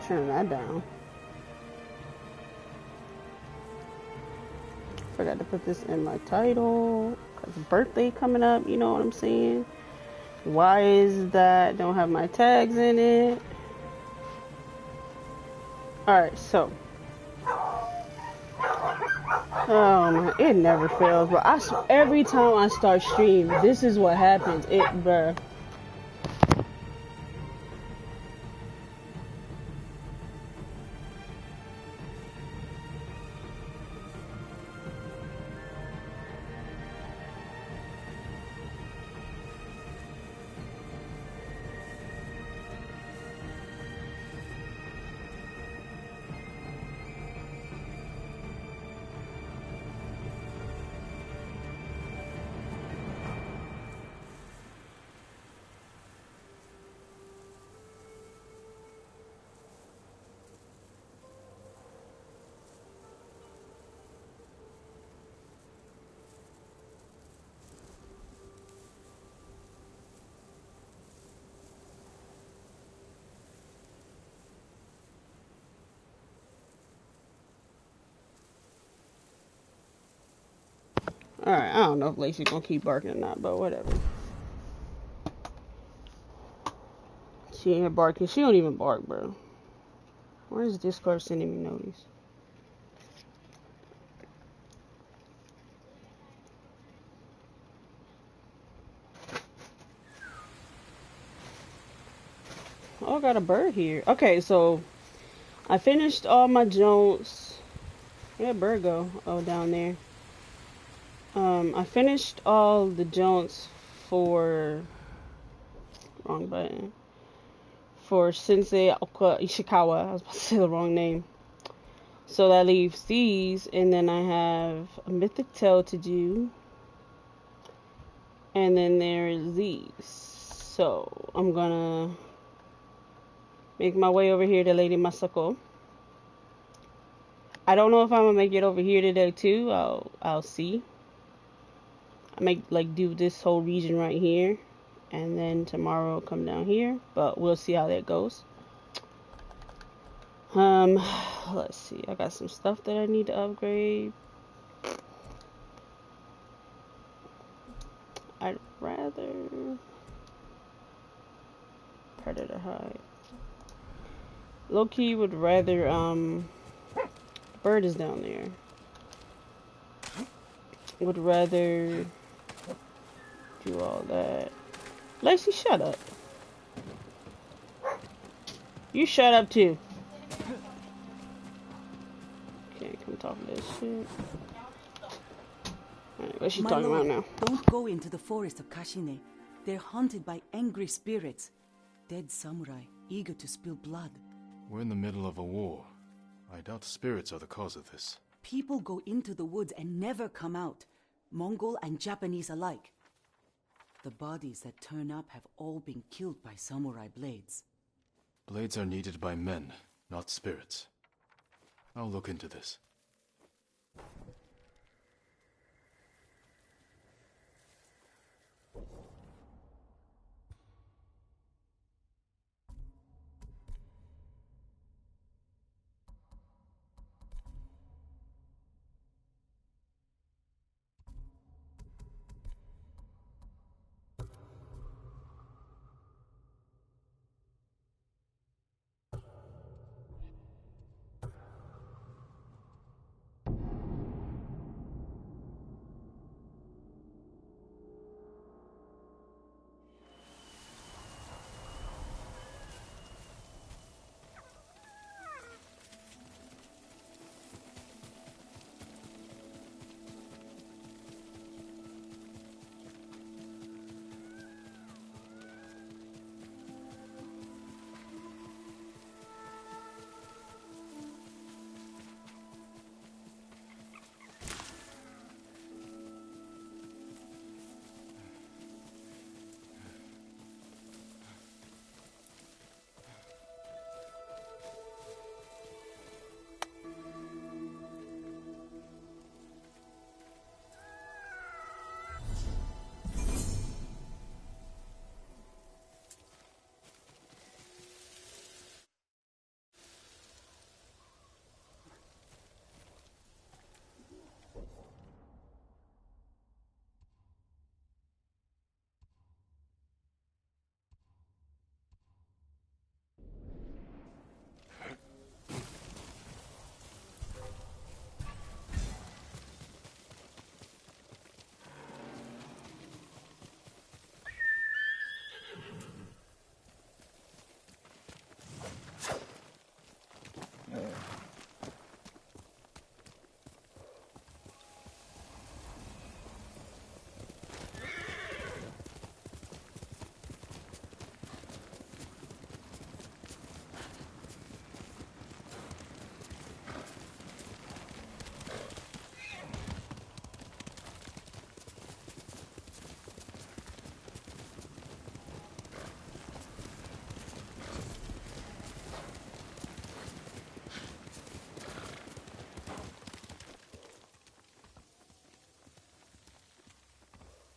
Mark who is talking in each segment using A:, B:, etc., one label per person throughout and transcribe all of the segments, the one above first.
A: Turn that down. Forgot to put this in my title. Cause birthday coming up, you know what I'm saying? Why is that? Don't have my tags in it. Alright, so. Oh my, it never fails. But every time I start stream, this is what happens. Bruh. Alright, I don't know if Lacey's gonna keep barking or not, but whatever. She ain't barking. She don't even bark, bro. Why is Discord sending me notice? Oh, I got a bird here. Okay, so I finished all my Jones. Where'd bird go? Oh, down there. I finished all the Jones for wrong button. For Sensei Ishikawa. I was about to say the wrong name. So that leaves these, and then I have a Mythic Tale to do. And then there's these. So I'm gonna make my way over here to Lady Masako. I don't know if I'm gonna make it over here today too. I'll see. I may like do this whole region right here, and then tomorrow I'll come down here. But we'll see how that goes. Let's see. I got some stuff that I need to upgrade. I'd rather Predator hide. Low-key would rather bird is down there. Would rather do all that. Lacey, shut up. You shut up too. Okay, come talk this shit. Alright, what's she talking about now?
B: Don't go into the forest of Kashine. They're haunted by angry spirits. Dead samurai, eager to spill blood.
C: We're in the middle of a war. I doubt spirits are the cause of this.
B: People go into the woods and never come out. Mongol and Japanese alike. The bodies that turn up have all been killed by samurai blades.
C: Blades are needed by men, not spirits. I'll look into this.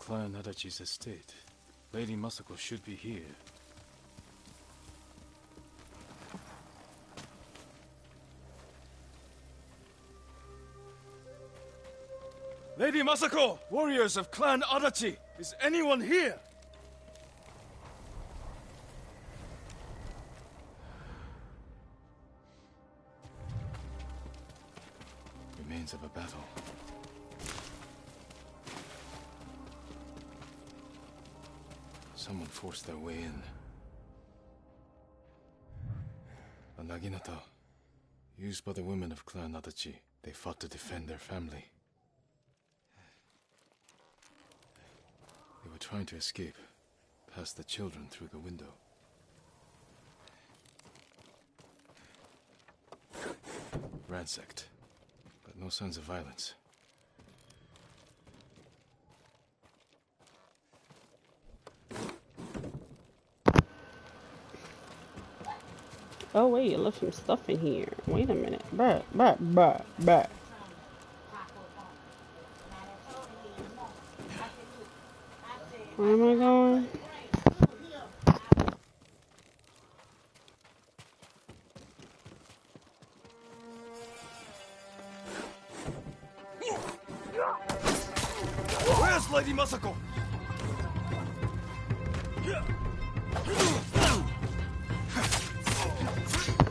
C: Clan Adachi's estate. Lady Masako should be here. Lady Masako! Warriors of Clan Adachi! Is anyone here? Remains of a battle. Someone forced their way in. A naginata, used by the women of Clan Adachi. They fought to defend their family. They were trying to escape, past the children through the window. Ransacked, but no signs of violence.
A: Oh wait, it left some stuff in here. Wait a minute. Bruh. Where am I going?
C: Where's Lady Masako?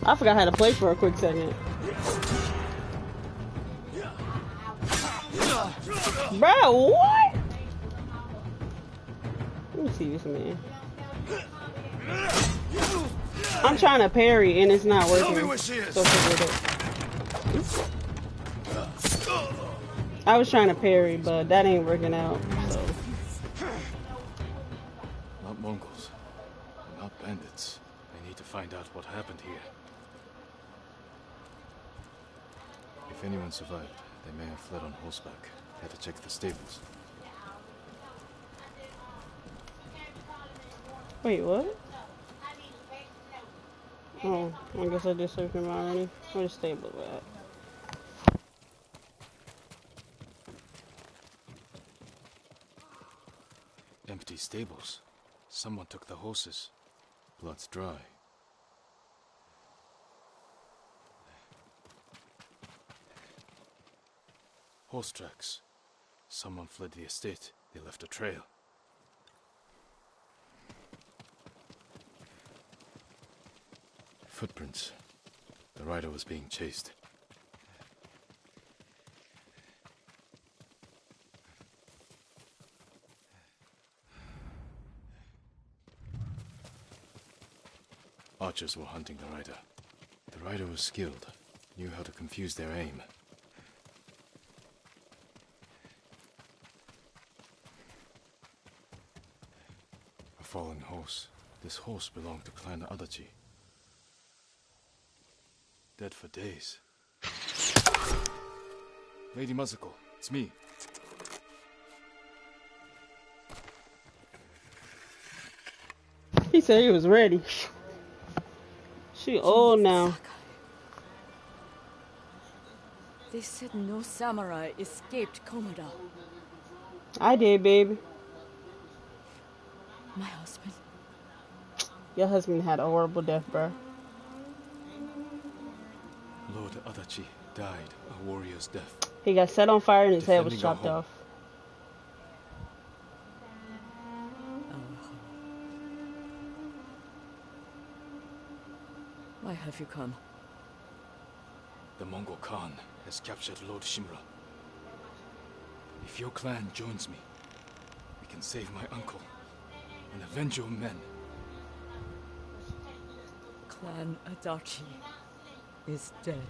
A: I forgot how to play for a quick second. Bro, what? Let me see this man. I'm trying to parry and it's not working.
C: Tell me where she is.
A: So figured it. I was trying to parry, but that ain't working out. So.
C: Not Mongols, not bandits. I need to find out what happened here. If anyone survived, they may have fled on horseback. Had to check the stables.
A: Wait, what? Oh, I guess I just searched him already. Where's the stable at?
C: Empty stables. Someone took the horses. Blood's dry. Horse tracks. Someone fled the estate. They left a trail. Footprints. The rider was being chased. Archers were hunting the rider. The rider was skilled, knew how to confuse their aim. A fallen horse. This horse belonged to Clan Adachi. Dead for days. Lady Masako, it's me.
A: He said he was ready. She old now.
D: They said no samurai escaped Komoda.
A: I did, baby.
D: My husband.
A: Your husband had a horrible death, bro.
C: Lord Adachi died a warrior's death.
A: He got set on fire and his head was
C: Defending
A: chopped
C: our home.
A: off.
D: Why have you come?
C: The Mongol Khan has captured Lord Shimura. If your clan joins me, we can save my uncle and avenge your men.
D: Clan Adachi is dead.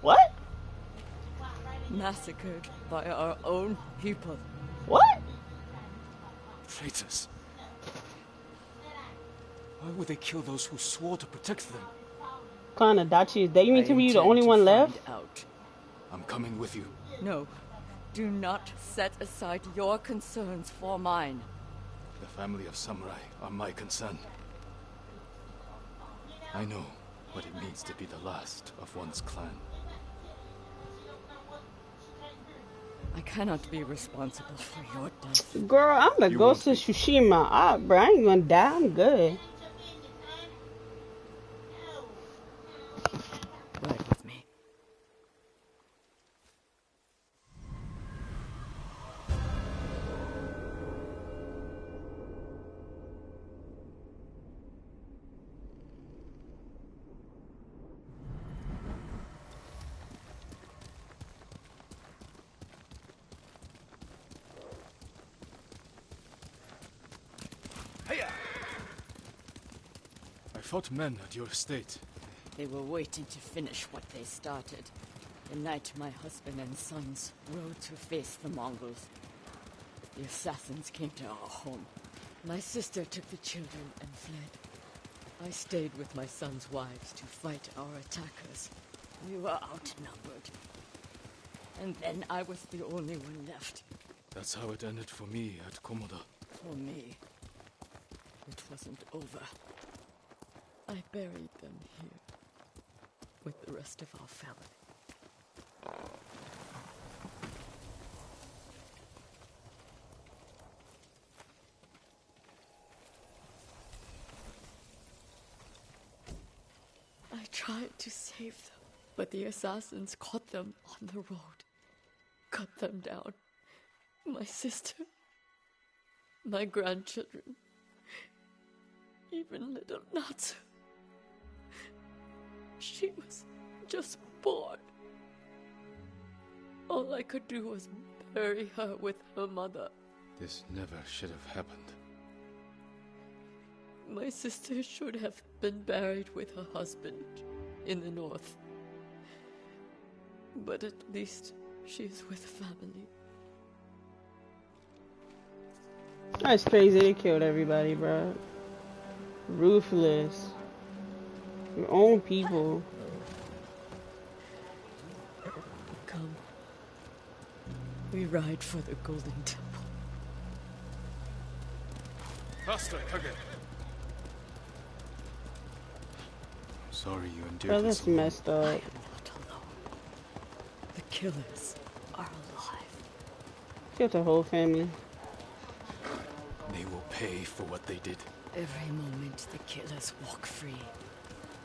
A: What?
D: Massacred by our own people.
A: What?
C: Traitors. Why would they kill those who swore to protect them?
A: Clan Adachi, you mean to be the
D: intend
A: only
D: to
A: one
D: find
A: left?
D: out.
C: I'm coming with you.
D: No, do not set aside your concerns for mine.
C: The family of samurai are my concern. I know what it means to be the last of one's clan.
D: I cannot be responsible for your death.
A: Girl, I'm the
C: You
A: ghost of
C: won't be.
A: Tsushima. Bro, I ain't gonna die. I'm good.
D: Ride with me.
C: I fought men at your estate.
D: They were waiting to finish what they started. The night my husband and sons rode to face the Mongols. The assassins came to our home. My sister took the children and fled. I stayed with my sons' wives to fight our attackers. We were outnumbered. And then I was the only one left.
C: That's how it ended for me at Komoda.
D: For me, it wasn't over. I buried them here with the rest of our family. I tried to save them, but the assassins caught them on the road, cut them down. My sister, my grandchildren, even little Natsu. She was just born. All I could do was bury her with her mother.
C: This never should have happened.
D: My sister should have been buried with her husband in the north. But at least she is with family.
A: That's crazy. They killed everybody, bro. Ruthless. Your own people.
D: Come. We ride for the Golden Temple.
C: Faster, Kage! Sorry you endured
A: Bro,
C: this
A: that's
C: alone.
A: messed
D: I
A: up.
D: am not alone. The killers are alive.
A: Killed the whole family.
C: They will pay for what they did.
D: Every moment the killers walk free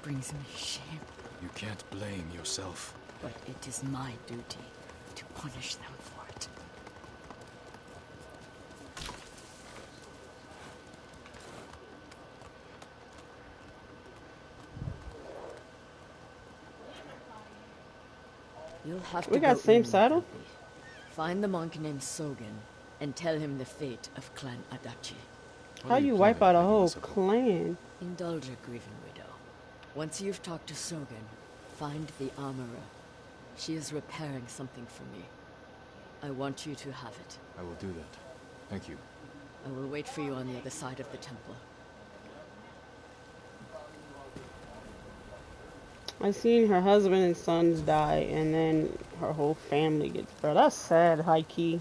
D: brings me shame.
C: You can't blame yourself.
D: But it is my duty to punish them for it. You'll have to
A: We got
D: go
A: same
D: in,
A: saddle?
D: Kapi. Find the monk named Sogen and tell him the fate of Clan Adachi.
C: What
A: How
C: are
A: you wipe out
C: planning,
A: a
C: Lady
A: whole
C: Masako?
A: clan?
D: Indulge a grieving widow. Once you've talked to Sogen, find the armorer. She is repairing something for me. I want you to have it.
C: I will do that. Thank you.
D: I will wait for you on the other side of the temple.
A: I seen her husband and sons die, and then her whole family gets. Bro, that's sad, high key.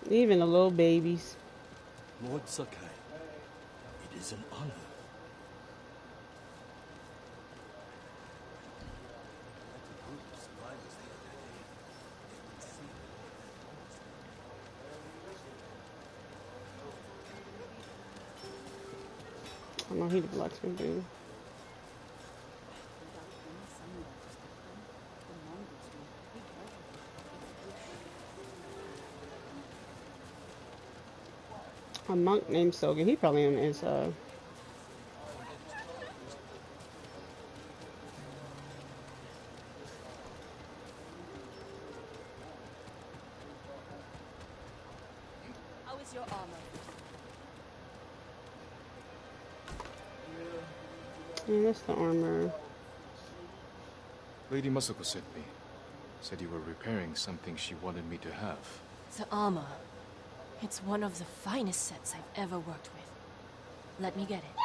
A: Even the little babies.
E: Lord Sakai, it is an honor.
A: I know he the blacksmith dude. A monk named Soga. He probably on the inside.
D: How is your armor?
A: Yeah, that's the armor.
C: Lady Masako sent me. Said you were repairing something she wanted me to have.
F: The armor. It's one of the finest sets I've ever worked with. Let me get it.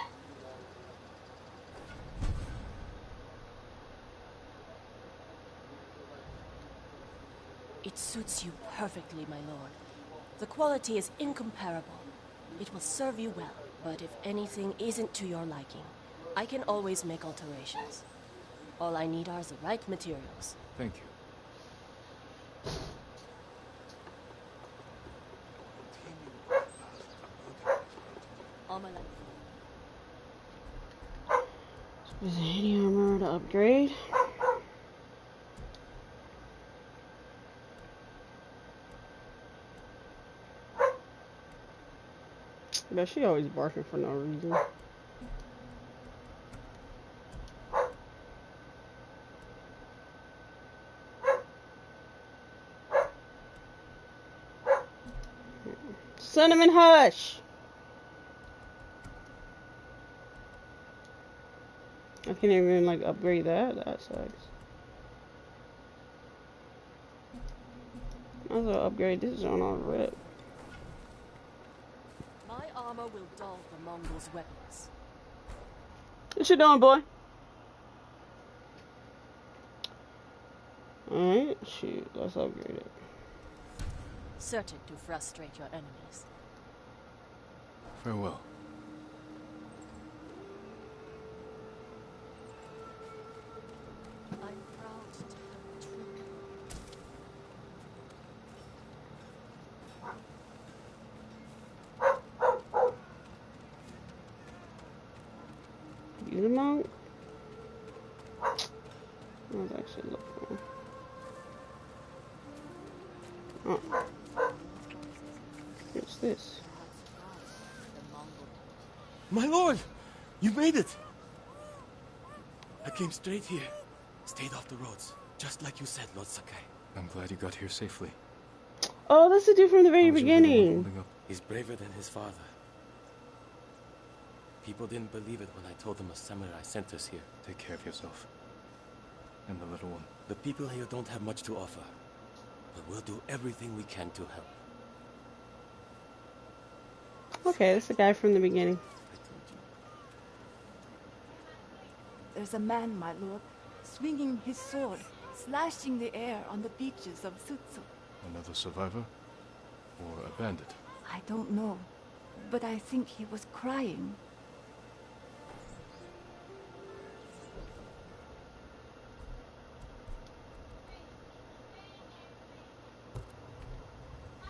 F: It suits you perfectly, my lord. The quality is incomparable. It will serve you well, but if anything isn't to your liking, I can always make alterations. All I need are the right materials.
C: Thank you.
F: All my life.
A: Is there any armor to upgrade? But she always barking for no reason. Cinnamon Hush! I can't even like upgrade that. That sucks. Might as well upgrade this on our rip.
F: My armor will dull the Mongols' weapons.
A: What you doing, boy? Alright, shoot, let's upgrade it.
F: Certain to frustrate your enemies.
C: Farewell.
F: I'm proud to have a true.
A: Use a monk? I was actually looking. Oh. What's this?
E: My lord! You made it! I came straight here. Stayed off the roads. Just like you said, Lord Sakai.
C: I'm glad you got here safely.
A: Oh, that's the dude from the very
C: How was your little one
A: beginning.
C: holding up?
E: He's braver than his father. People didn't believe it when I told them a samurai sent us here.
C: Take care of yourself. And the little one.
E: The people here don't have much to offer. But we'll do everything we can to help.
A: Okay, that's the guy from the beginning.
G: There's a man, my lord, swinging his sword, slashing the air on the beaches of Sutsu.
C: Another survivor? Or a bandit?
G: I don't know, but I think he was crying.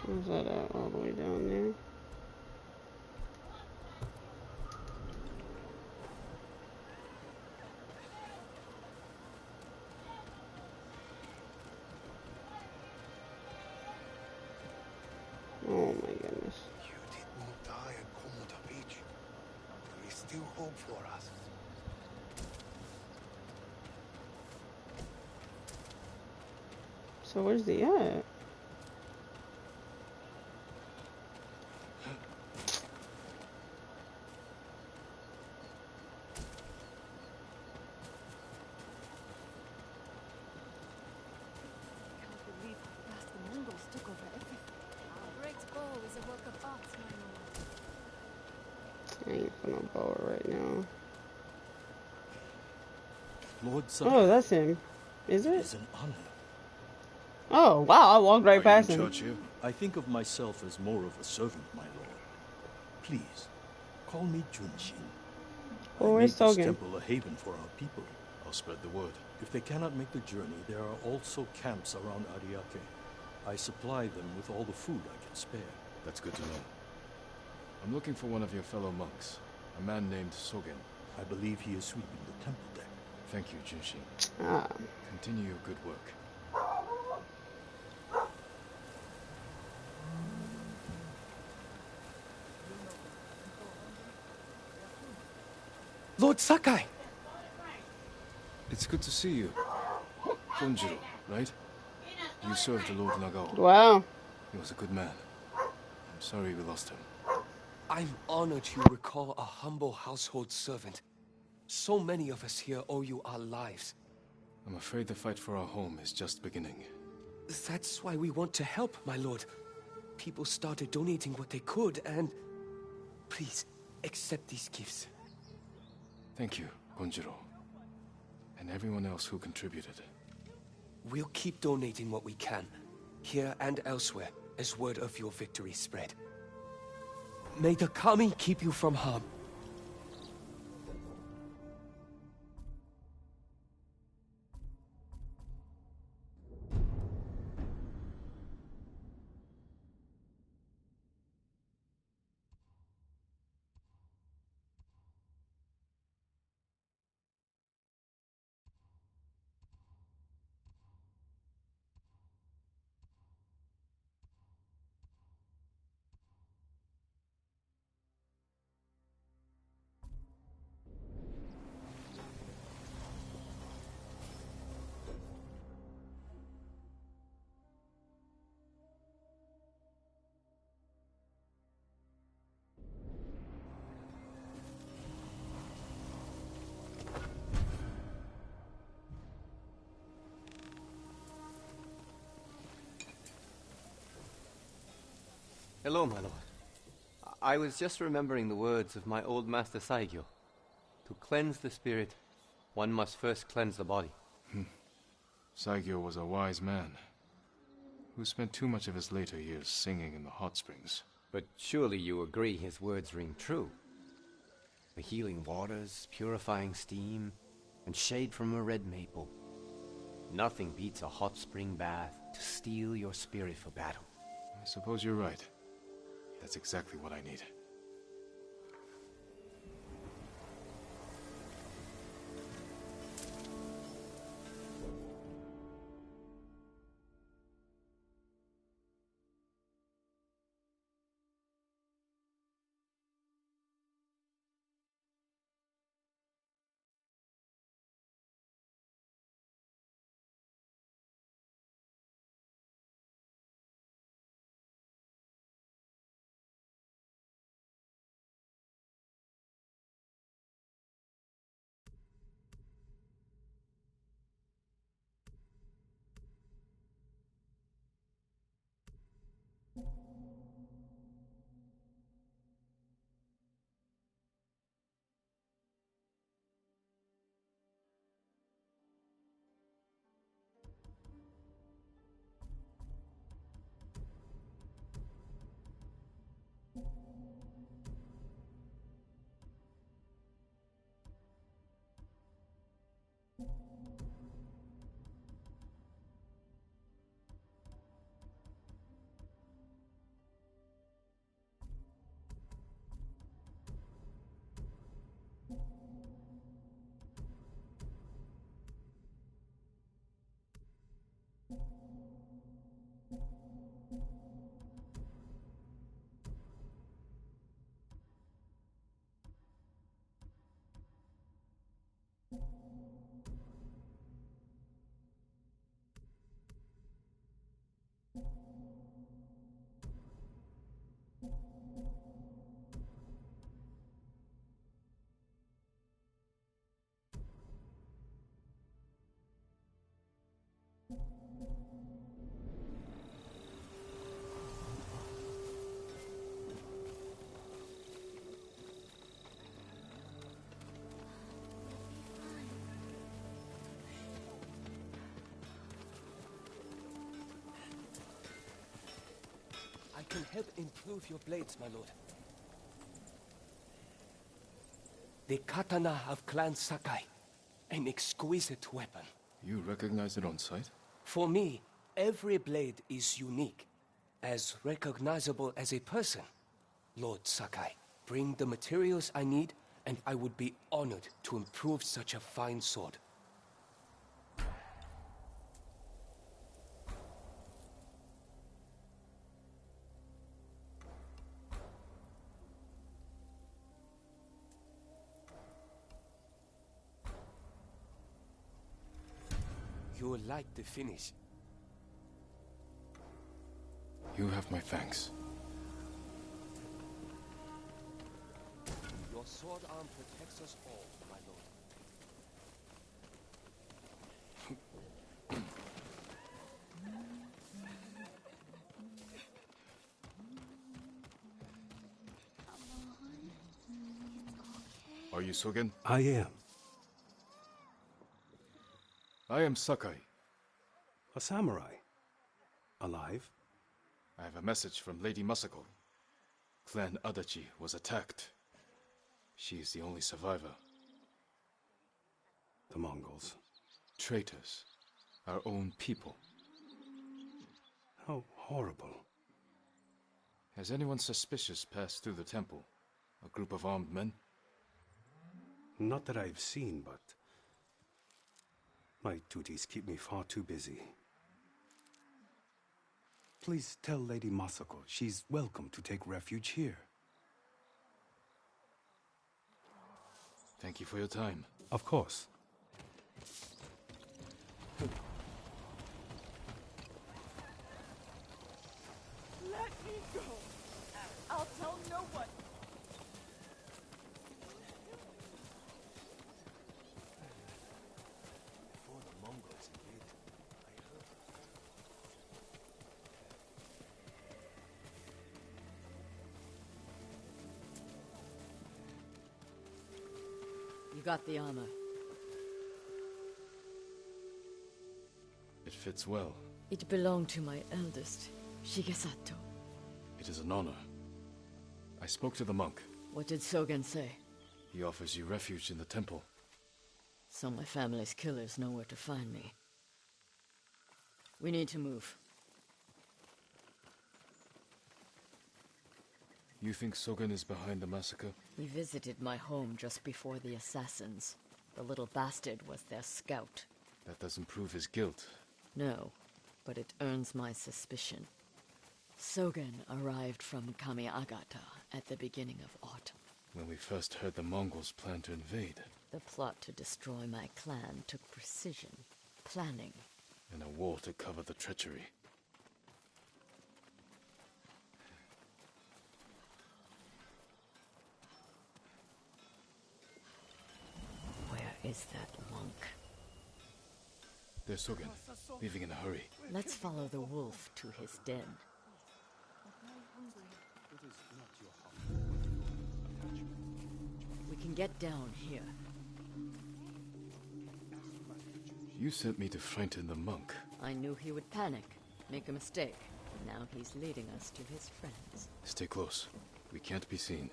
A: Where's that at? All the way down there. Oh my goodness.
H: You did not die at Komoda Beach. There is still hope for us.
A: So where's the at?
G: I can't believe how fast the Mongols took over everything.
F: A great bow is a work of art, my lord.
A: I ain't gonna bow it right now.
E: Lord Sakai,
A: Oh, that's him. Is
E: it
A: it?
E: is an honor.
A: Oh, wow, I walked right
C: Are
A: past
C: you in
A: him.
C: charge here?
E: I think of myself as more of a servant, my lord. Please, call me Junshin.
A: Oh,
E: I made
A: where's
E: this
A: Sogen?
E: temple a haven for our people.
C: I'll spread the word.
E: If they cannot make the journey, there are also camps around Ariake. I supply them with all the food I can spare.
C: That's good to know. I'm looking for one of your fellow monks. A man named Sogen.
E: I believe he is sweeping the temple deck.
C: Thank you, Junshin.
A: Ah,
C: Continue your good work.
E: Lord Sakai!
C: It's good to see you. Konjiro, right? You served the Lord Nagao.
A: wow.
C: He was a good man. I'm sorry we lost him.
I: I'm honored you recall a humble household servant. So many of us here owe you our lives.
C: I'm afraid the fight for our home is just beginning.
I: That's why we want to help, my lord. People started donating what they could, and... Please, accept these gifts.
C: Thank you, Konjiro. And everyone else who contributed.
I: We'll keep donating what we can, here and elsewhere, as word of your victory spread. May the Kami keep you from harm.
J: Hello, my lord. I was just remembering the words of my old master Saigyo. To cleanse the spirit, one must first cleanse the body.
C: Saigyo was a wise man, who spent too much of his later years singing in the hot springs.
J: But surely you agree his words ring true. The healing waters, purifying steam, and shade from a red maple. Nothing beats a hot spring bath to steel your spirit for battle.
C: I suppose you're right. That's exactly what I need.
I: I can help improve your blades, my lord. The katana of Clan Sakai. An exquisite weapon.
C: You recognize it on sight?
I: For me, every blade is unique. As recognizable as a person. Lord Sakai, bring the materials I need, and I would be honored to improve such a fine sword. You will like the finish.
C: You have my thanks.
I: Your sword arm protects us all, my lord.
C: Are you Sogen?
K: I am.
C: I am Sakai.
K: A samurai. Alive?
C: I have a message from Lady Masako. Clan Adachi was attacked. She is the only survivor.
K: The Mongols.
C: Traitors. Our own people.
K: How horrible.
C: Has anyone suspicious passed through the temple? A group of armed men?
K: Not that I've seen, but my duties keep me far too busy. Please tell Lady Masako she's welcome to take refuge here.
C: Thank you for your time.
K: Of course.
G: Let me go. I'll tell no one.
E: Before the Mongols invaded, I heard.
D: got the armor?
C: It fits well.
D: It belonged to my eldest, Shigesato.
C: It is an honor. I spoke to the monk.
D: What did Sogen say?
C: He offers you refuge in the temple.
D: So my family's killers know where to find me. We need to move.
C: You think Sogen is behind the massacre?
D: He visited my home just before the assassins. The little bastard was their scout.
C: That doesn't prove his guilt.
D: No, but it earns my suspicion. Sogen arrived from Kamiagata at the beginning of autumn.
C: When we first heard the Mongols plan to invade.
D: The plot to destroy my clan took precision, planning,
C: And a war to cover the treachery.
D: Where is that monk?
C: There's Sogen, leaving in a hurry.
D: Let's follow the wolf to his den. We can get down here.
C: You sent me to frighten the monk.
D: I knew he would panic, make a mistake. Now he's leading us to his friends.
C: Stay close. We can't be seen.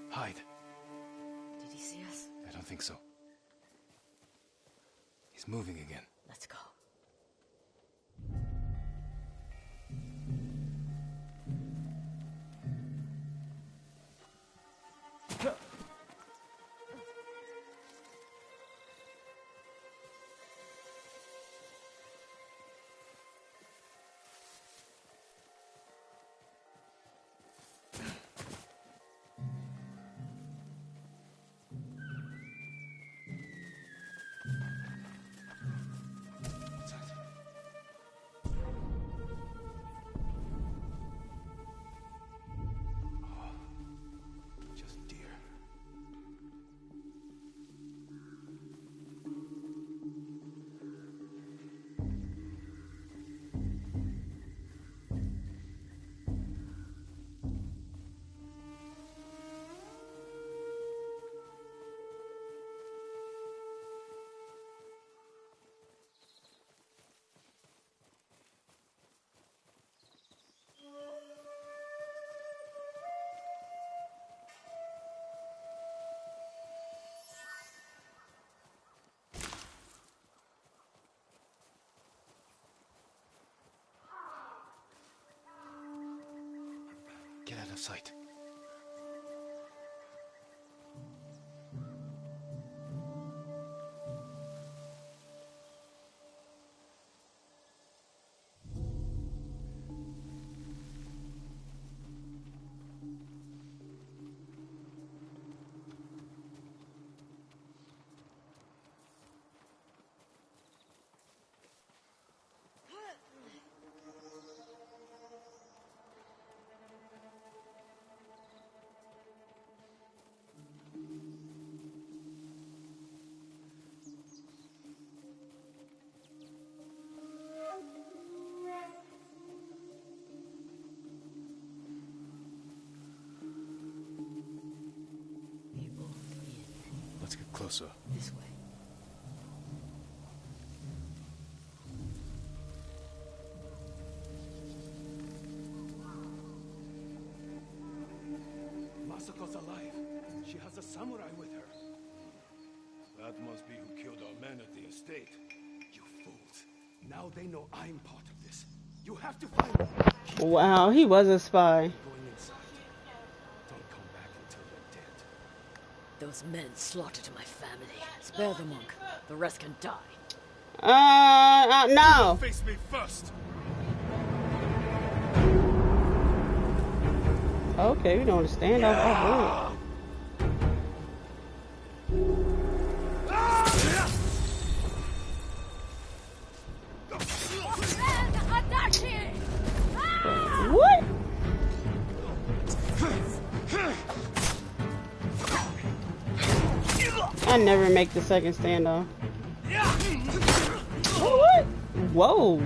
C: Hide.
D: Did he see us?
C: I don't think so. He's moving again.
D: Let's go.
C: Get out of sight. Let's get closer.
D: This way.
E: Masako's alive. She has a samurai with her.
H: That must be who killed our men at the estate.
E: You fools. Now they know I'm part of this. You have to find them.
A: Wow, he was a spy.
E: Going inside. Don't come back until they're dead.
D: Those men slaughtered my family. Spare the monk. The rest can die.
A: No.
H: Face me first.
A: Okay, we don't stand up. never make the second standoff. What? Whoa.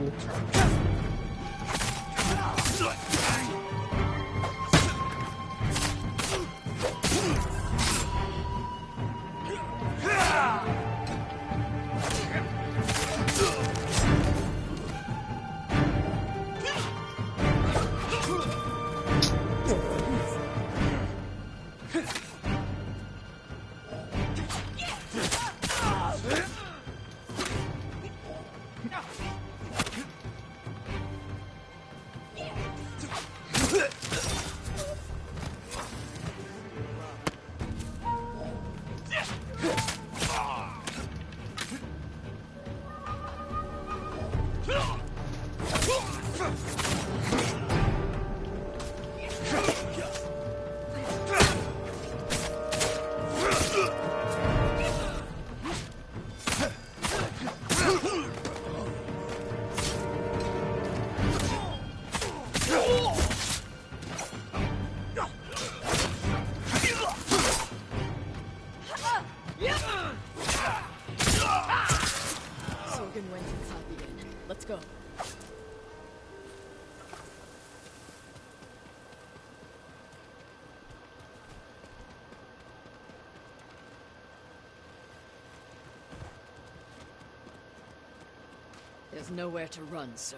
D: There's nowhere to run, Sogen.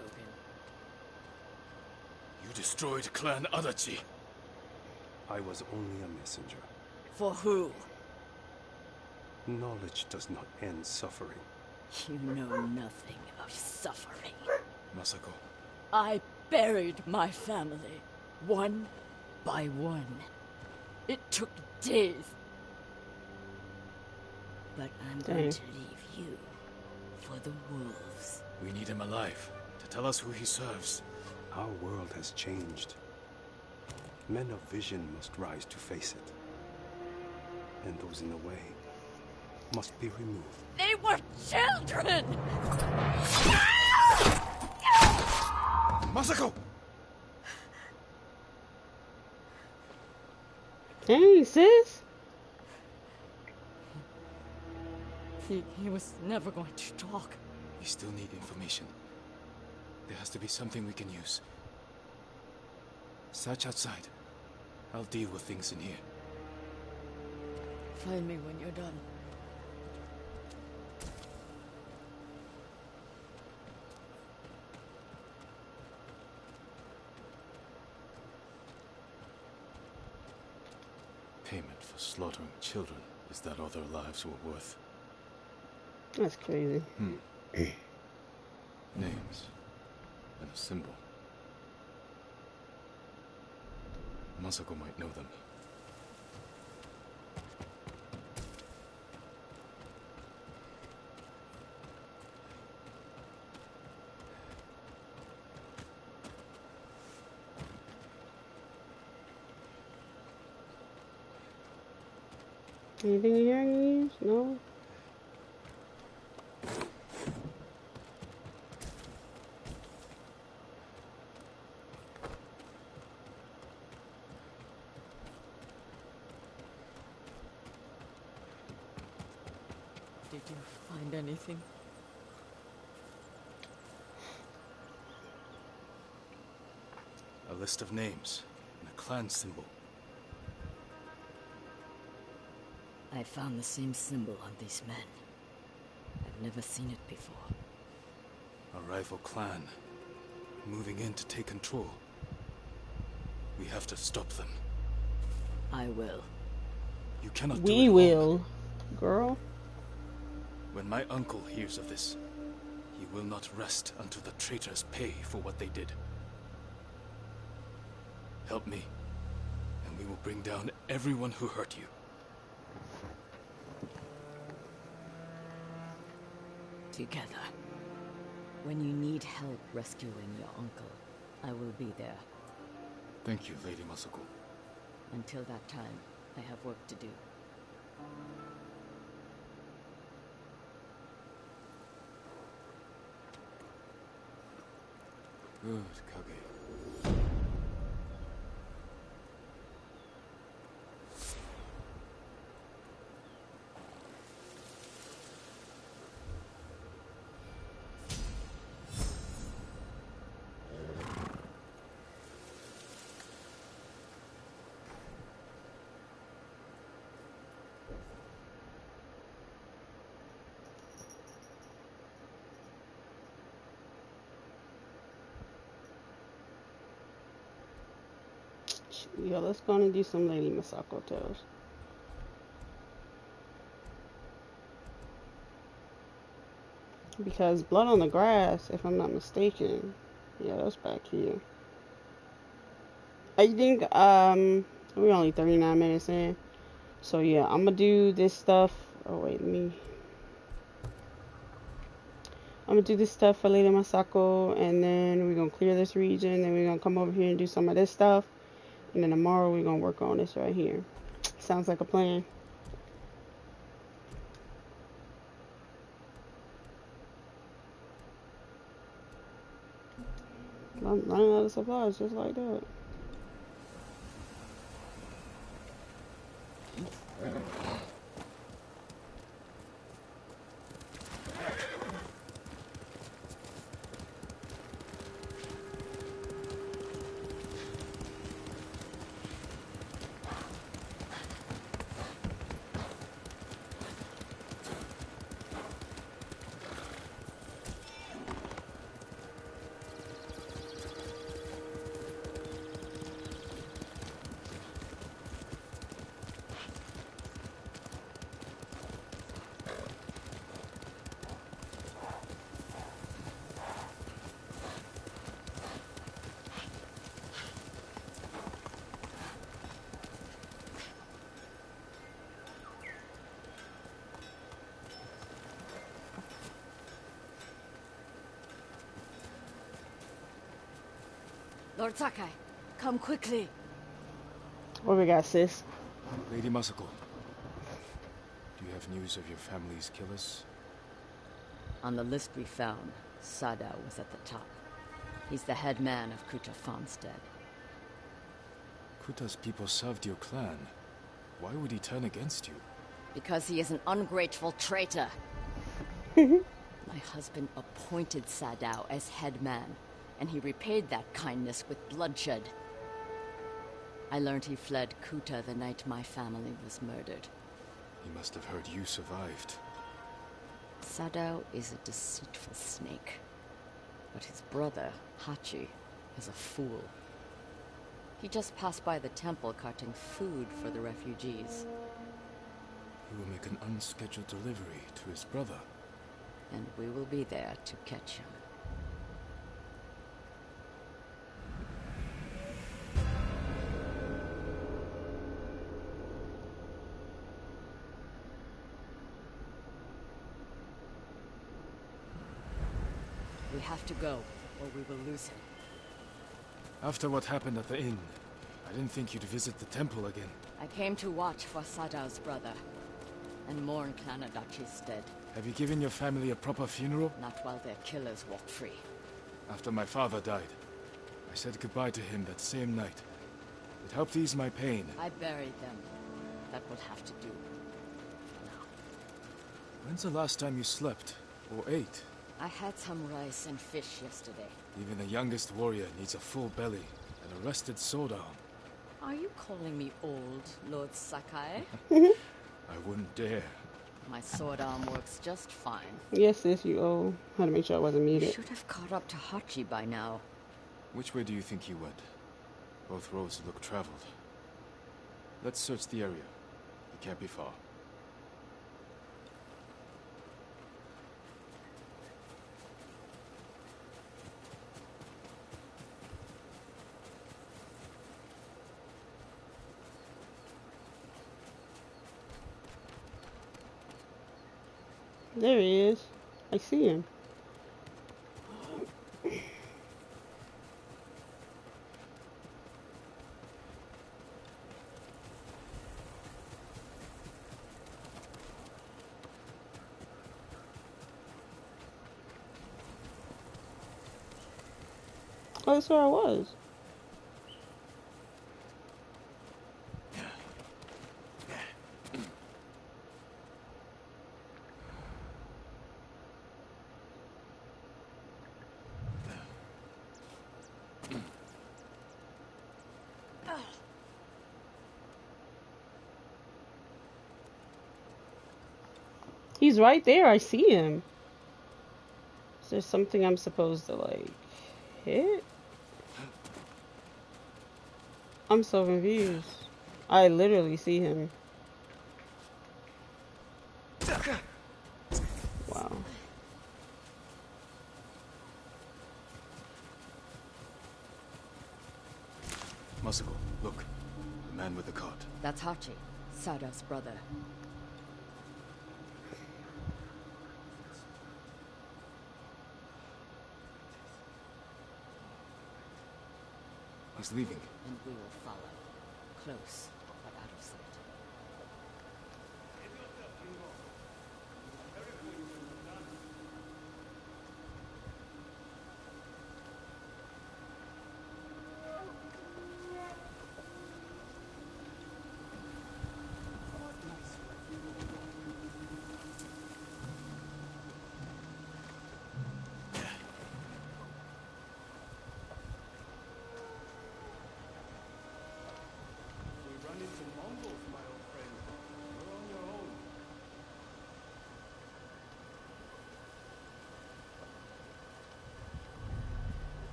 C: You destroyed Clan Adachi.
K: I was only a messenger.
D: For who?
K: Knowledge does not end suffering.
D: You know nothing of suffering.
C: Masako.
D: I buried my family, one by one. It took days. But I'm going to leave you for the wolves.
C: We need him alive to tell us who he serves.
K: Our world has changed. Men of vision must rise to face it. And those in the way must be removed.
D: They were children!
C: Masako!
A: Dang, sis.
D: He was never going to talk.
C: We still need information. There has to be something we can use. Search outside. I'll deal with things in here.
D: Find me when you're done.
C: Payment for slaughtering children is that all their lives were worth.
A: That's crazy.
C: Names and a symbol. Masako might know them.
A: Anything in here I can use? No?
D: Did you find anything?
C: A list of names and a clan symbol.
D: I found the same symbol on these men. I've never seen it before.
C: A rival clan, moving in to take control. We have to stop them.
D: I will.
C: You cannot do
A: We
C: it
A: will,
C: alone.
A: girl.
C: When my uncle hears of this, he will not rest until the traitors pay for what they did. Help me, and we will bring down everyone who hurt you.
D: Together. When you need help rescuing your uncle, I will be there.
C: Thank you, Lady Masako.
D: Until that time, I have work to do.
C: Good, Kage.
A: Yeah, let's go and do some Lady Masako tales. Because Blood on the Grass, if I'm not mistaken, yeah, that's back here. I think we're only 39 minutes in, so yeah, I'm gonna do this stuff. Oh wait, I'm gonna do this stuff for Lady Masako, and then we're gonna clear this region. Then we're gonna come over here and do some of this stuff, and then tomorrow we're gonna work on this right here. Sounds like a plan. I'm running out of supplies just like that.
D: Lord Sakai, come quickly.
A: What we got, sis?
C: Lady Masako, do you have news of your family's killers?
D: On the list we found, Sadao was at the top. He's the head man of Kuta Farmstead.
C: Kuta's people served your clan. Why would he turn against you?
D: Because he is an ungrateful traitor. My husband appointed Sadao as head man, and he repaid that kindness with bloodshed. I learned he fled Kuta the night my family was murdered.
C: He must have heard you survived.
D: Sadao is a deceitful snake. But his brother, Hachi, is a fool. He just passed by the temple carting food for the refugees.
C: He will make an unscheduled delivery to his brother.
D: And we will be there to catch him. We have to go, or we will lose him.
C: After what happened at the inn, I didn't think you'd visit the temple again.
D: I came to watch for Sadao's brother, and mourn Clan Adachi's dead.
C: Have you given your family a proper funeral?
D: Not while their killers walk free.
C: After my father died, I said goodbye to him that same night. It helped ease my pain.
D: I buried them. That will have to do. For now.
C: When's the last time you slept? Or ate?
D: I had some rice and fish yesterday.
C: Even the youngest warrior needs a full belly and a rested sword arm.
D: Are you calling me old, Lord Sakai?
C: I wouldn't dare.
D: My sword arm works just fine.
A: Yes, sis, you old. Had to make sure I wasn't
D: You
A: muted.
D: should have caught up to Hachi by now.
C: Which way do you think he went? Both roads look traveled. Let's search the area. He can't be far.
A: There he is. I see him. Oh, that's where I was. He's right there. I see him. Is there something I'm supposed to, like, hit? I'm so confused. I literally see him. Wow.
C: Masako, look. The man with the cart.
D: That's Hachi, Sada's brother.
C: He's leaving.
D: And we will follow. Close, but out of sight.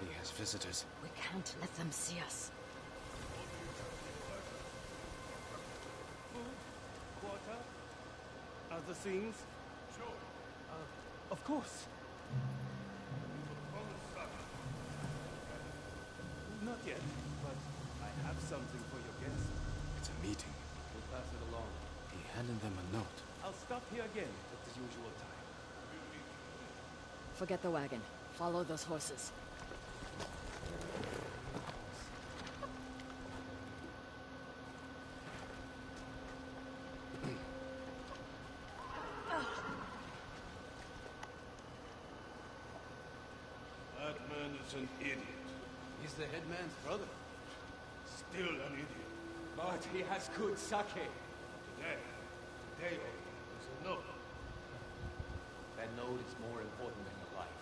C: He has visitors.
D: We can't let them see us.
E: Food? Water? Other things? Sure. Of course. Not yet, but I have something for your guest.
C: It's a meeting.
E: We'll pass it along.
C: He handed them a note.
E: I'll stop here again at the usual time.
D: Forget the wagon. Follow those horses.
H: That man is an idiot.
E: He's the headman's brother.
H: Still an idiot.
I: But he has good sake.
H: Today is enough.
I: That note is more important than your life.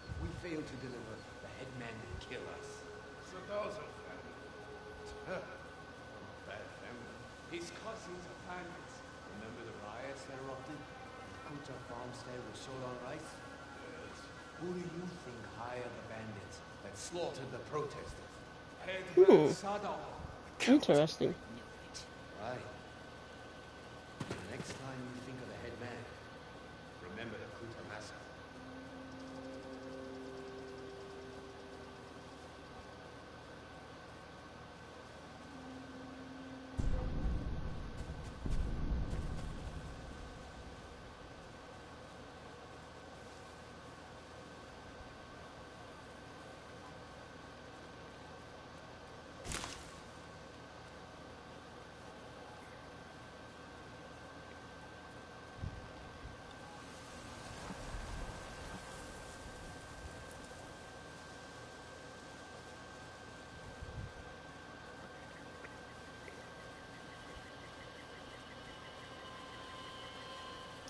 I: If we fail to deliver, the headman will kill us.
H: Sada's a family.
I: Bad family. His cousins are bandits. Remember the riots that erupted? Kuta farmstead was sold on rice?
H: Yes.
I: Who do you think hired the bandits that slaughtered the protesters?
A: Hmm.
I: Sada.
A: Interesting.
I: Right. The next time you think of the headman, remember the Kuta massacre.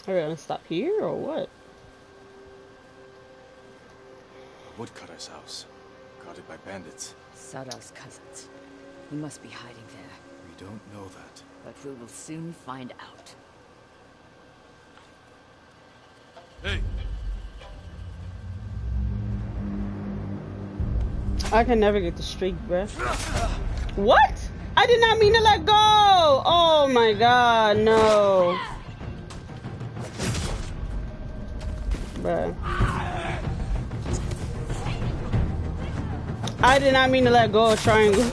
A: Are we gonna stop here or what?
C: Woodcutter's house. Guarded by bandits.
D: Sada's cousins. He must be hiding there.
C: We don't know that.
D: But we will soon find out.
H: Hey!
A: I can never get the streak, bruh. What? I did not mean to let go! Oh my god, no. Bruh. I did not mean to let go of triangle.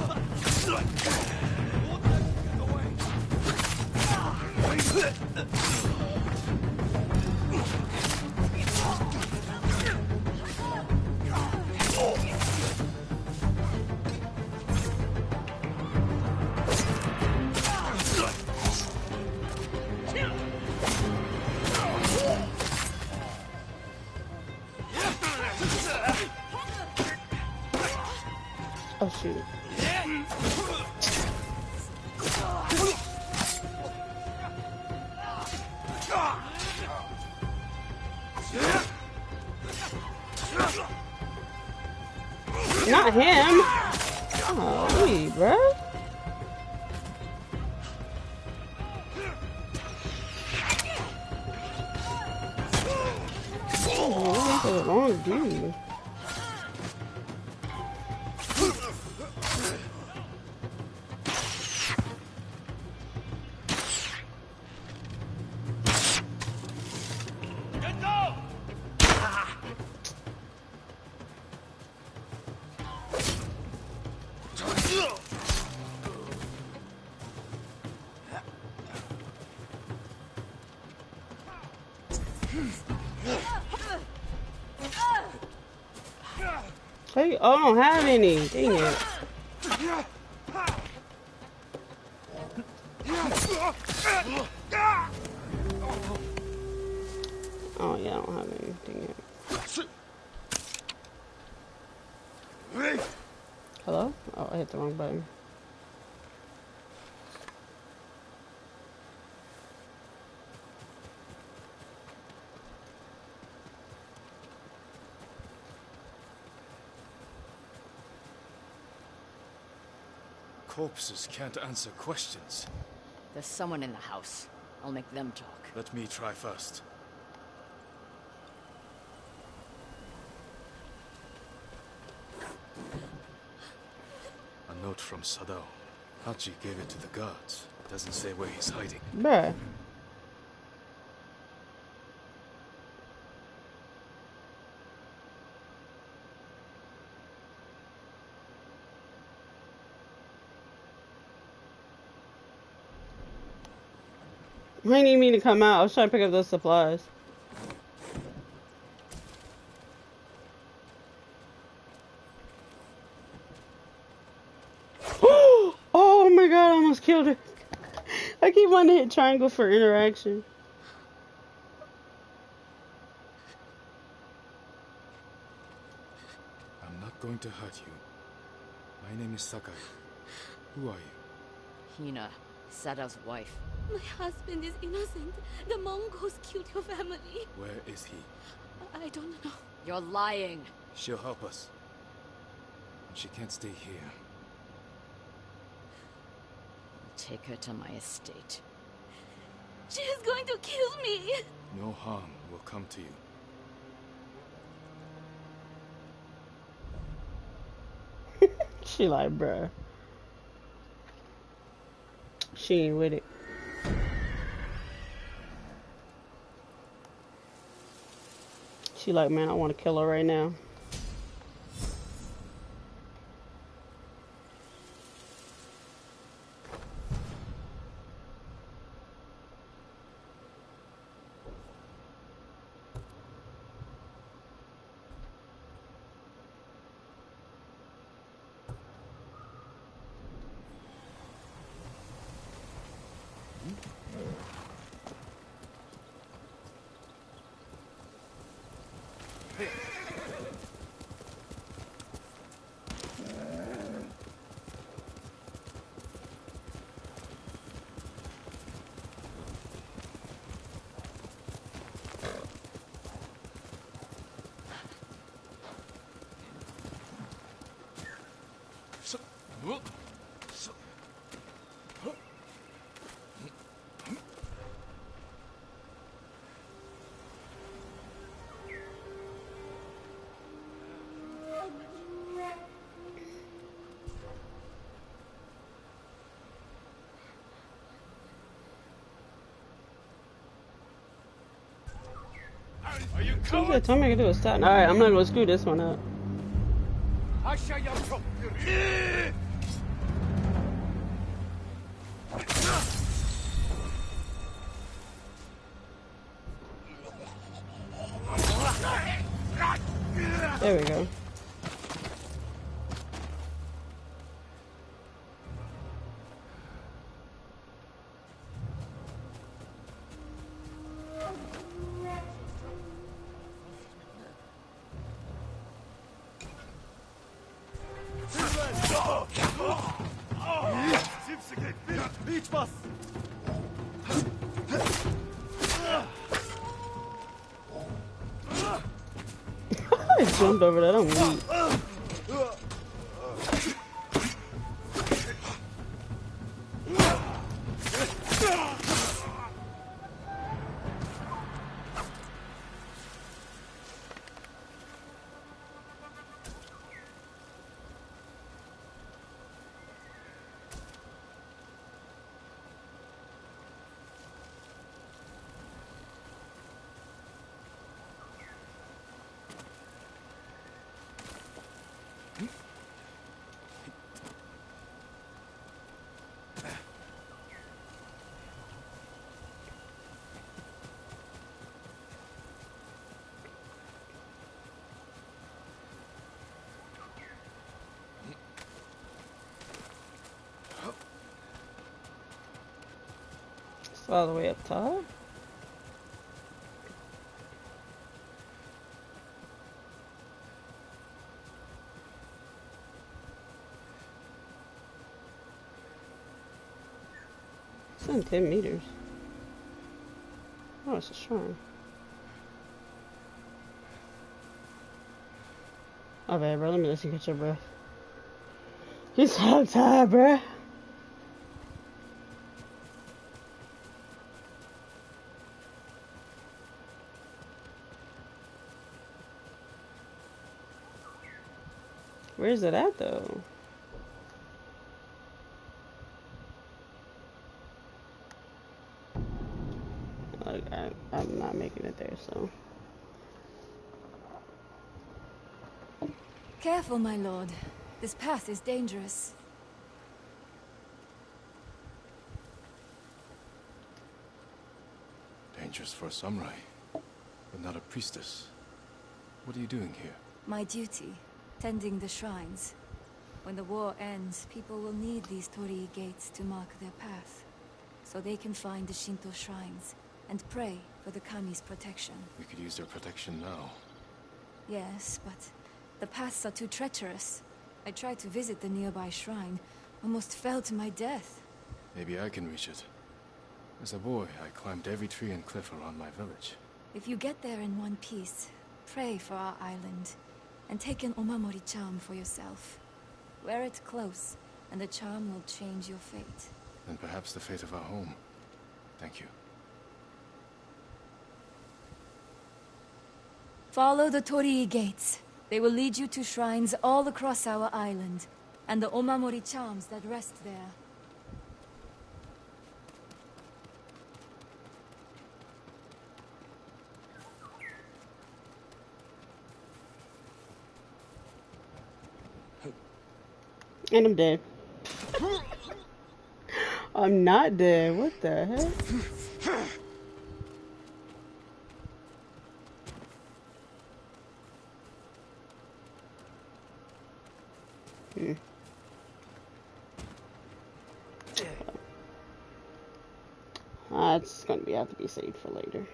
A: Oh shoot. Not him. Oh, wait, bro. don't do? Hey, oh, I don't have any. Dang it. Oh, yeah, I don't have anything yet. Hello? Oh, I hit the wrong button.
C: Corpses can't answer questions.
D: There's someone in the house. I'll make them talk.
C: Let me try first. A note from Sadao. Hachi gave it to the guards. Doesn't say where he's hiding.
A: Bruh. Why didn't you mean to come out? I was trying to pick up those supplies. Oh my god, I almost killed her. I keep wanting to hit triangle for interaction.
C: I'm not going to hurt you. My name is Sakai. Who are you?
D: Hina, Sadao's wife.
L: My husband is innocent. The Mongols killed your family.
C: Where is he?
L: I don't know.
D: You're lying.
C: She'll help us. She can't stay here.
D: I'll take her to my estate.
L: She is going to kill me.
C: No harm will come to you.
A: She like, bruh. She ain't with it. She like, man, I want to kill her right now. Okay, tell me I can do a stat. Alright, I'm not gonna screw this one up. There we go. I jumped over that. I'm weak. It's all the way up top. It's in 10 meters. Oh, it's a shrine. Okay, bro, let me let you catch your breath. He's so tired, bro. Where's it at, though? Like, I'm not making it there, so.
G: Careful, my lord. This path is dangerous.
C: Dangerous for a samurai, but not a priestess. What are you doing here?
G: My duty, tending the shrines. When the war ends, people will need these torii gates to mark their path, so they can find the Shinto shrines and pray for the kami's protection.
C: We could use their protection now.
G: Yes, but the paths are too treacherous. I tried to visit the nearby shrine, almost fell to my death.
C: Maybe I can reach it. As a boy, I climbed every tree and cliff around my village.
G: If you get there in one piece, pray for our island, and take an omamori charm for yourself. Wear it close, and the charm will change your fate.
C: And perhaps the fate of our home. Thank you.
G: Follow the torii gates. They will lead you to shrines all across our island, and the omamori charms that rest there.
A: And I'm dead. I'm not dead. What the heck? It's gonna have to be saved for later.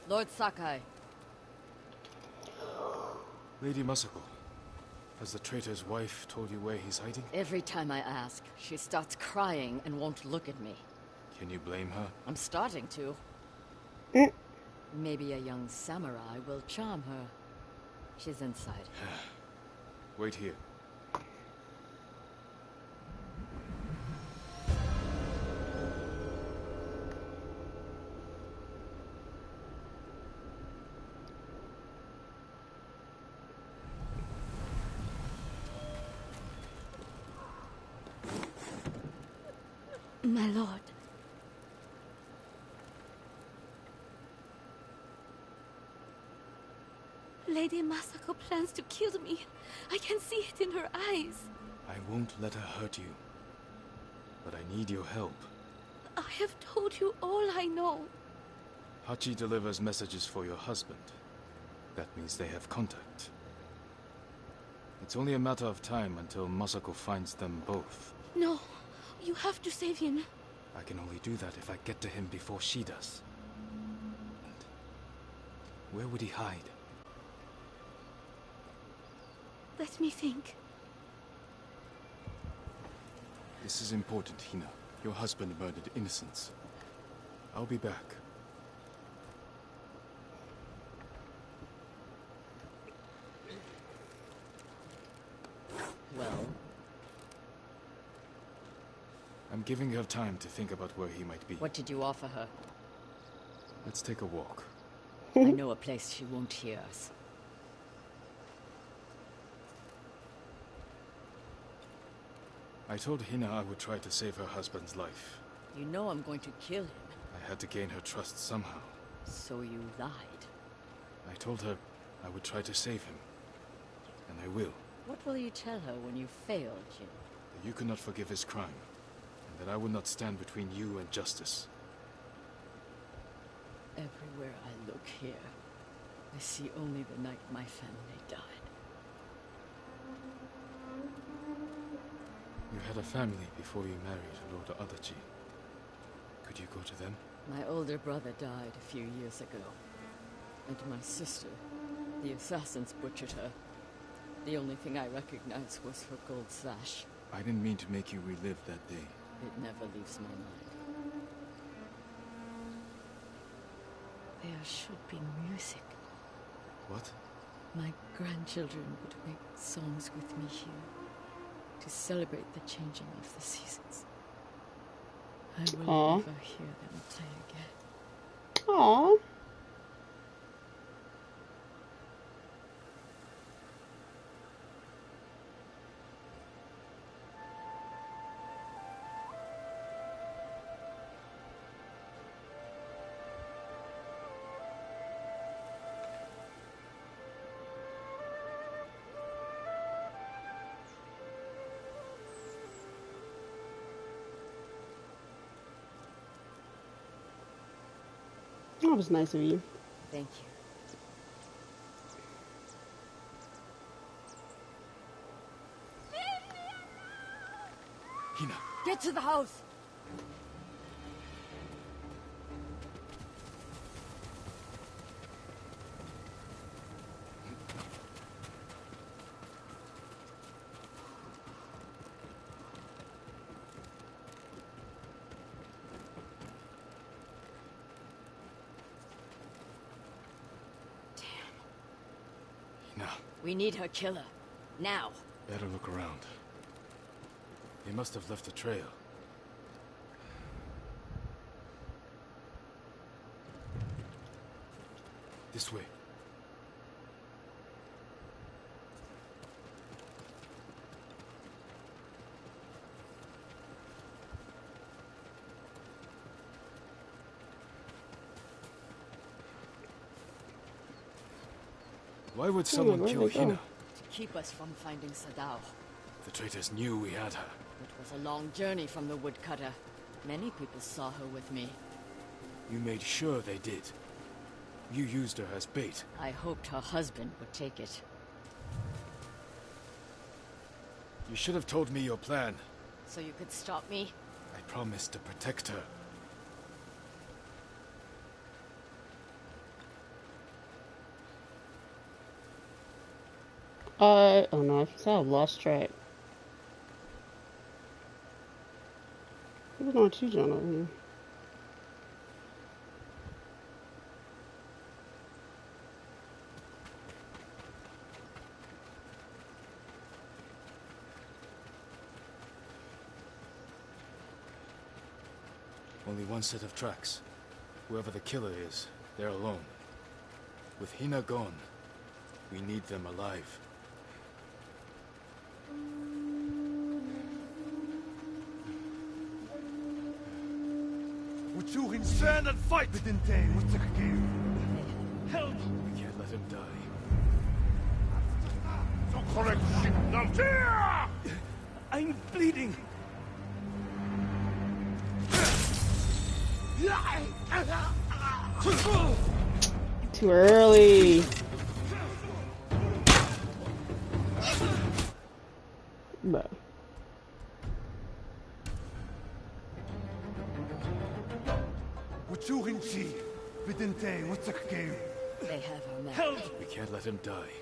D: Lord Sakai.
C: Lady Masako, has the traitor's wife told you where he's hiding?
D: Every time I ask, she starts crying and won't look at me.
C: Can you blame her?
D: I'm starting to. Maybe a young samurai will charm her. She's inside.
C: Wait here.
L: My lord. Lady Masako plans to kill me. I can see it in her eyes.
C: I won't let her hurt you. But I need your help.
L: I have told you all I know.
C: Hachi delivers messages for your husband. That means they have contact. It's only a matter of time until Masako finds them both.
L: No, you have to save him.
C: I can only do that if I get to him before she does. And where would he hide?
L: Let me think.
C: This is important, Hina. Your husband murdered innocents. I'll be back.
D: Well?
C: I'm giving her time to think about where he might be.
D: What did you offer her?
C: Let's take a walk.
D: I know a place she won't hear us.
C: I told Hina I would try to save her husband's life.
D: You know I'm going to kill him.
C: I had to gain her trust somehow.
D: So you lied.
C: I told her I would try to save him. And I will.
D: What will you tell her when you fail, Jin?
C: That you cannot forgive his crime. And that I will not stand between you and justice.
D: Everywhere I look here, I see only the night my family died.
C: You had a family before you married Lord Adachi. Could you go to them?
D: My older brother died a few years ago. And my sister, the assassins butchered her. The only thing I recognized was her gold sash.
C: I didn't mean to make you relive that day.
D: It never leaves my mind. There should be music.
C: What?
D: My grandchildren would make songs with me here to celebrate the changing of the seasons. I will never hear them play again.
A: Aww. That was nice of you.
D: Thank you.
C: Hina!
D: Get to the house! We need her killer. Now.
C: Better look around. They must have left a trail. This way. Why would someone kill Hina?
D: To keep us from finding Sadao.
C: The traitors knew we had her.
D: It was a long journey from the woodcutter. Many people saw her with me.
C: You made sure they did. You used her as bait.
D: I hoped her husband would take it.
C: You should have told me your plan.
D: So you could stop me?
C: I promised to protect her.
A: Oh no, I saw I've lost track. What's going to John over here?
C: Only one set of tracks. Whoever the killer is, they're alone. With Hina gone, we need them alive.
E: Stand and fight! Help!
C: We can't let him die.
E: I'm bleeding!
A: Too early. Bro.
D: They have her map.
E: Help!
C: We can't let him die.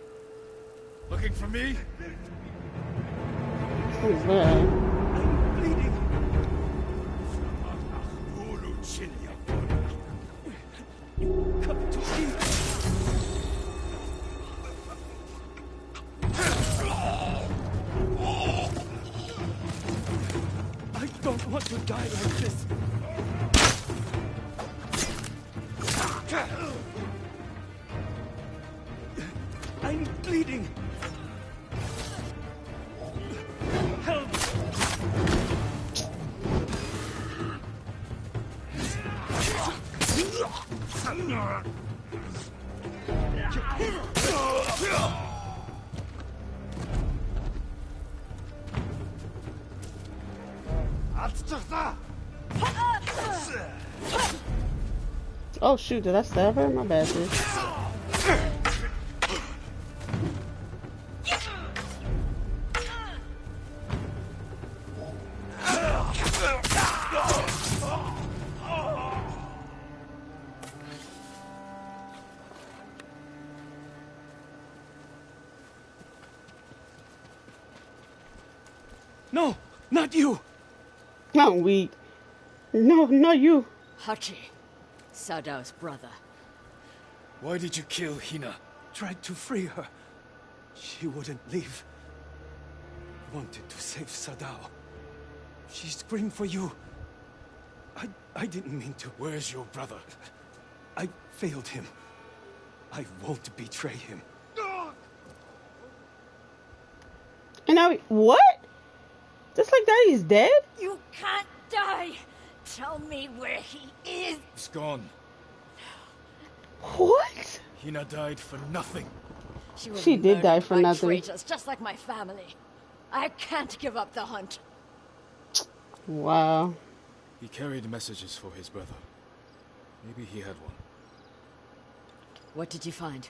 C: Looking for me?
A: Who's that?
E: I'm bleeding! Come to me! I don't want to die like this!
A: Oh shoot, did I stab her? My bad, sis.
E: No, not you.
A: I'm weak. No, not you.
D: Hachi, Sadao's brother.
C: Why did you kill Hina?
K: Tried to free her. She wouldn't leave. Wanted to save Sadao. She screamed for you. I didn't mean to.
C: Where's your brother?
K: I failed him. I won't betray him.
A: And now, what? Just like that, he's dead?
D: You can't die! Tell me where he is!
C: He's gone.
A: What?
C: Hina died for nothing.
A: She did die for nothing.
D: Traitors, just like my family. I can't give up the hunt.
A: Wow.
C: He carried messages for his brother. Maybe he had one.
D: What did you find?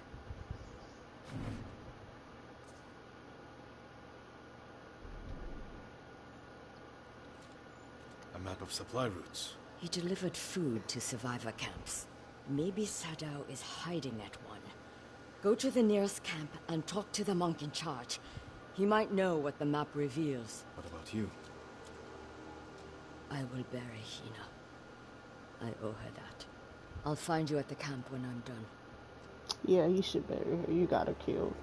C: A map of supply routes.
D: He delivered food to survivor camps. Maybe Sadao is hiding at one. Go to the nearest camp and talk to the monk in charge. He might know what the map reveals.
C: What about you?
D: I will bury Hina. I owe her that. I'll find you at the camp when I'm done.
A: Yeah, you should bury her. You got her killed.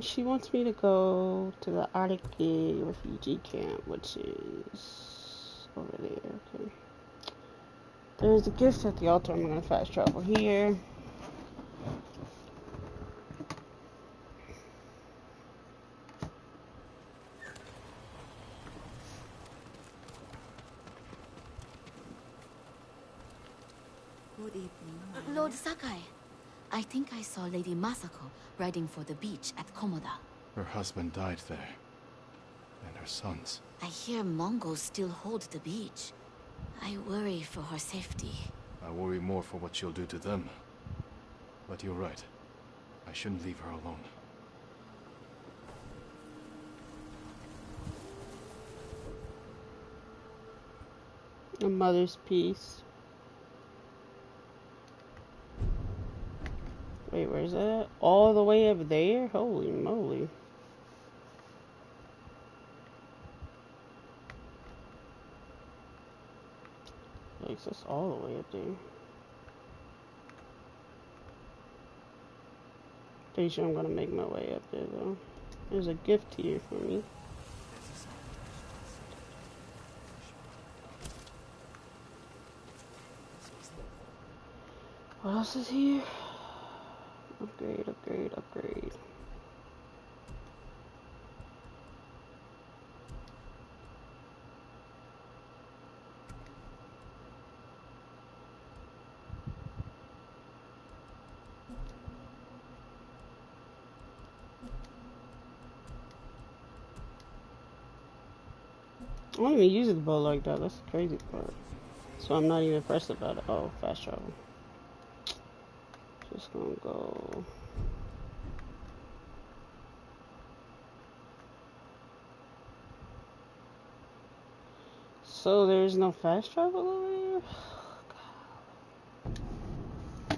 A: She wants me to go to the Ariki refugee camp, which is over there. Okay. There's a gift at the altar. I'm gonna fast travel here.
G: Good evening.
L: Lord Sakai, I think I saw Lady Masako riding for the beach at Komoda.
C: Her husband died there. And her sons.
L: I hear Mongols still hold the beach. I worry for her safety.
C: I worry more for what she'll do to them. But you're right. I shouldn't leave her alone.
A: A mother's piece. Wait, where's that? All the way up there? Holy moly. Takes us all the way up there. Pretty sure I'm gonna make my way up there though. There's a gift here for me. What else is here? Upgrade, upgrade, upgrade. I don't even use the bow like that. That's the crazy part. So I'm not even pressed about it. Oh, fast travel. Just gonna go. So there's no fast travel over there?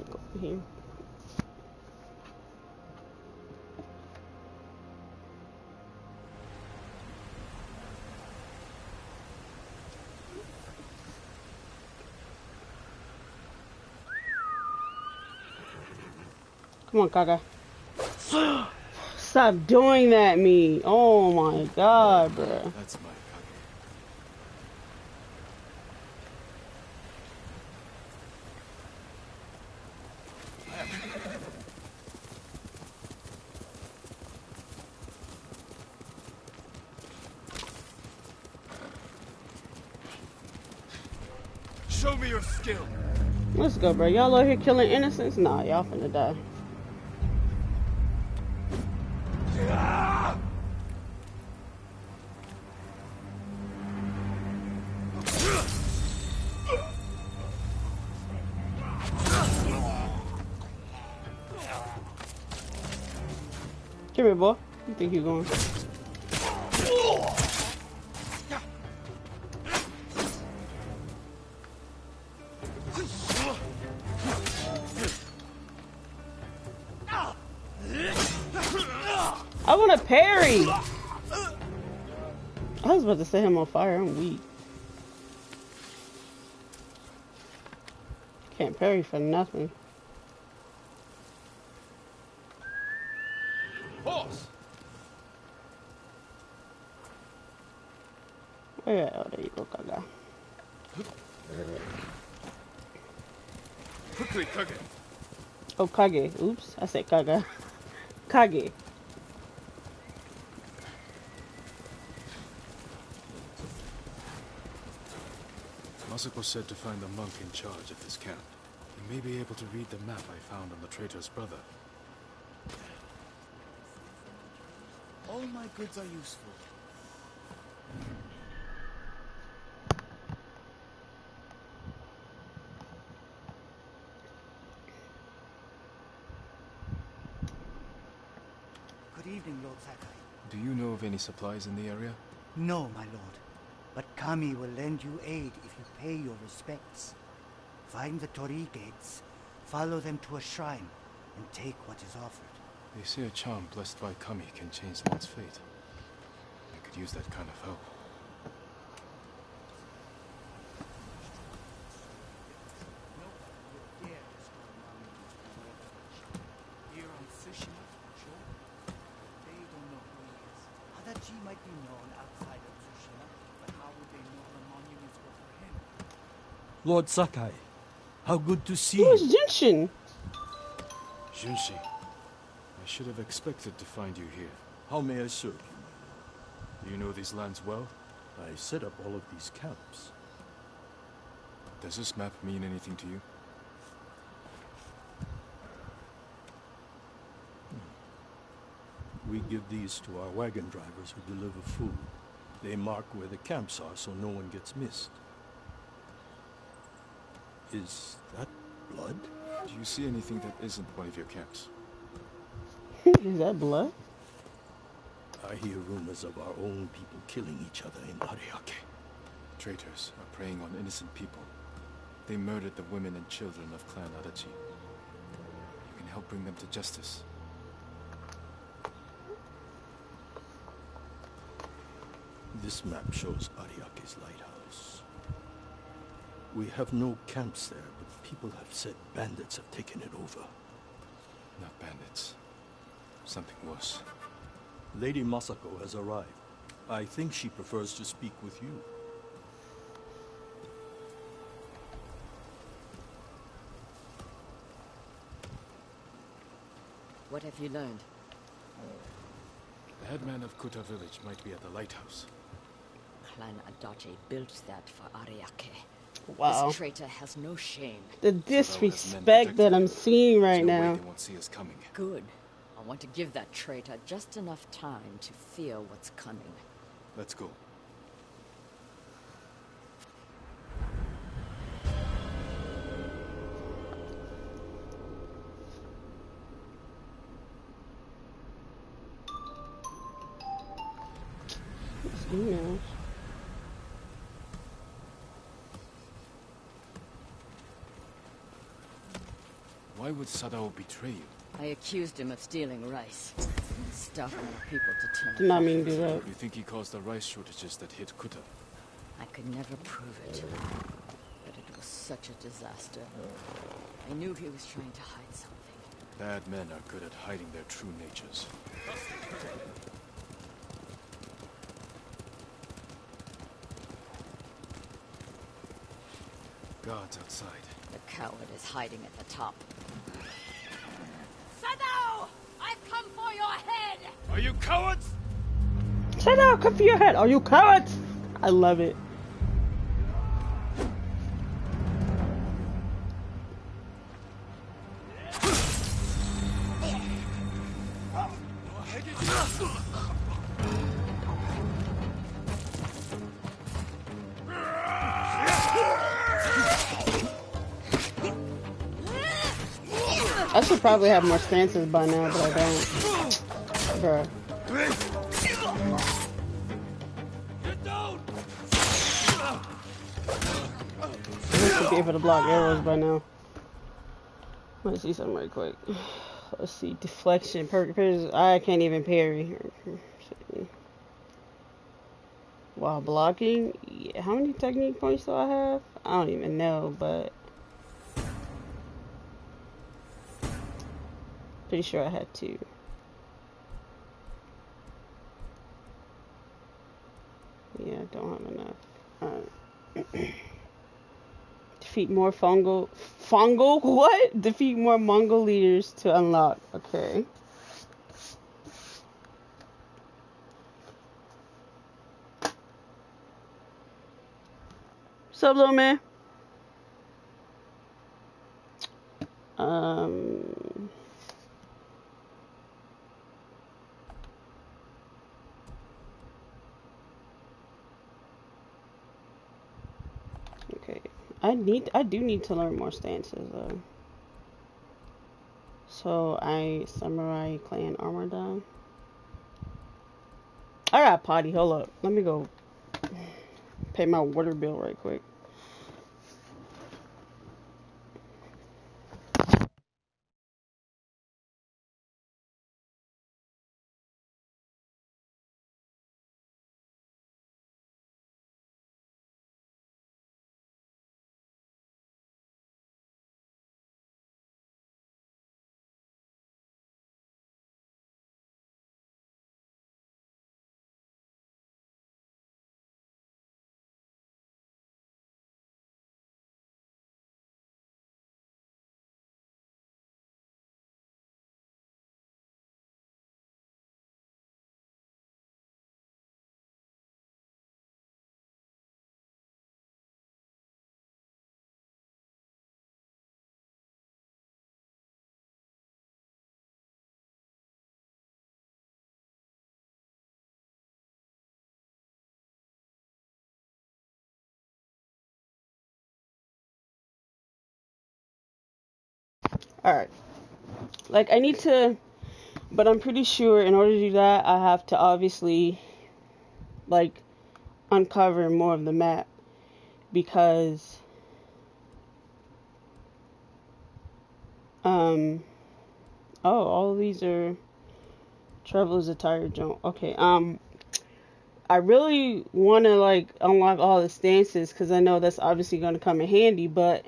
A: Go over here. Come on, Kaga. stop doing that, me. Oh my god, bro.
C: That's my
E: Show me your skill.
A: Let's go, bro. Y'all out here killing innocents? Nah, y'all finna die. Come here, boy. You think you going? I want to parry. I was about to set him on fire. I'm weak. Can't parry for nothing.
E: Horse.
A: Where? Oh, there you go, Kaga.
E: Quickly, Kage.
A: Oh, Kage. Oops, I said Kaga. Kage.
C: Masako said to find the monk in charge of this camp. He may be able to read the map I found on the traitor's brother.
E: All my goods are useful.
M: Good evening, Lord Sakai.
C: Do you know of any supplies in the area?
M: No, my lord. But Kami will lend you aid if you pay your respects. Find the Torii gates, follow them to a shrine, and take what is offered.
C: They say a charm blessed by Kami can change one's fate. I could use that kind of help.
M: Here on Tsushima, sure. They don't know who he is. Adachi might be known outside of Tsushima, but how would they know the monuments were for him?
K: Lord Sakai, how good to see
A: Who's
K: you.
A: Jinshin?
C: Junshi, I should have expected to find you here.
N: How may I serve you, my lord?
C: Do you know these lands well?
N: I set up all of these camps.
C: Does this map mean anything to you?
N: We give these to our wagon drivers who deliver food. They mark where the camps are so no one gets missed. Is that blood?
C: Do you see anything that isn't one of your camps?
A: Is that blood?
N: I hear rumors of our own people killing each other in Ariake.
C: Traitors are preying on innocent people. They murdered the women and children of Clan Adachi. You can help bring them to justice.
N: This map shows Ariake's lighthouse. We have no camps there, but people have said bandits have taken it over.
C: Not bandits. Something worse.
N: Lady Masako has arrived. I think she prefers to speak with you.
D: What have you learned?
C: The headman of Kuta village might be at the lighthouse.
D: Clan Adachi built that for Ariake.
A: Wow.
D: This traitor has no shame.
A: The disrespect that I'm seeing right now.
C: They won't see us coming.
D: Good. I want to give that traitor just enough time to fear what's coming.
C: Let's go.
A: Emails.
C: Why would Sadao betray you?
D: I accused him of stealing rice. Stuff more people to turn.
A: Did not mean to do that.
C: You think he caused the rice shortages that hit Kuta?
D: I could never prove it. But it was such a disaster. I knew he was trying to hide something.
C: Bad men are good at hiding their true natures. Guards outside.
D: The coward is hiding at the top.
L: Sadao! I've come for your head!
C: Are you cowards?
A: Sadao, come for your head! Are you cowards? I love it. I should probably have more stances by now, but I don't. Bruh. I should be able to block arrows by now. Let's see something right quick. Let's see. Deflection. I can't even parry. While blocking? Yeah. How many technique points do I have? I don't even know, but pretty sure I had 2. Yeah, I don't have enough. Alright. Defeat more fungal... What? Defeat more Mongol leaders to unlock. Okay. What's up, little man? Okay. I do need to learn more stances though. So samurai clan armor down. I got potty, hold up. Let me go pay my water bill right quick. Alright. Like, I need to... But I'm pretty sure in order to do that, I have to obviously, like, uncover more of the map. Because... Oh, all of these are... Traveler's attire jump. Okay, I really want to, like, unlock all the stances, because I know that's obviously going to come in handy, but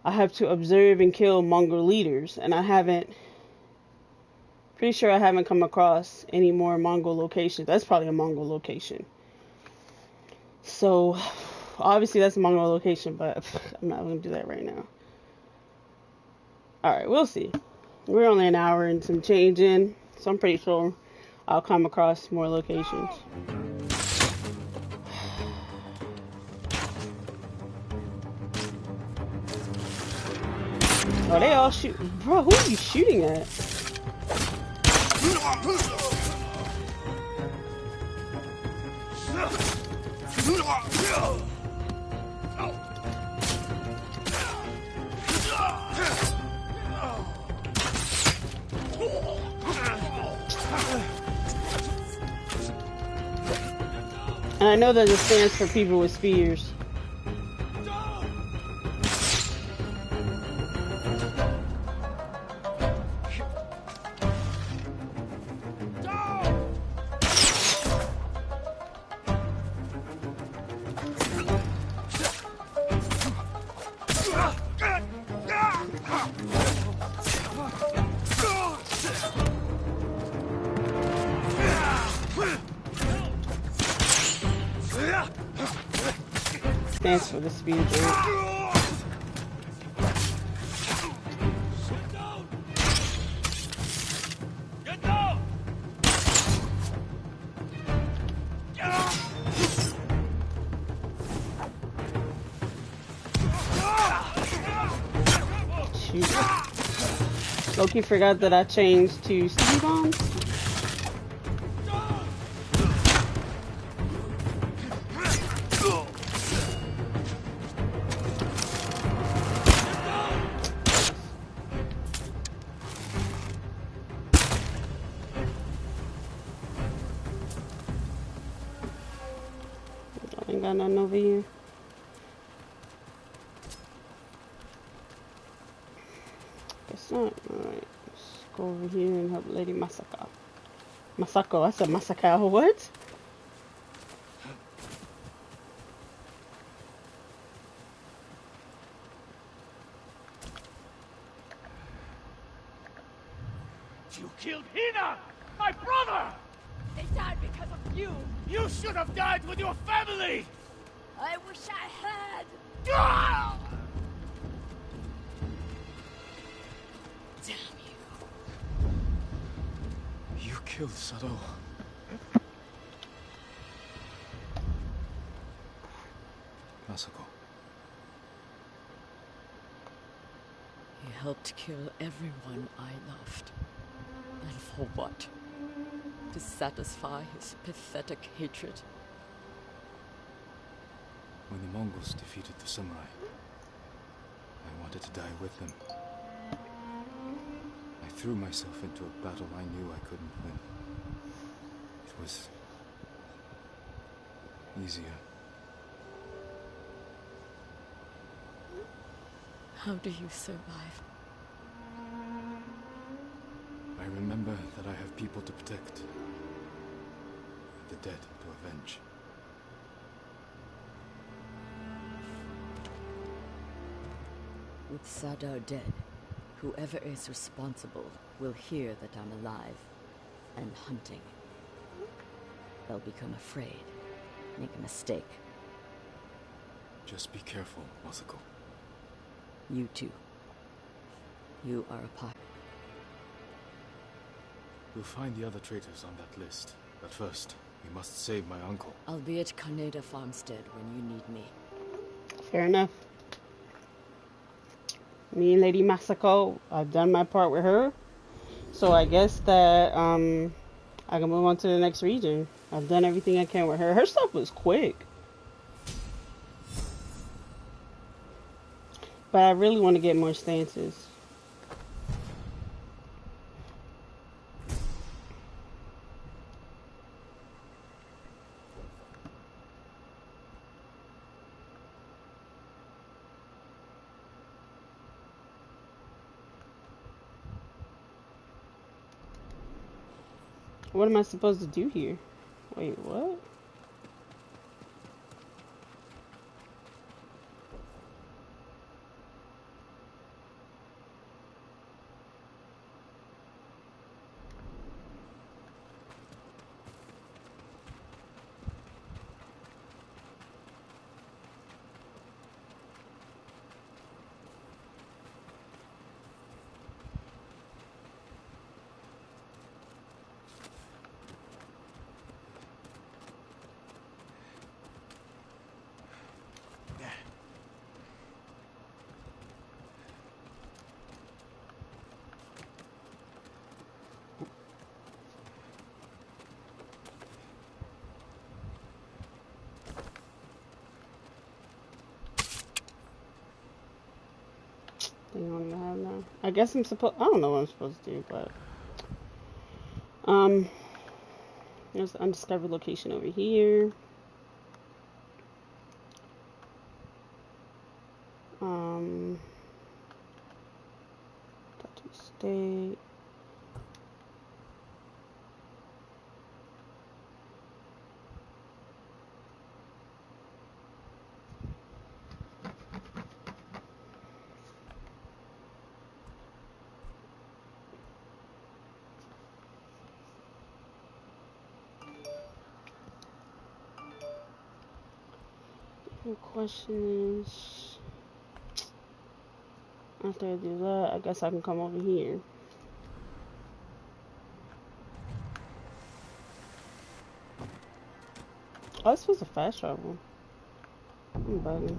A: I have to observe and kill Mongol leaders, and I haven't... Pretty sure I haven't come across any more Mongol locations. That's probably a Mongol location. So, obviously that's a Mongol location, but I'm not going to do that right now. Alright, we'll see. We're only an hour and some change in, so I'm pretty sure I'll come across more locations. Oh, they all shoot. Bro, who are you shooting at? And I know that it stands for people with spears. stance for the speed jump. Shoot. Loki forgot that I changed to speed bombs. Ain't got nothing over here. Guess not. Alright. Let's go over here and help Lady Masako. Masako, I said Masako, what?
E: You killed Hina! My brother!
L: They died because of you!
E: You should have died with your family!
L: I wish I had!
E: Ah!
L: Damn you.
C: You killed Sado. Masako.
D: He helped kill everyone I loved. And for what? To satisfy his pathetic hatred?
C: When the Mongols defeated the samurai, I wanted to die with them. I threw myself into a battle I knew I couldn't win. It was easier.
D: How do you survive?
C: I remember that I have people to protect, and the dead to avenge.
D: With Sado dead, whoever is responsible will hear that I'm alive and hunting. They'll become afraid, make a mistake.
C: Just be careful, Masako.
D: You too. You are a part.
C: We'll find the other traitors on that list. But first, we must save my uncle.
D: I'll be at Kaneda Farmstead when you need me.
A: Fair enough. Me and Lady Masako, I've done my part with her. So I guess that I can move on to the next region. I've done everything I can with her. Her stuff was quick. But I really want to get more stances. What am I supposed to do here? Wait, what? They don't even have that. I guess I'm supposed. I don't know what I'm supposed to do, but there's the undiscovered location over here. Tattoo State. The question is, after I do that, I guess I can come over here. Oh, this was a fast travel. I'm bugging.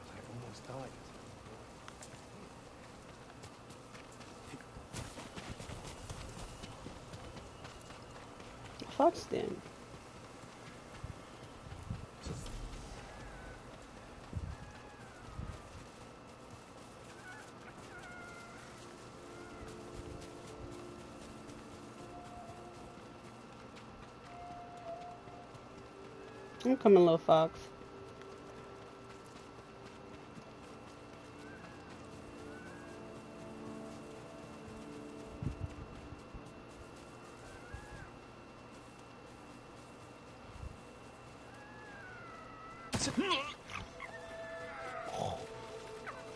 H: I've almost died.
A: Fox then. I'm coming, little fox.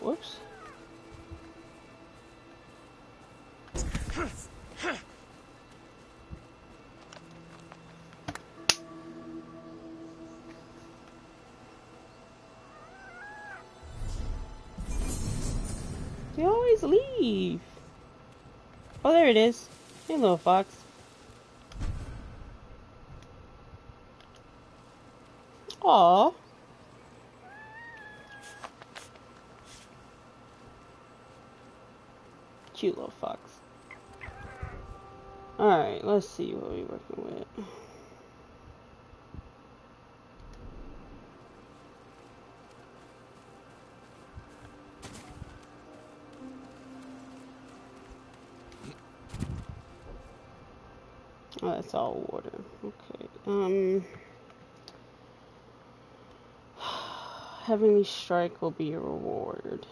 A: Whoops. They always leave. Oh, there it is. Hey, little fox. Aw. Cute little fox. Alright, let's see what we're working with. Oh, that's all water. Okay. Heavenly Strike will be your reward.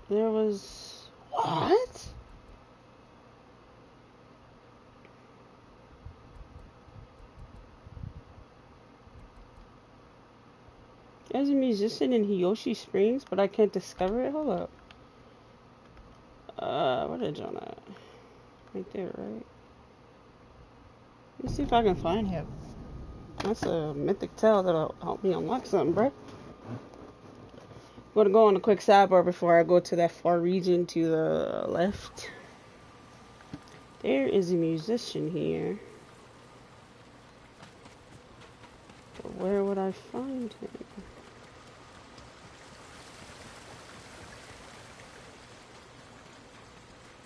A: There was... What? There's a musician in Hiyoshi Springs, but I can't discover it. Hold up. Where did John at? Right there, right? Let's see if I can find him. That's a mythic tale that'll help me unlock something, bro. I'm gonna go on a quick sidebar before I go to that far region to the left. There is a musician here. But where would I find him?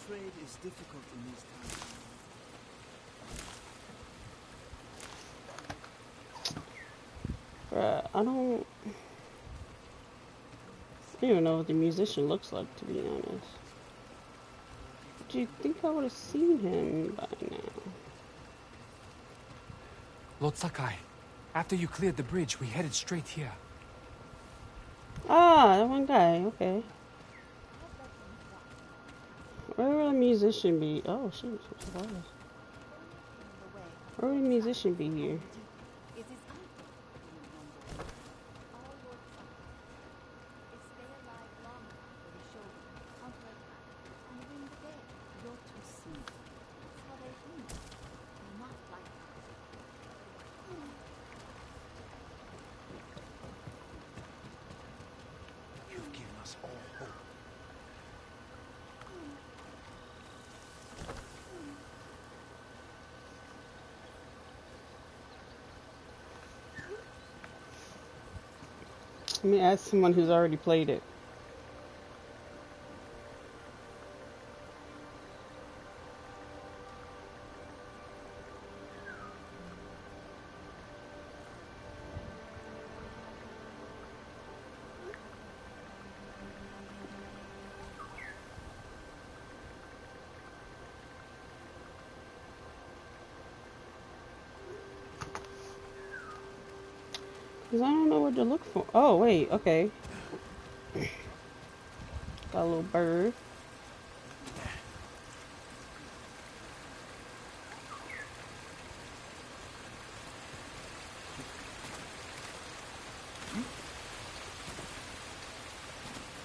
O: Trade is difficult in these times.
A: Bruh, I don't even know what the musician looks like, to be honest. Do you think I would have seen him by now?
P: Lord Sakai, after you cleared the bridge, we headed straight here.
A: Ah, that one guy, okay. Where would a musician be? Oh, shoot, where would a musician be here?
H: You've given us all hope.
A: Let me ask someone who's already played it. Because I don't know what to look for. Oh, wait, okay. Got a little bird.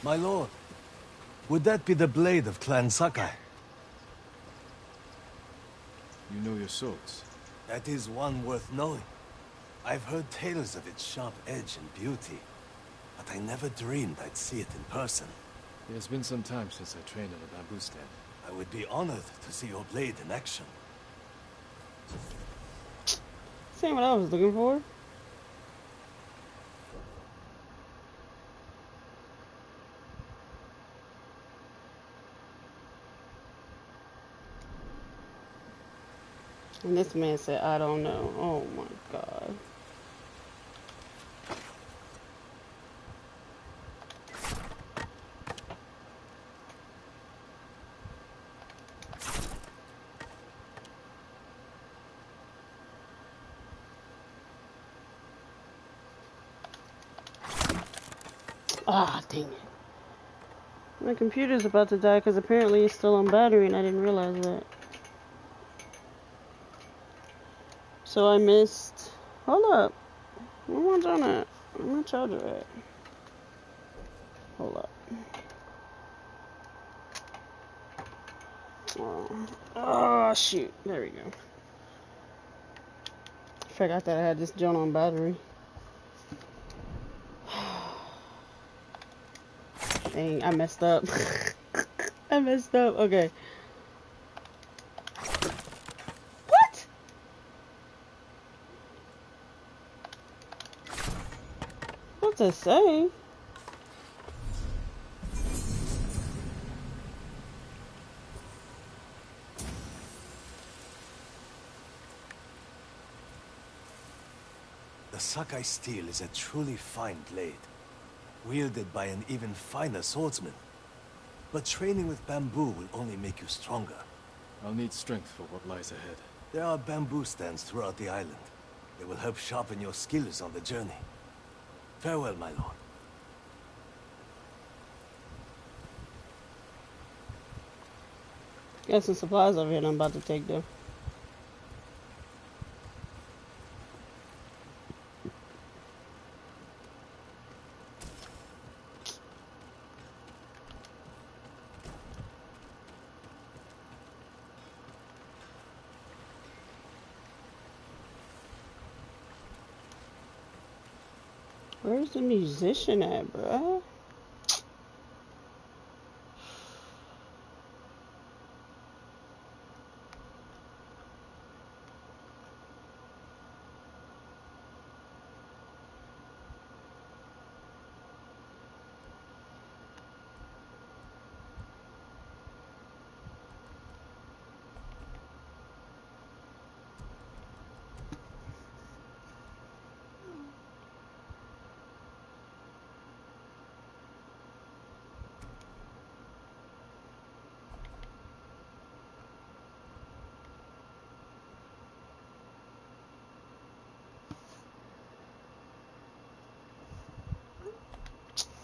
Q: My lord, would that be the blade of Clan Sakai?
C: You know your swords.
Q: That is one worth knowing. I've heard tales of its sharp edge and beauty, but I never dreamed I'd see it in person.
C: It has been some time since I trained on a bamboo stand.
Q: I would be honored to see your blade in action.
A: Same what I was looking for. And this man said, I don't know. Oh my god. Ah, dang it. My computer's about to die because apparently it's still on battery and I didn't realize that. So I missed... Hold up. Where am I on at? Where my charger at? Hold up. Oh, shoot. There we go. Forgot that I had this joint on battery. Dang, I messed up. I messed up. Okay. What? What's it say?
Q: The Sakai steel is a truly fine blade, wielded by an even finer swordsman. But training with bamboo will only make you stronger.
C: I'll need strength for what lies ahead.
Q: There are bamboo stands throughout the island. They will help sharpen your skills on the journey. Farewell, my lord.
A: Got some supplies over here that I'm about to take though. Where's the musician at, bruh?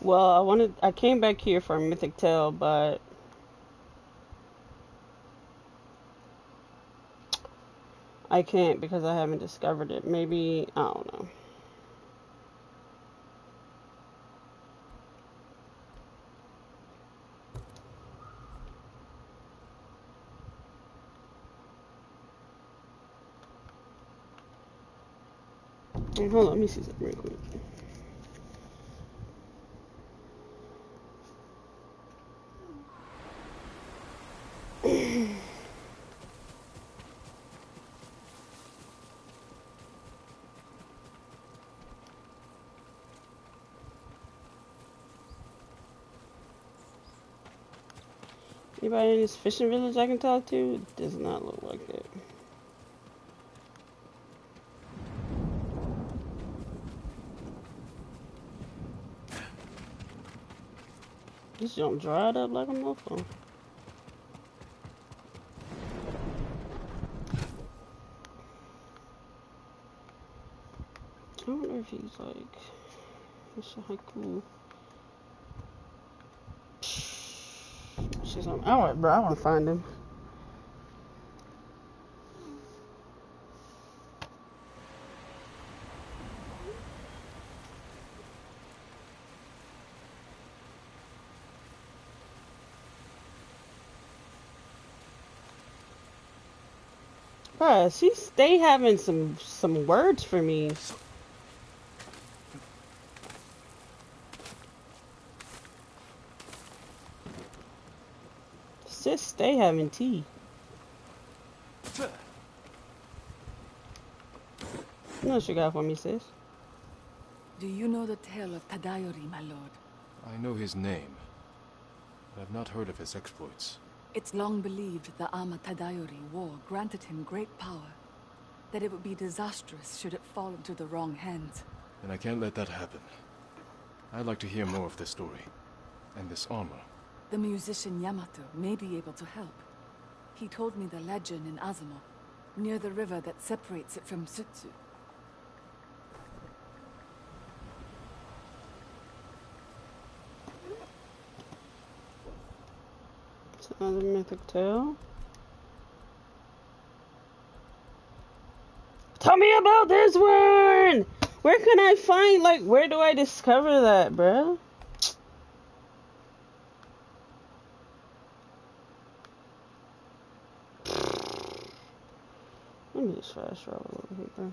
A: Well, I came back here for a Mythic Tale, but I can't because I haven't discovered it. Maybe, I don't know. Hold on, let me see something real quick. Anybody in this fishing village I can talk to? It does not look like it. This junk dried up like a mofo. I wonder if he's like, it's a haiku. or something. Alright, bro, I want to find him. Bruh, she stay having some words for me. Sis stay having tea. What you got for me, sis?
R: Do you know the tale of Tadayori, my lord?
C: I know his name, but I've not heard of his exploits.
R: It's long believed the Ama Tadayori war granted him great power, that it would be disastrous should it fall into the wrong hands.
C: And I can't let that happen. I'd like to hear more of this story, and this armor.
R: The musician Yamato may be able to help. He told me the legend in Azamo, near the river that separates it from Sutsu.
A: It's another mythic tale. Tell me about this one! Where can I find, like, where do I discover that, bruh? Let me just fast travel over here, bro.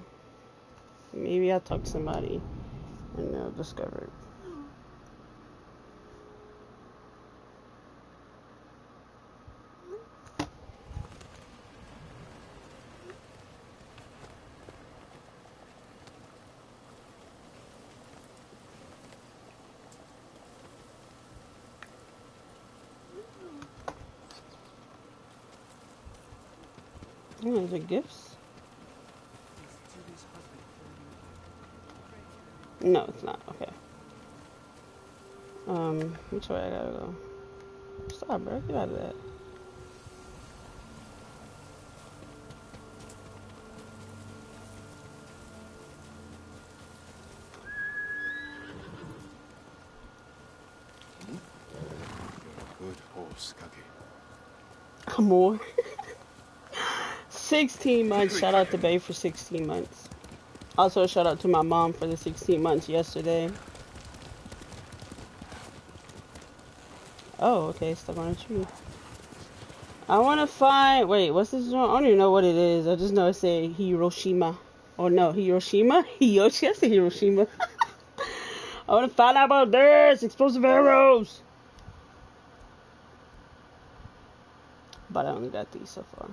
A: Maybe I'll talk to somebody and they'll discover it. Oh, is it gifts? No, it's not. Okay. Which way I gotta go? Stop, bro. Get out of that.
C: You're a good horse, Kage.
A: More. 16 months. Shout out to Bay for 16 months. Also, shout out to my mom for the 16 months yesterday. Oh, okay. Stuck on a tree. I want to find... Wait, what's this joint? I don't even know what it is. I just know it said Hiroshima. Oh, no. Hiroshima? Hiyoshi? I said Hiroshima. I want to find out about this. Explosive arrows. But I only got these so far.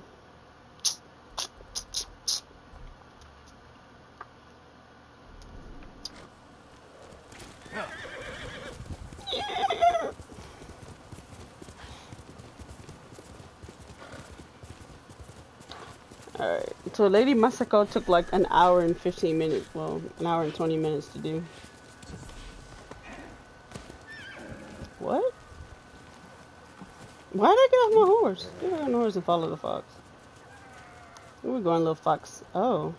A: Alright, so Lady Masako took like an hour and 15 minutes, well, an hour and 20 minutes to do. What? Why did I get off my horse? Get on the horse and follow the fox. Where we going, little fox? Oh.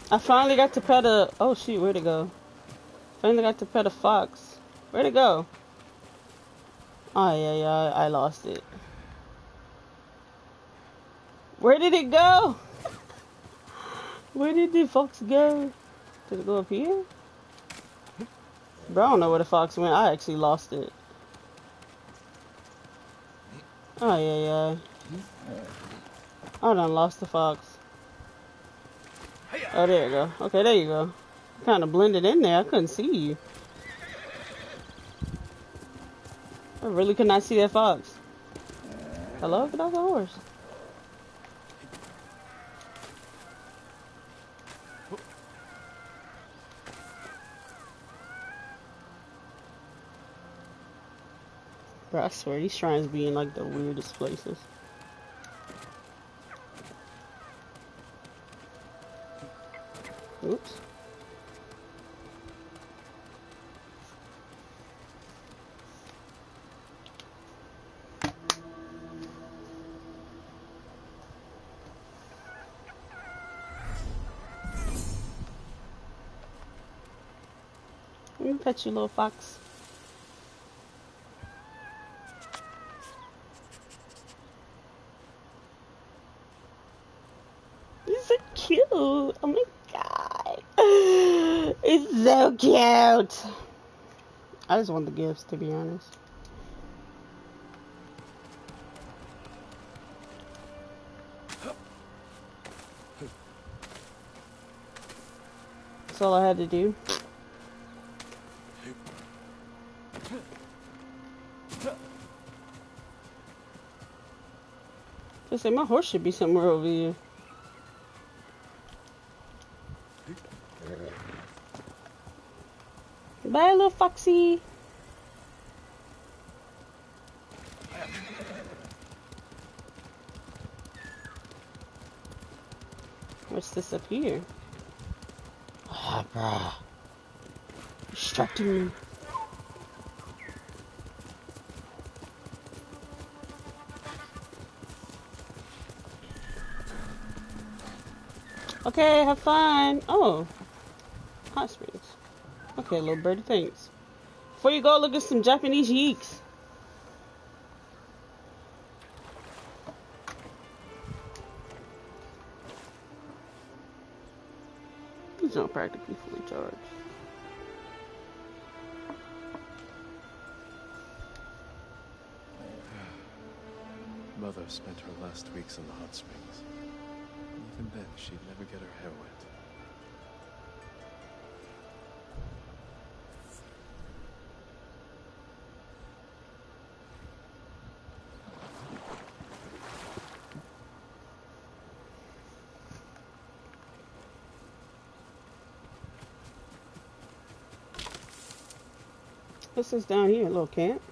A: I finally got to pet a... Oh, shoot, where'd it go? Finally got to pet a fox. Where'd it go? Oh, yeah, I lost it. Where did it go? Where did the fox go? Did it go up here? Bro, I don't know where the fox went. I actually lost it. Oh, yeah. I done lost the fox. Oh, there you go. Okay, there you go. Kind of blended in there. I couldn't see you. I really could not see that fox. Hello? Get off the horse. Bro, I swear, these shrines be in like the weirdest places. Oops. Let me pet you, little fox. He's so cute. Oh my god. It's so cute. I just want the gifts, to be honest. That's all I had to do. I say my horse should be somewhere over here. Bye, little foxy. What's this up here? Ah, bruh. Distracting me. Okay, have fun. Oh, hot springs. Okay, little birdie, thanks. Before you go, look at some Japanese yeeks. These don't practically fully charged.
C: Mother spent her last weeks in the hot springs. Even then, she'd never get her hair wet.
A: What's this down here? A little camp?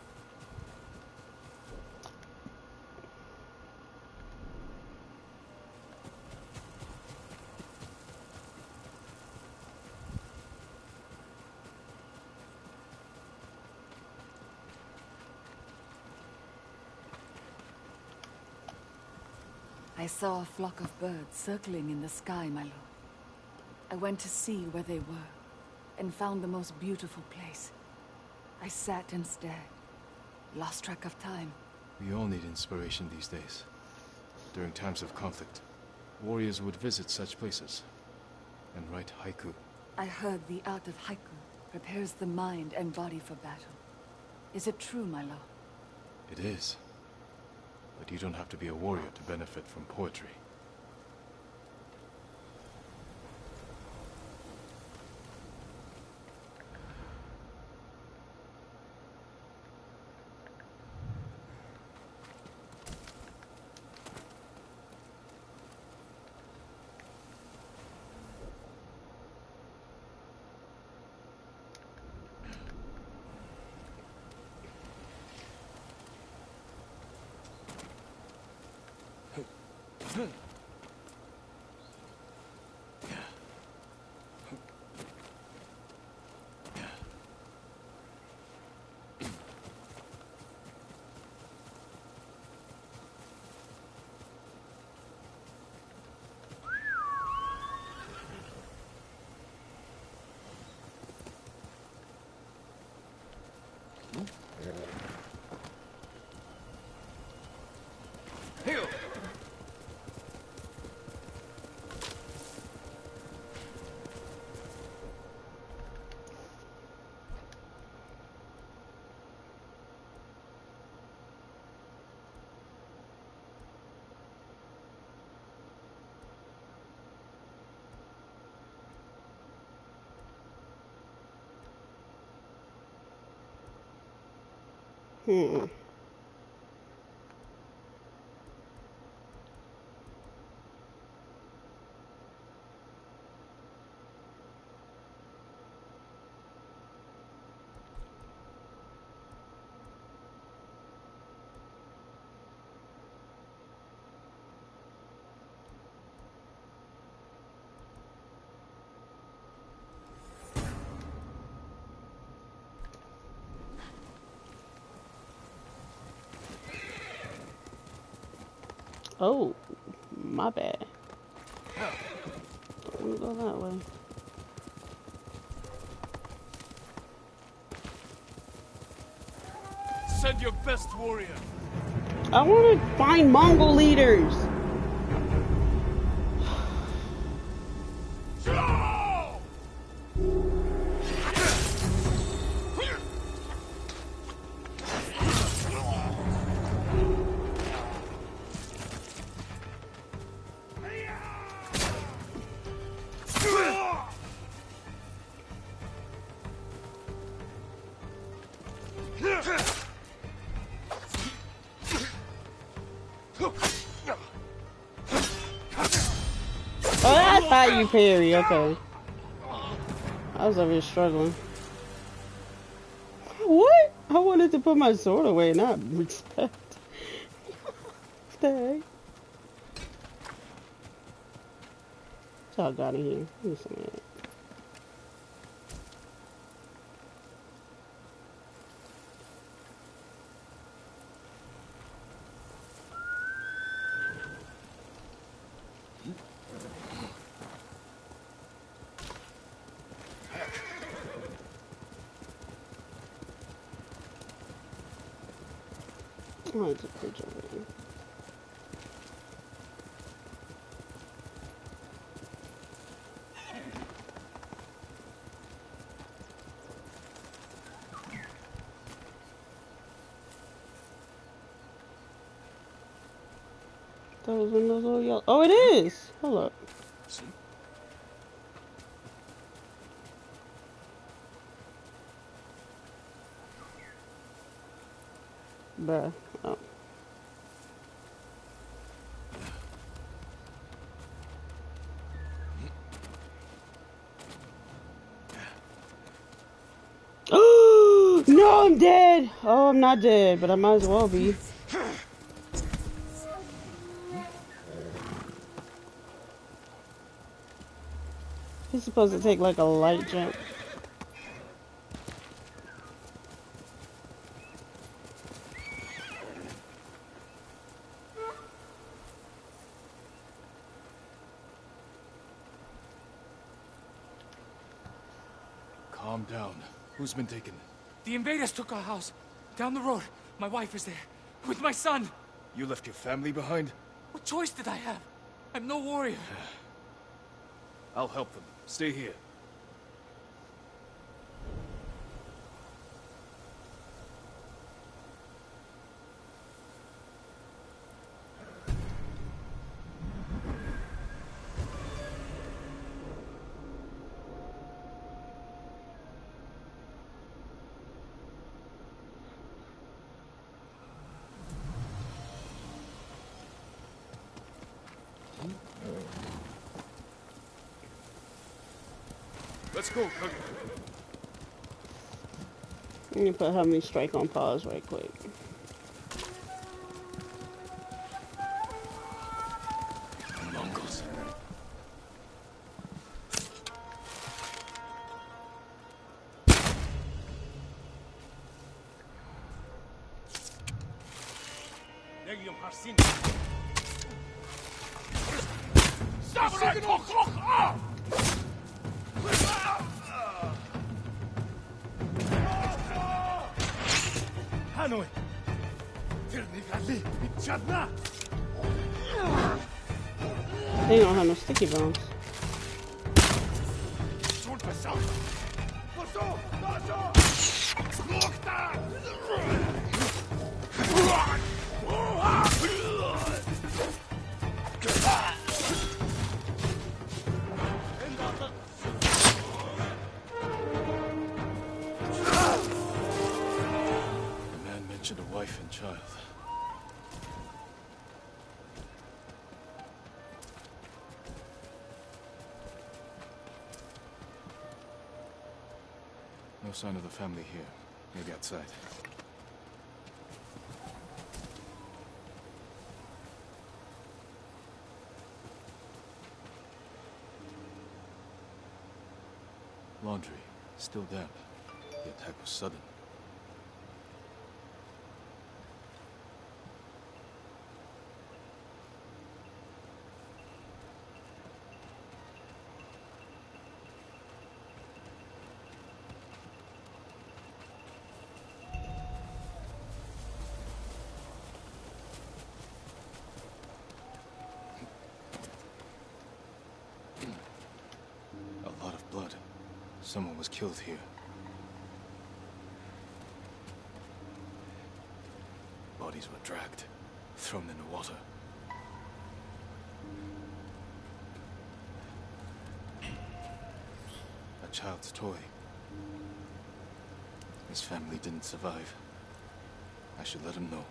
R: I saw a flock of birds circling in the sky, my lord. I went to see where they were, and found the most beautiful place. I sat and stared, lost track of time.
C: We all need inspiration these days. During times of conflict, warriors would visit such places and write haiku.
R: I heard the art of haiku prepares the mind and body for battle. Is it true, my lord?
C: It is. But you don't have to be a warrior to benefit from poetry.
A: Hmm. Oh, my bad. Don't want to go that way.
E: Send your best warrior.
A: I want to find Mongol leaders. Oh, that's how you parry. Okay. I was over here struggling. What? I wanted to put my sword away, not respect. What the heck? What y'all got in here? Give me some of that. Oh, it's a bridge over here. Those windows all yellow. Oh, it is. Hold up. Bruh. Oh. No, I'm dead. Oh, I'm not dead, but I might as well be. He's supposed to take like a light jump.
C: Calm down. Who's been taken?
P: The invaders took our house. Down the road. My wife is there. With my son.
C: You left your family behind?
P: What choice did I have? I'm no warrior.
C: I'll help them. Stay here. Let's go, Cook.
A: Let me put Helmy Strike on pause right quick.
C: Mongols.
A: They don't have no sticky bones.
C: The man mentioned a wife and child. No sign of the family here. Maybe outside. Laundry. Still damp. The attack was sudden. Someone was killed here. Bodies were dragged, thrown in the water. A child's toy. His family didn't survive. I should let him know.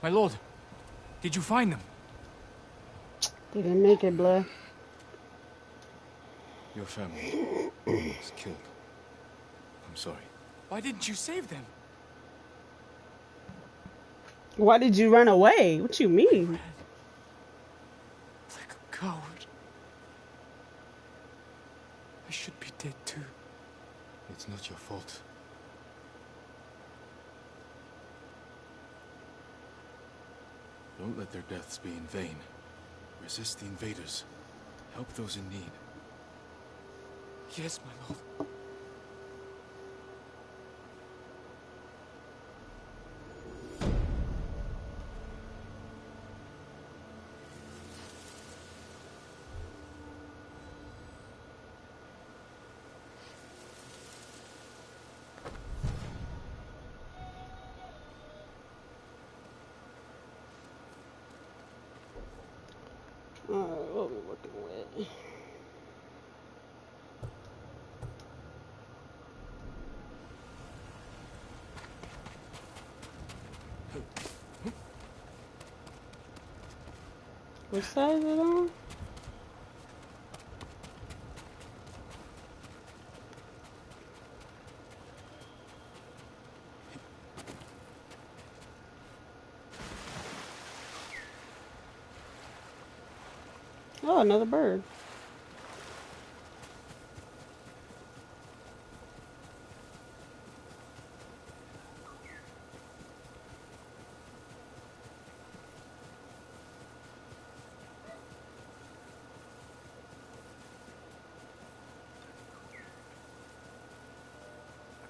P: My lord, did you find them?
A: They didn't make it, blood.
C: Your family was killed. I'm sorry.
P: Why didn't you save them?
A: Why did you run away? What you mean?
P: Like a coward. I should be dead too.
C: It's not your fault. Don't let their deaths be in vain. Resist the invaders. Help those in need.
P: Yes, my lord.
A: Alright, what are we working with? What side is it on? Oh, another bird.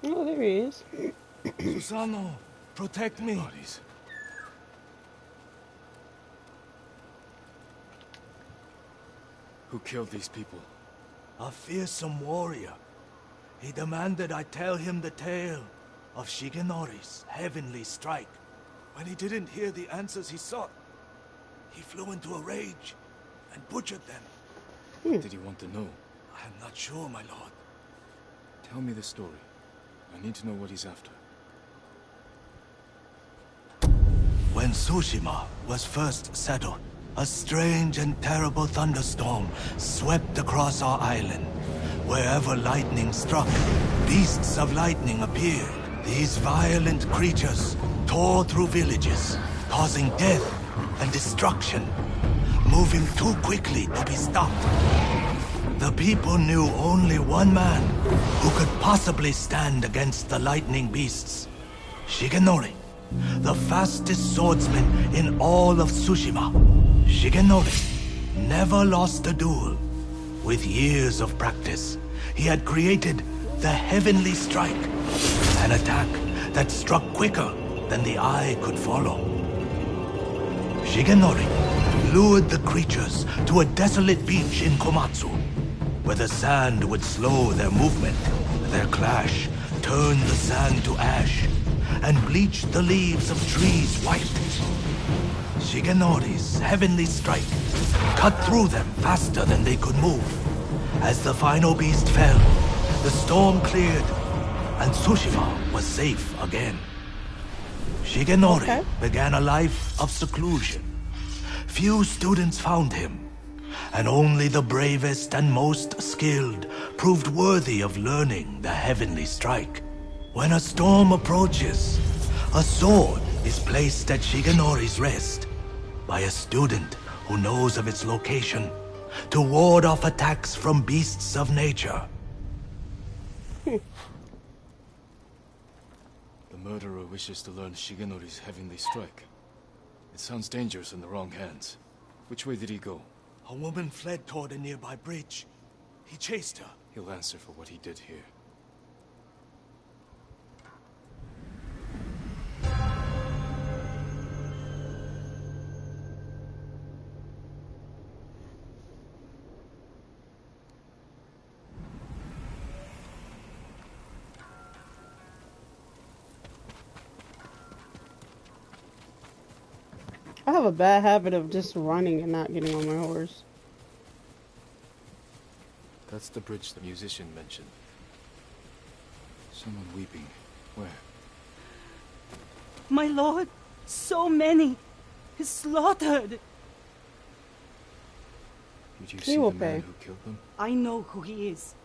A: Oh, there he is.
Q: Susano, protect me.
C: Bodies. Who killed these people?
Q: A fearsome warrior. He demanded I tell him the tale of Shigenori's heavenly strike. When he didn't hear the answers he sought, he flew into a rage and butchered them.
C: Did he want to know?
Q: I'm not sure, my lord.
C: Tell me the story. I need to know what he's after.
Q: When Tsushima was first settled, a strange and terrible thunderstorm swept across our island. Wherever lightning struck, beasts of lightning appeared. These violent creatures tore through villages, causing death and destruction, moving too quickly to be stopped. The people knew only one man who could possibly stand against the lightning beasts. Shigenori, the fastest swordsman in all of Tsushima. Shigenori never lost a duel. With years of practice, he had created the Heavenly Strike, an attack that struck quicker than the eye could follow. Shigenori lured the creatures to a desolate beach in Komatsu, where the sand would slow their movement. Their clash turned the sand to ash and bleached the leaves of trees white. Shigenori's heavenly strike cut through them faster than they could move. As the final beast fell, the storm cleared, and Tsushima was safe again. Shigenori began a life of seclusion. Few students found him, and only the bravest and most skilled proved worthy of learning the heavenly strike. When a storm approaches, a sword is placed at Shigenori's rest by a student who knows of its location to ward off attacks from beasts of nature.
C: The murderer wishes to learn Shigenori's heavenly strike. It sounds dangerous in the wrong hands. Which way did he go?
Q: A woman fled toward a nearby bridge. He chased her.
C: He'll answer for what he did here.
A: I have a bad habit of just running and not getting on my horse.
C: That's the bridge the musician mentioned. Someone weeping. Where?
B: My lord, so many. Slaughtered.
C: Did you see the man who killed them?
B: I know who he is.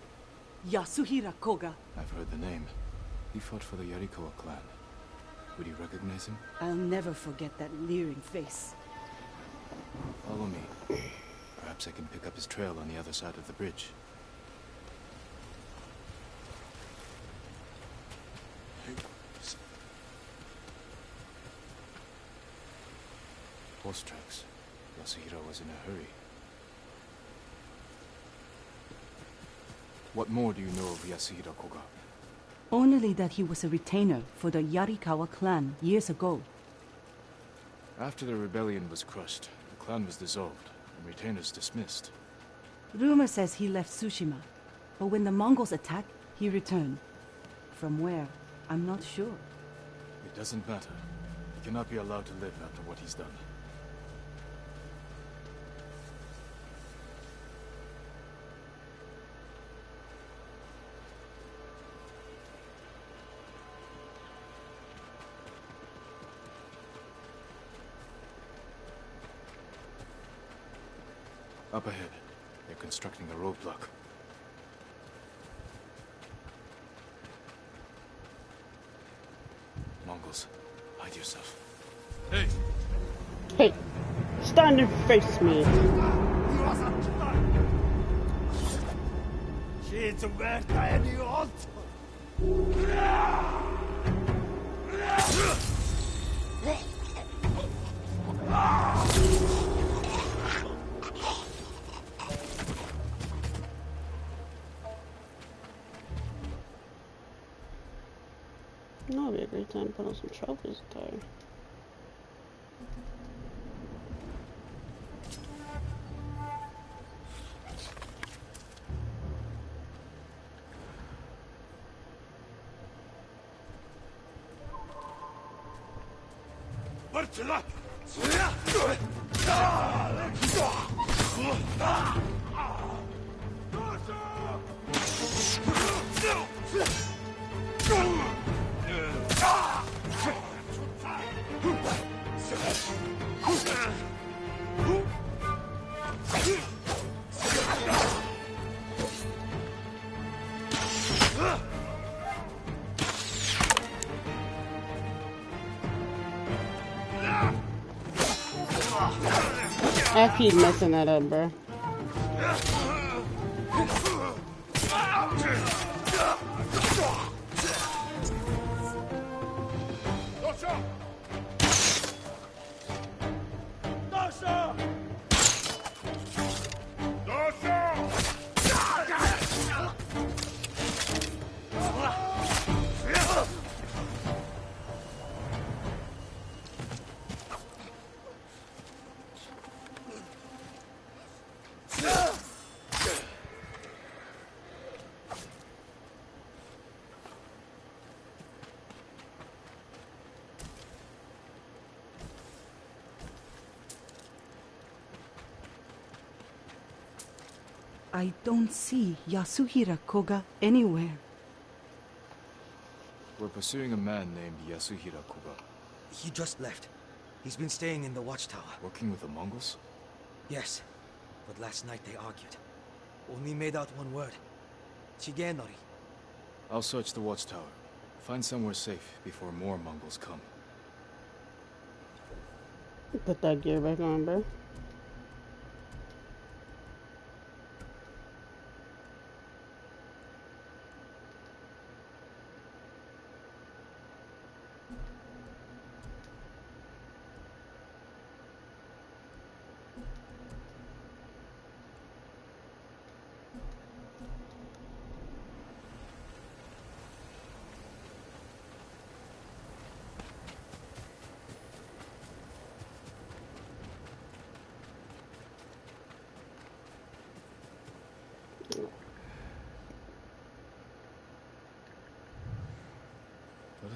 B: Yasuhira Koga.
C: I've heard the name. He fought for the Yarikawa clan. Would you recognize him?
B: I'll never forget that leering face.
C: Follow me. Perhaps I can pick up his trail on the other side of the bridge. Horse tracks. Yasuhira was in a hurry. What more do you know of Yasuhira Koga?
B: Only that he was a retainer for the Yarikawa clan years ago.
C: After the rebellion was crushed, the clan was dissolved, and retainers dismissed.
B: Rumor says he left Tsushima, but when the Mongols attacked, he returned. From where, I'm not sure.
C: It doesn't matter. He cannot be allowed to live after what he's done. Up ahead. They're constructing a roadblock. Mongols, hide yourself. Hey!
A: Hey! Stand and face me!
Q: She's worth any odds.
A: No, it'd be a great time to put on some trophies there. I keep messing that up, bro.
B: I don't see Yasuhira Koga anywhere.
C: We're pursuing a man named Yasuhira Koga.
O: He just left. He's been staying in the watchtower.
C: Working with the Mongols?
O: Yes, but last night they argued. Only made out one word. Shigenori.
C: I'll search the watchtower. Find somewhere safe before more Mongols come.
A: Put that gear back on, bro.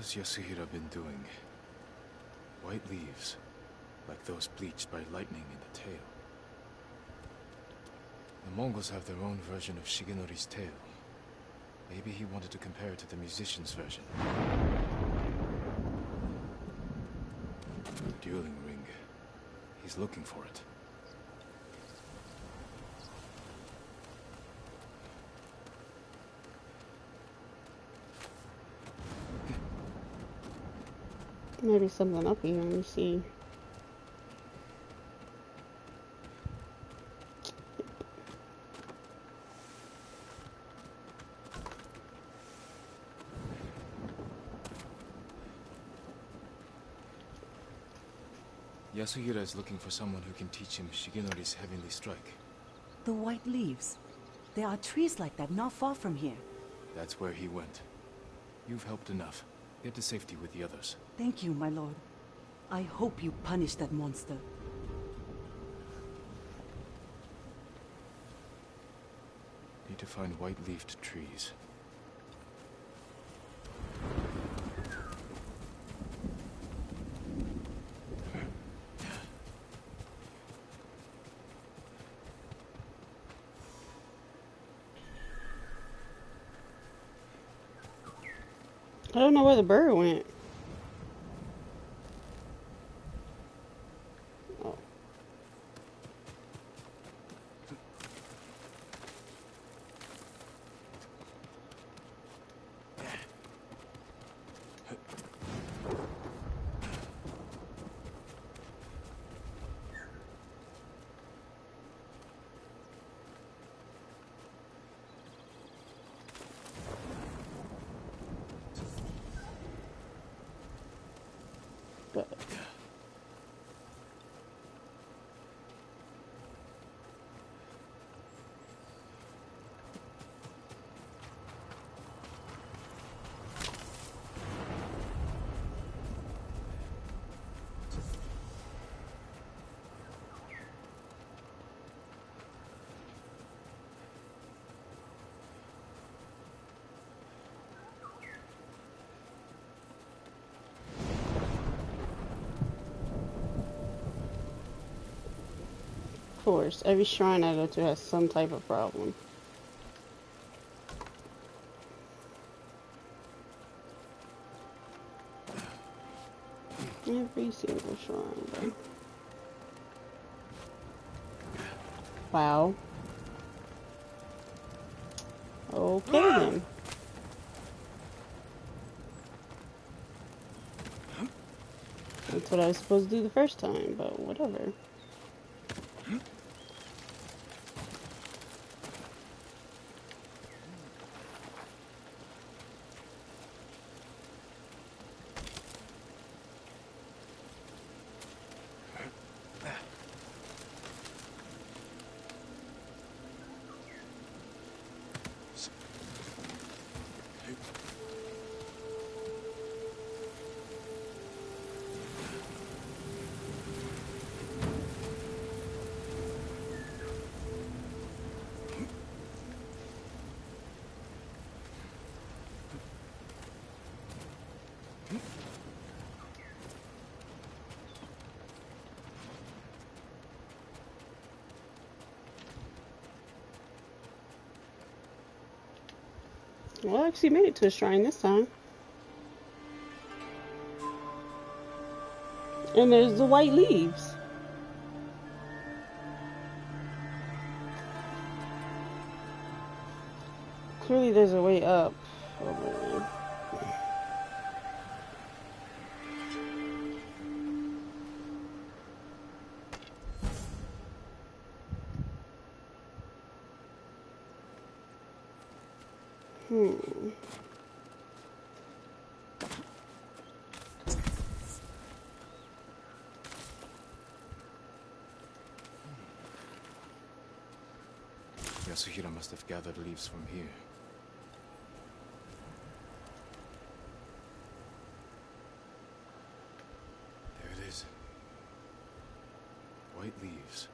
C: has Yasuhira been doing? White leaves, like those bleached by lightning in the tail. The Mongols have their own version of Shigenori's tale. Maybe he wanted to compare it to the musician's version. Dueling ring. He's looking for it.
A: Maybe something up here. Let me see.
C: Yasuhira is looking for someone who can teach him Shigenori's heavenly strike.
B: The white leaves. There are trees like that not far from here.
C: That's where he went. You've helped enough. Get to safety with the others.
B: Thank you, my lord. I hope you punish that monster.
C: Need to find white-leafed trees.
A: I don't know where the bird went. Oh. Of course, every shrine I go to has some type of problem. Every single shrine, though. Wow. Okay then. That's what I was supposed to do the first time, but whatever. Well, I actually made it to a shrine this time. And there's the white leaves. Clearly there's a way up over there.
C: Yasuhira must have gathered leaves from here. There it is. White leaves,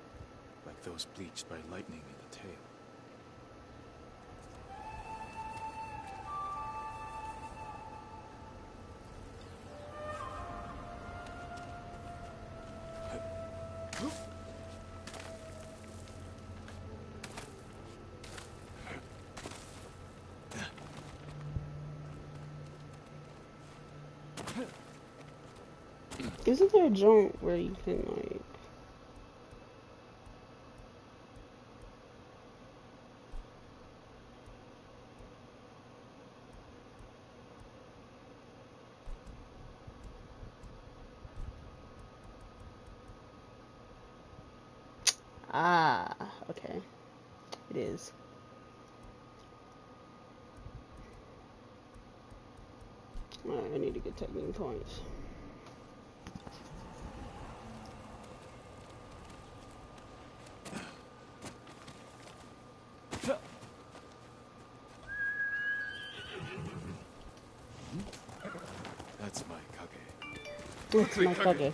C: like those bleached by lightning in the tail.
A: Isn't there a joint where you can like? Ah, okay. It is. Alright, I need to get technical points.
C: That's my kage.
A: That's my kage.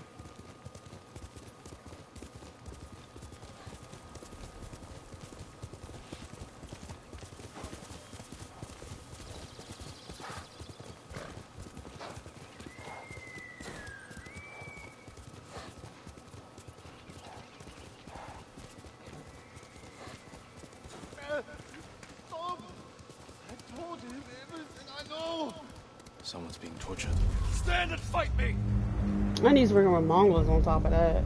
C: Someone's being tortured.
E: Stand and fight me!
A: And he's working with Mongols on top of that.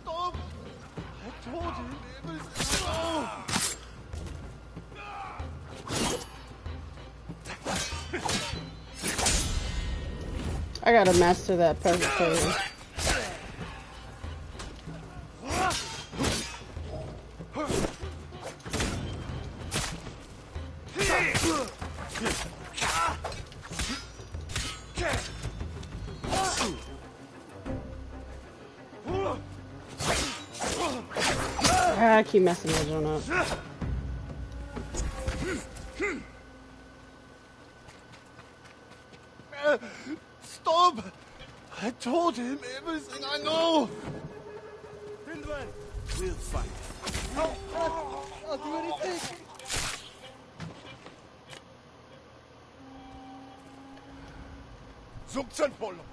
E: Stop! I told him everything.
A: I gotta master that peasant training. I keep messing that one up.
E: Stop! I told him everything I know! We'll fight. I'll do anything! Zugzan Polo!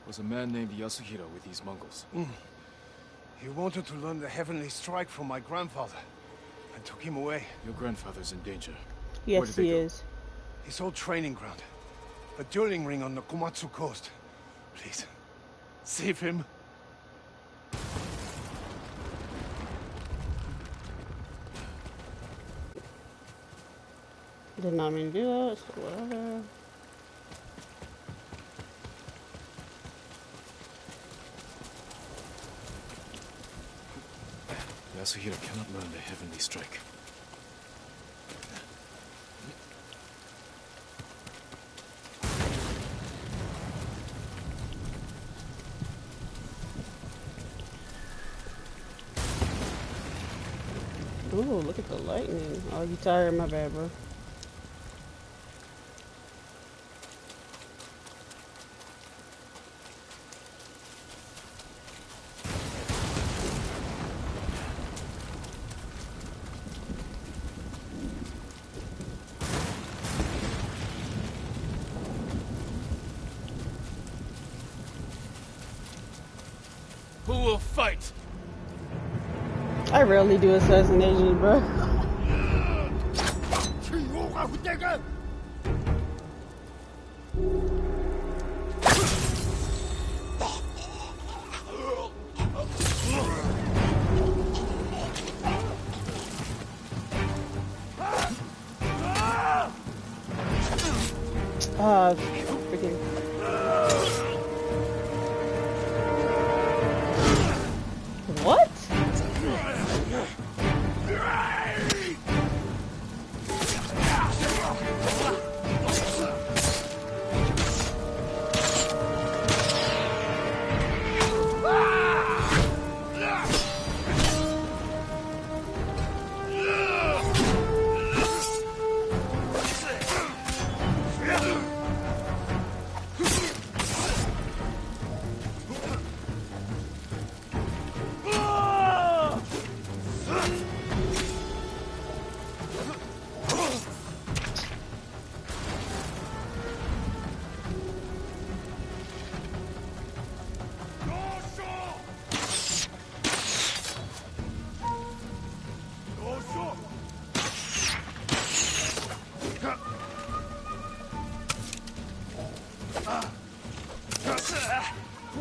C: Was a man named Yasuhiro with these Mongols.
H: He wanted to learn the heavenly strike from my grandfather. I took him away.
C: Your grandfather's in danger.
A: Yes, he is.
H: His old training ground. A dueling ring on the Komatsu coast. Please, save him.
A: Did not mean to do that, so whatever.
C: Yasuhiro cannot learn the heavenly strike.
A: Ooh, look at the lightning. Oh, you tired? My bad, bro.
E: Who will fight?
A: I rarely do assassinations, bro.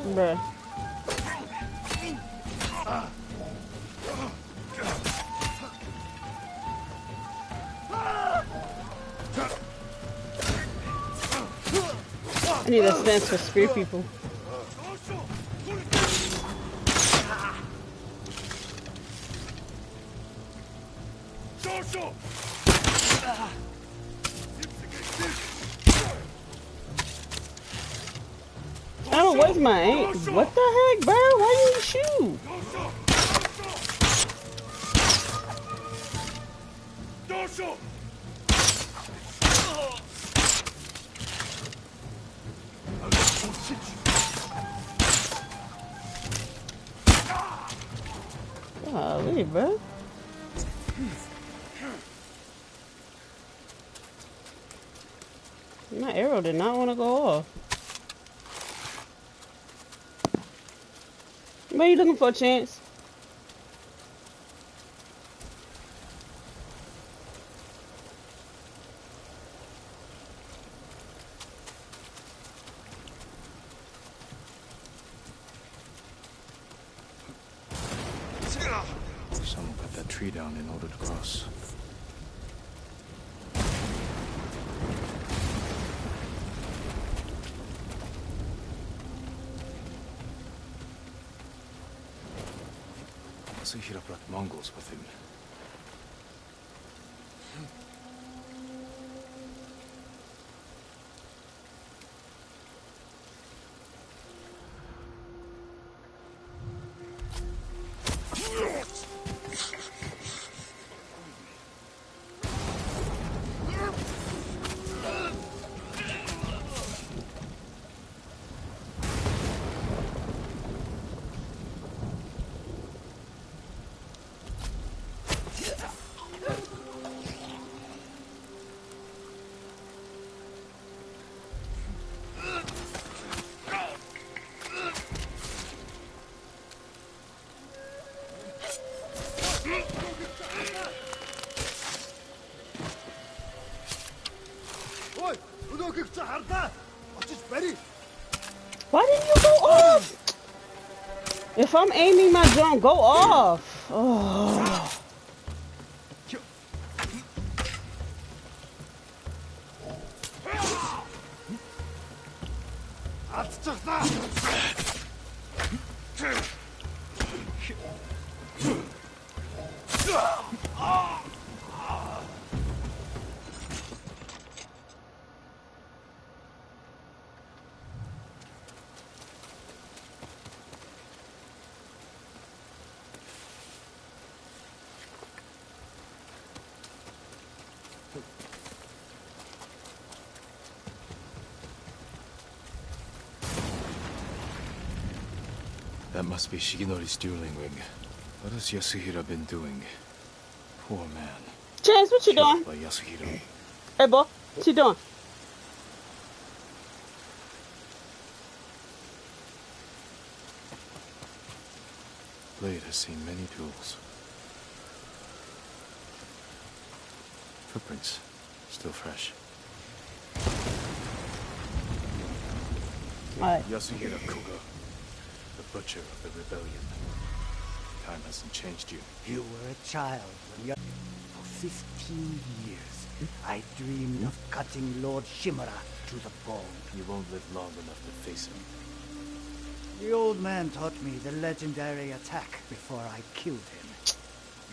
A: Bruh. I need a stance for spear people. Oh, where's my aim? What the heck, bro? Why you shoot? Golly, bro. My arrow did not want to go off. What are you looking for, Chance?
C: Someone cut that tree down in order to cross. Yasuhira brought Mongols with him.
A: Why didn't you go off? If I'm aiming my drone, go off. Oh.
C: That must be Shigenori's dueling ring. What has Yasuhira been doing? Poor man.
A: Chance, what you
C: Killed
A: doing?
C: by Yasuhiro.
A: Hey, boy, what you doing?
C: Blade has seen many duels. Footprints, still fresh.
A: Alright.
C: Yasuhira Koga, the butcher of the rebellion. Time hasn't changed you.
M: You were a child when you... For 15 years, I dreamed of cutting Lord Shimura to the bone.
C: You won't live long enough to face him.
M: The old man taught me the legendary attack before I killed him.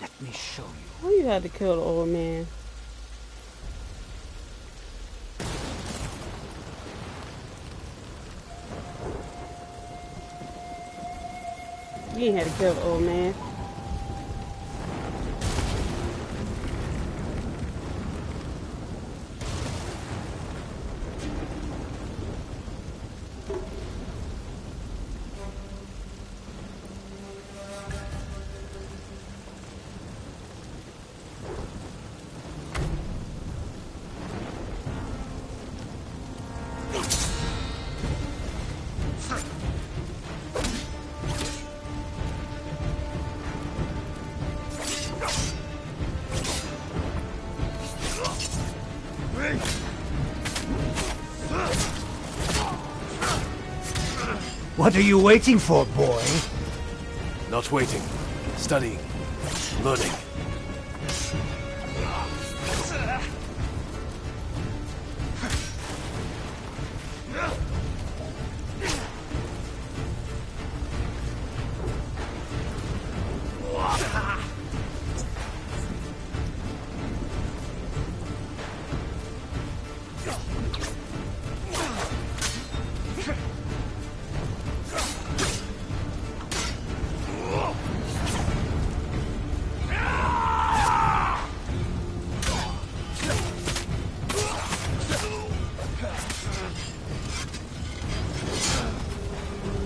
M: Let me show you.
A: Why you had to kill the old man? You ain't had to kill the old man.
M: What are you waiting for, boy?
E: Not waiting. Studying. Learning.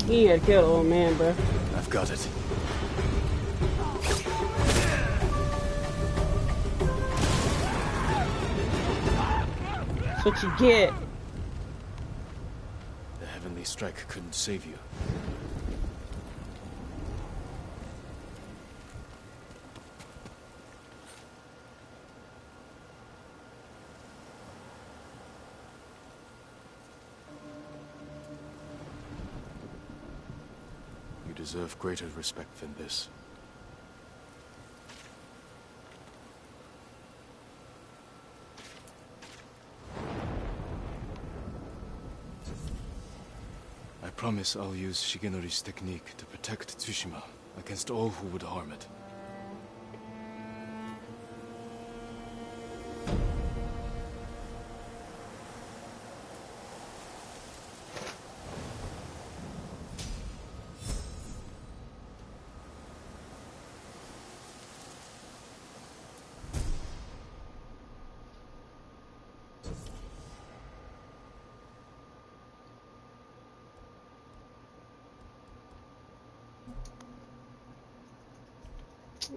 A: He had killed old man, bro.
E: I've got it.
A: That's what you get.
E: The heavenly strike couldn't save you. You deserve greater respect than this. I promise I'll use Shigenori's technique to protect Tsushima against all who would harm it.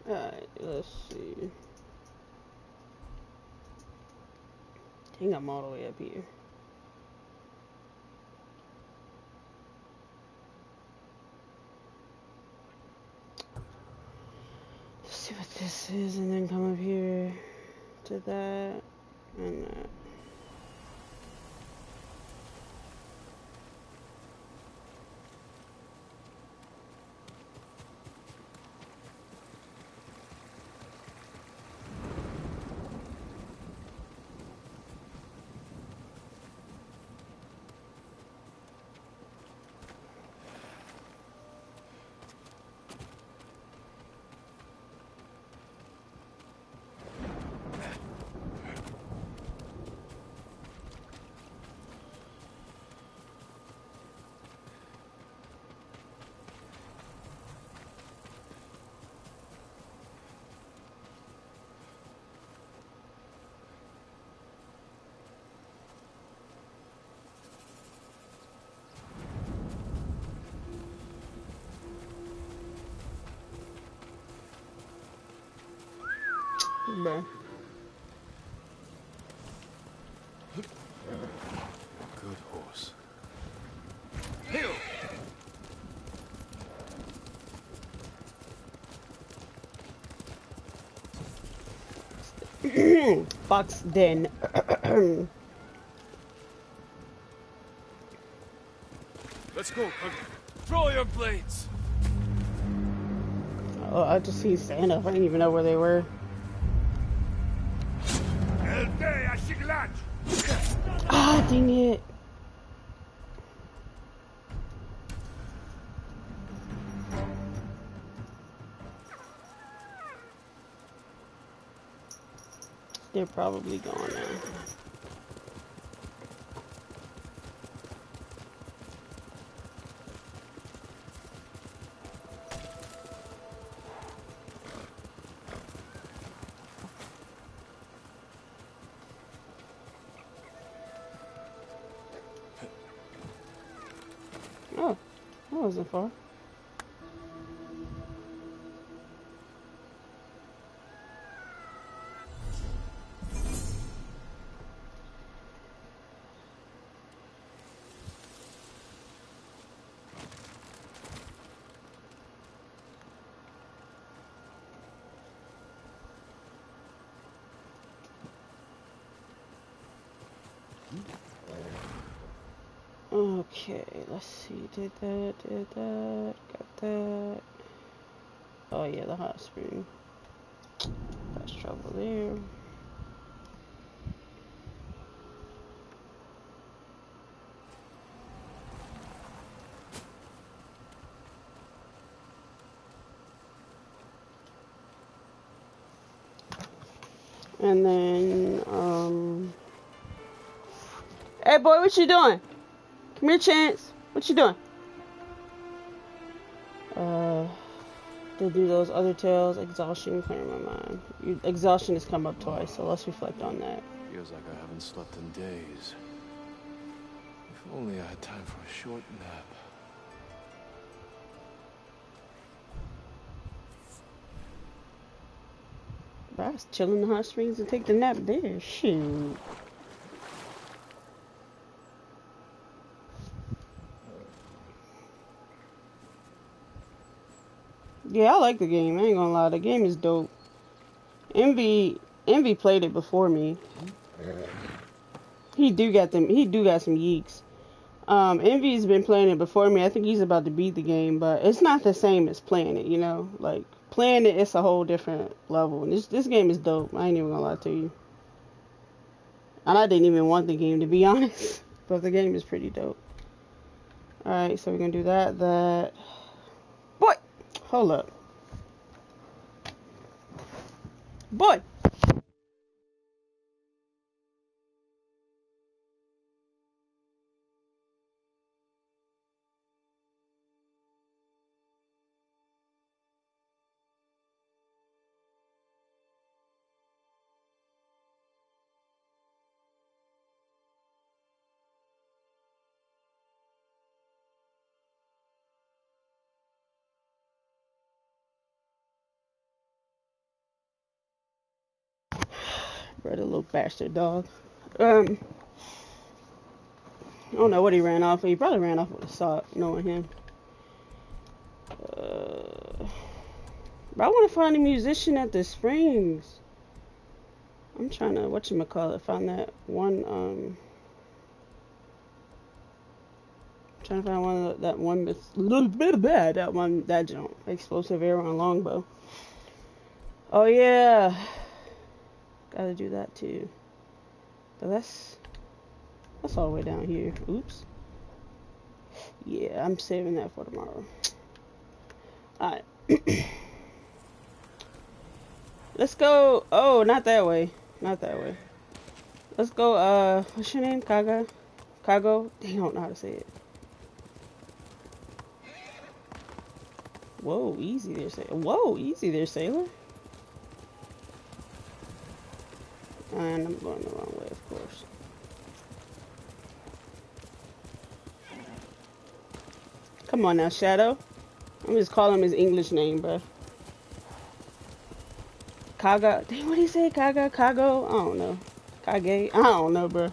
A: Alright, let's see. I think I'm all the way up here. Let's see what this is and then come up here to that and that. Bruh.
E: Good horse.
A: Fox Den.
E: Let's go, Kage. Draw your blades.
A: Oh, I just see Santa. I didn't even know where they were. Ah, dang it. They're probably gone now. Oh, that wasn't far. Okay, let's see. Did that, got that. Oh yeah, the hot spring. That's trouble there. And then, hey boy, what you doing? Come here, Chance. What you doing? To do those other tales, exhaustion, clearing my mind. Exhaustion has come up twice, so let's reflect on that.
C: Feels like I haven't slept in days. If only I had time for a short nap.
A: But I was chilling in the hot springs and take the nap there. Shoot. Yeah, I like the game. I ain't gonna lie, the game is dope. Envy played it before me. He do got some yeeks. Envy's been playing it before me. I think he's about to beat the game, but it's not the same as playing it, you know? Like, playing it, it's a whole different level. And this game is dope. I ain't even gonna lie to you. And I didn't even want the game, to be honest. But the game is pretty dope. Alright, so we're gonna do that. Boy! Hold up. Boy! Brother, little bastard dog. I don't know what he ran off with. He probably ran off with a sock, knowing him. But I want to find a musician at the Springs. I'm trying to, whatchamacallit, find that one, trying to find that jump. Explosive arrow and longbow. Oh yeah. Gotta do that too. But that's all the way down here. Oops. Yeah, I'm saving that for tomorrow. Alright. Let's go. Oh, not that way. Not that way. Let's go, what's your name? Kago? Dang, I don't know how to say it. Whoa, easy there, sailor. Whoa, easy there, sailor. And I'm going the wrong way, of course. Come on now, Shadow. I'm just calling him his English name, bro. Kaga. Dang, what do you say? Kago? I don't know. Kage? I don't know, bro.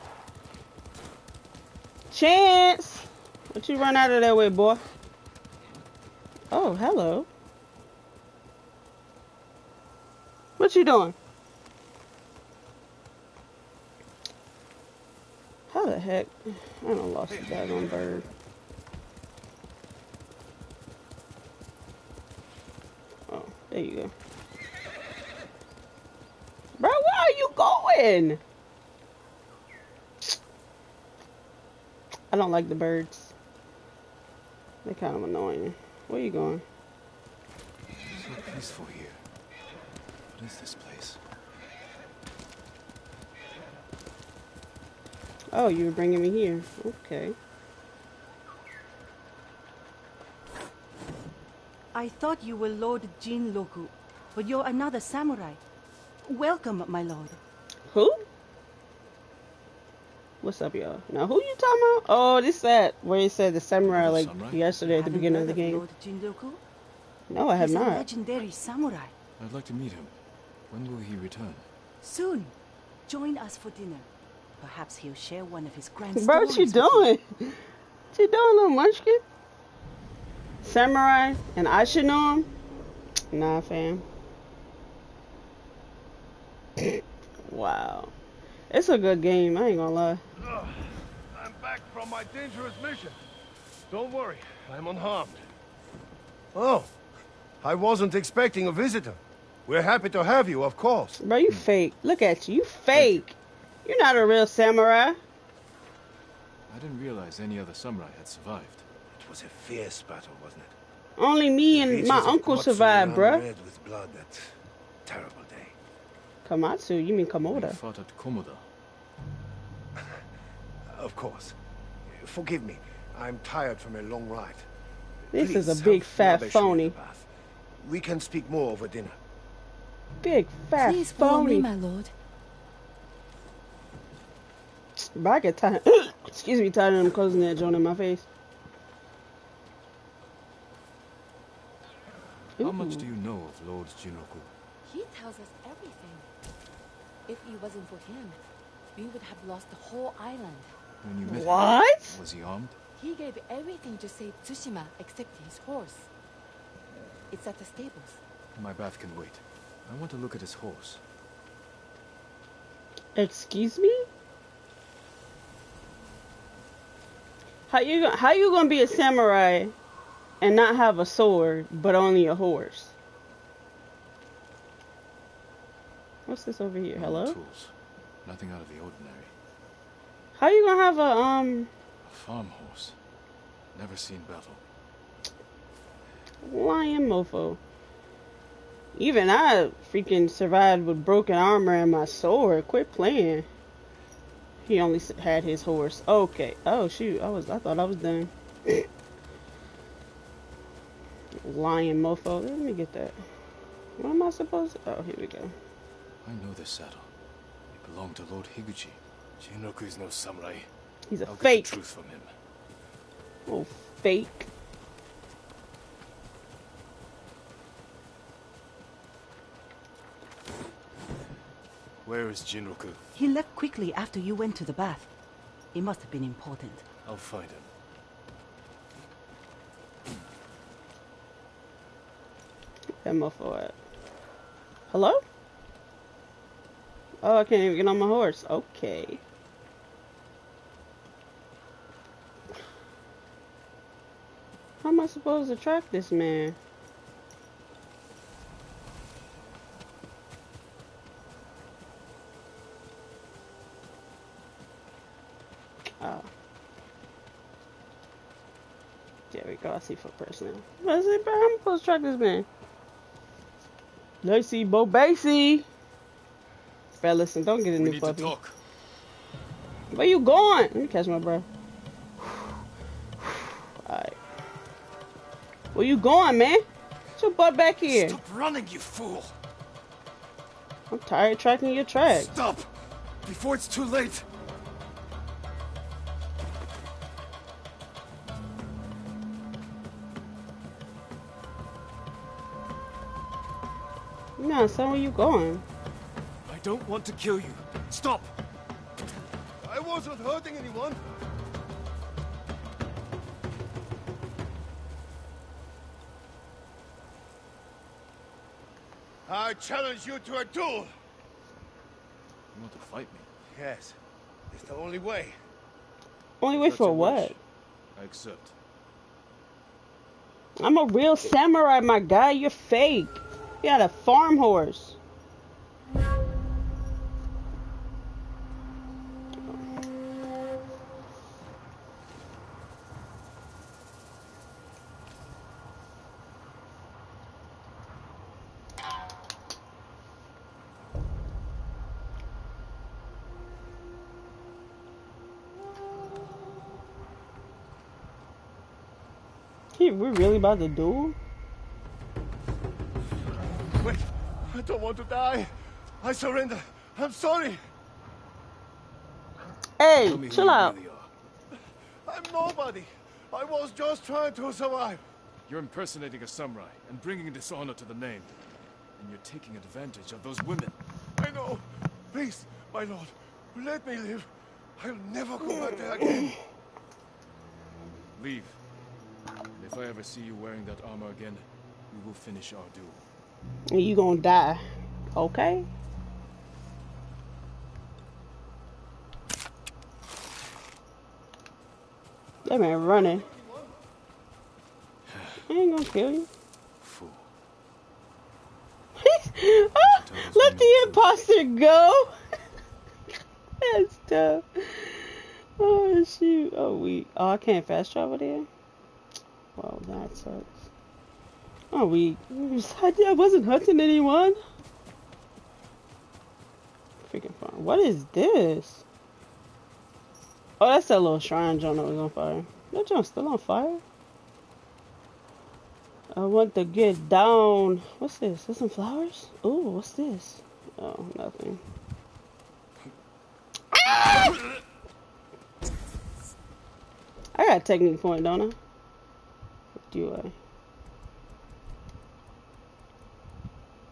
A: Chance! What you run out of that way, boy? Oh, hello. What you doing? How the heck? I done lost the daggone bird. Oh, there you go. Bro, where are you going? I don't like the birds. They're kind of annoying. Where are you going?
C: So peaceful here. What is this place?
A: Oh, you were bringing me here. Okay.
B: I thought you were Lord Jinroku, but you're another samurai. Welcome, my lord.
A: Who? What's up, y'all? Now, who you talking about? Oh, this that where he said the samurai like yesterday at the beginning of the game.
B: Lord Jinroku?
A: No, I have
B: He's
A: not.
B: a legendary samurai.
C: I'd like to meet him. When will he return?
B: Soon. Join us for dinner. Perhaps he'll share one of his grand
A: Bro,
B: stories.
A: what you doing? What you doing, little munchkin? Samurai, and I should know him? Nah, fam. Wow. It's a good game, I ain't gonna lie.
H: I'm back from my dangerous mission. Don't worry, I'm unharmed. Oh, I wasn't expecting a visitor. We're happy to have you, of course.
A: Bro, you fake. Look at you. You fake. You're not a real samurai.
C: I didn't realize any other samurai had survived.
H: It was a fierce battle, wasn't it?
A: Only me and my uncle survived, bruh.
H: Red with blood that terrible day.
A: Kamatsu, you mean
C: We
A: Komoda.
C: fought at Komoda.
H: Of course. Forgive me. I'm tired from a long ride.
A: This
H: Please,
A: is a big fat
H: rubbish in the
A: phony.
H: bath. We can speak more over dinner.
A: Big fat
L: Please follow me,
A: phony.
L: my lord.
A: Bro, I get tired. Excuse me, tired of them closing that joint in my face.
C: How much do you know of Lord Jinroku?
S: He tells us everything. If it wasn't for him, we would have lost the whole island.
C: When you met
A: What?
C: him, was he armed?
S: He gave everything to save Tsushima except his horse. It's at the stables.
C: My bath can wait. I want to look at his horse.
A: Excuse me? How you gonna be a samurai and not have a sword but only a horse? What's this over here? Hello?
C: Tools. Nothing out of the ordinary.
A: How you gonna have a
C: A farm horse. Never seen battle.
A: lion mofo? Even I freaking survived with broken armor and my sword. Quit playing. He only had his horse. Okay. Oh shoot. I thought I was done. Lion mofo. Let me get that. What am I supposed to? Oh, here we go.
C: I know this saddle. It belonged to Lord Higuchi.
H: Jinroku is no samurai.
A: He's a
C: I'll
A: fake.
C: get the truth from him.
A: Oh, fake.
C: Where is Jinroku?
B: He left quickly after you went to the bath. It must have been important.
C: I'll find him.
A: That mofo at. Hello? Oh, I can't even get on my horse. Okay. How am I supposed to track this man? Oh. There we go. I see footprints now. I see, bro, how am I supposed to track this man? Lacey, Bo Basie. Bro, listen, don't get a new puppy. Where you going? Let me catch my breath. Alright. Where you going, man? Get your butt back here.
H: Stop running, you fool!
A: I'm tired of tracking your tracks.
H: Stop! Before it's too late!
A: Nah, son, where you going?
H: I don't want to kill you. Stop! I wasn't hurting anyone. I challenge you to a duel!
C: You want to fight me?
H: Yes. It's the only way.
A: Only way for what?
C: I accept.
A: I'm a real samurai, my guy. You're fake. You got a farm horse. We're really about to duel?
H: Wait, I don't want to die. I surrender. I'm sorry.
A: Hey, chill out.
H: I'm nobody. I was just trying to survive.
C: You're impersonating a samurai and bringing dishonor to the name. And you're taking advantage of those women.
H: I know. Please, my lord, let me live. I'll never go back there again.
C: Leave. And if I ever see you wearing that armor again, we will finish our duel.
A: You gonna die. Okay? That man running. I ain't gonna kill you.
C: Fool.
A: Let the imposter go. That's tough. Oh shoot. Oh we. Oh, I can't fast travel there. Well, that sucks. Oh we. I wasn't hurting anyone. Freaking fun. What is this? Oh, that's that little shrine joint that was on fire. That joint's still on fire? I want to get down. What's this? There's some flowers? Ooh, what's this? Oh, nothing. Ah! I got a technique point, don't I? Or do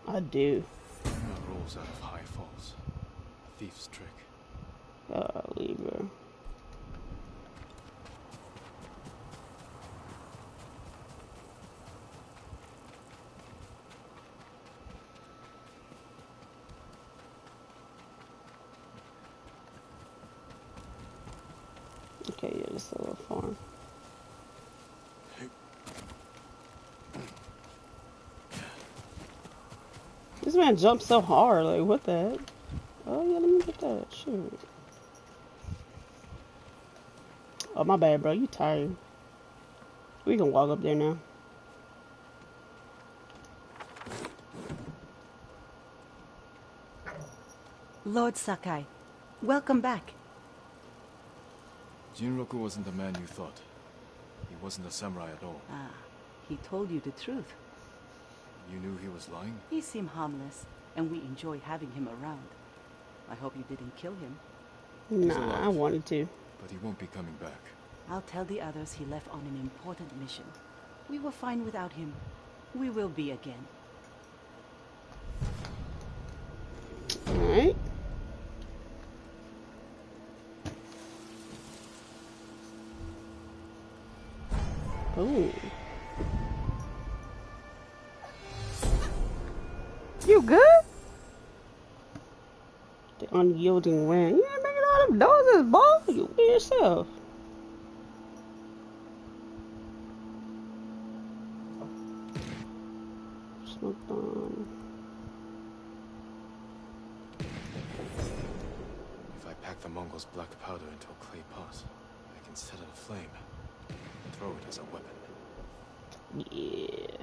A: I? I do.
C: Rolls out of high falls. A thief's trick.
A: Libra. Okay, yeah, this is a little farm. This man jumped so hard, like what the heck? Oh yeah, let me get that. Shoot. Oh my bad, bro. You tired. We can walk up there now.
B: Lord Sakai, welcome back.
C: Jinroku wasn't the man you thought. He wasn't a samurai at all.
B: Ah, he told you the truth.
C: You knew he was lying?
B: He seemed harmless, and we enjoy having him around. I hope you didn't kill him.
A: Nah, I wanted to.
C: But he won't be coming back.
B: I'll tell the others he left on an important mission. We were fine without him. We will be again.
A: Alright. Ooh. You good? The unyielding wind. You ain't making all them noises, boy. You be yourself. Smoke bomb.
C: If I pack the Mongols' black powder into a clay pot, I can set it aflame. Throw it as a weapon.
A: Yeah.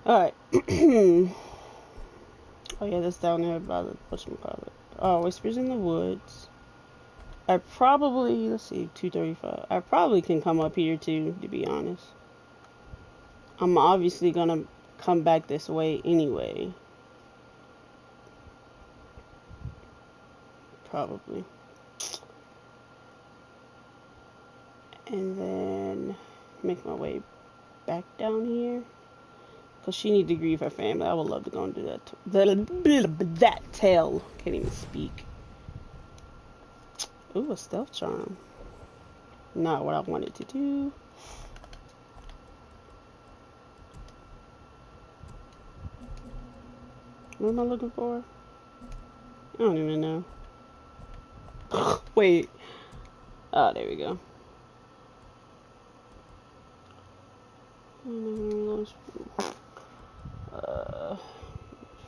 A: Alright. Oh yeah, that's down there by the whatchamacallit. Oh, Whispers in the Woods. I probably, let's see, 235. I probably can come up here too, to be honest. I'm obviously gonna come back this way anyway. Probably. And then make my way back down here. Because she needs to grieve her family. I would love to go and do that. That tail. Can't even speak. Ooh, a stealth charm. Not what I wanted to do. What am I looking for? I don't even know. Wait. Oh, there we go.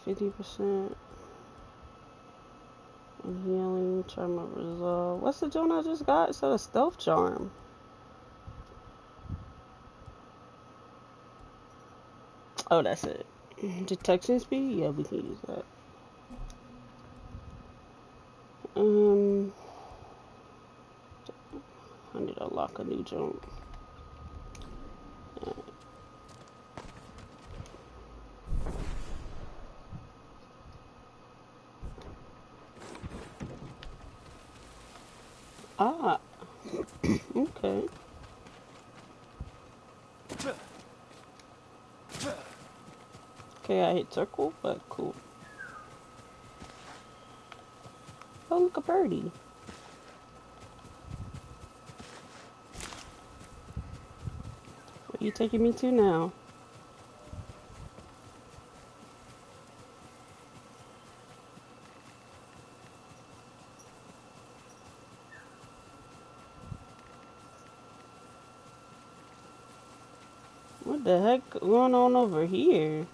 A: 50% healing, charm of resolve. What's the joint I just got? So a stealth charm. Oh, that's it. Detection speed? Yeah, we can use that. I need to unlock a new joint. Ah, okay. Okay, I hit circle, but cool. Oh, look, a birdie. Where you taking me to now? What the heck going on over here?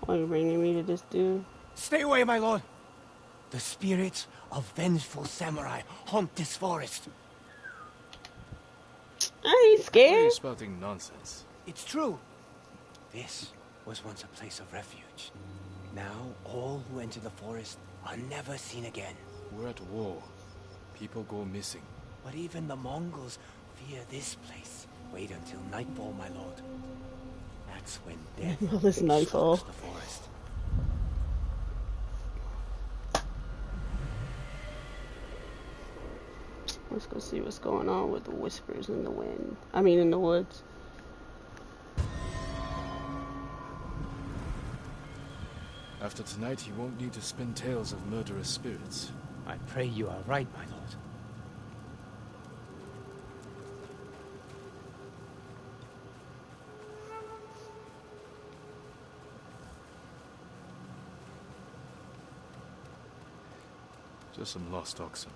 A: Why are you bringing me to this dude?
I: Stay away, my lord! The spirits of vengeful samurai haunt this forest.
A: I ain't scared.
C: Why are you spouting nonsense?
I: It's true. This was once a place of refuge. Now, all who enter the forest are never seen again.
C: We're at war. People go missing.
I: But even the Mongols fear this place. Wait until nightfall, my lord. That's when death
A: All this nightfall.
I: stalks the forest.
A: Let's go see what's going on with the whispers in the wind. I mean, in the woods.
C: After tonight, you won't need to spin tales of murderous spirits.
I: I pray you are right, my lord.
C: Just some lost oxen.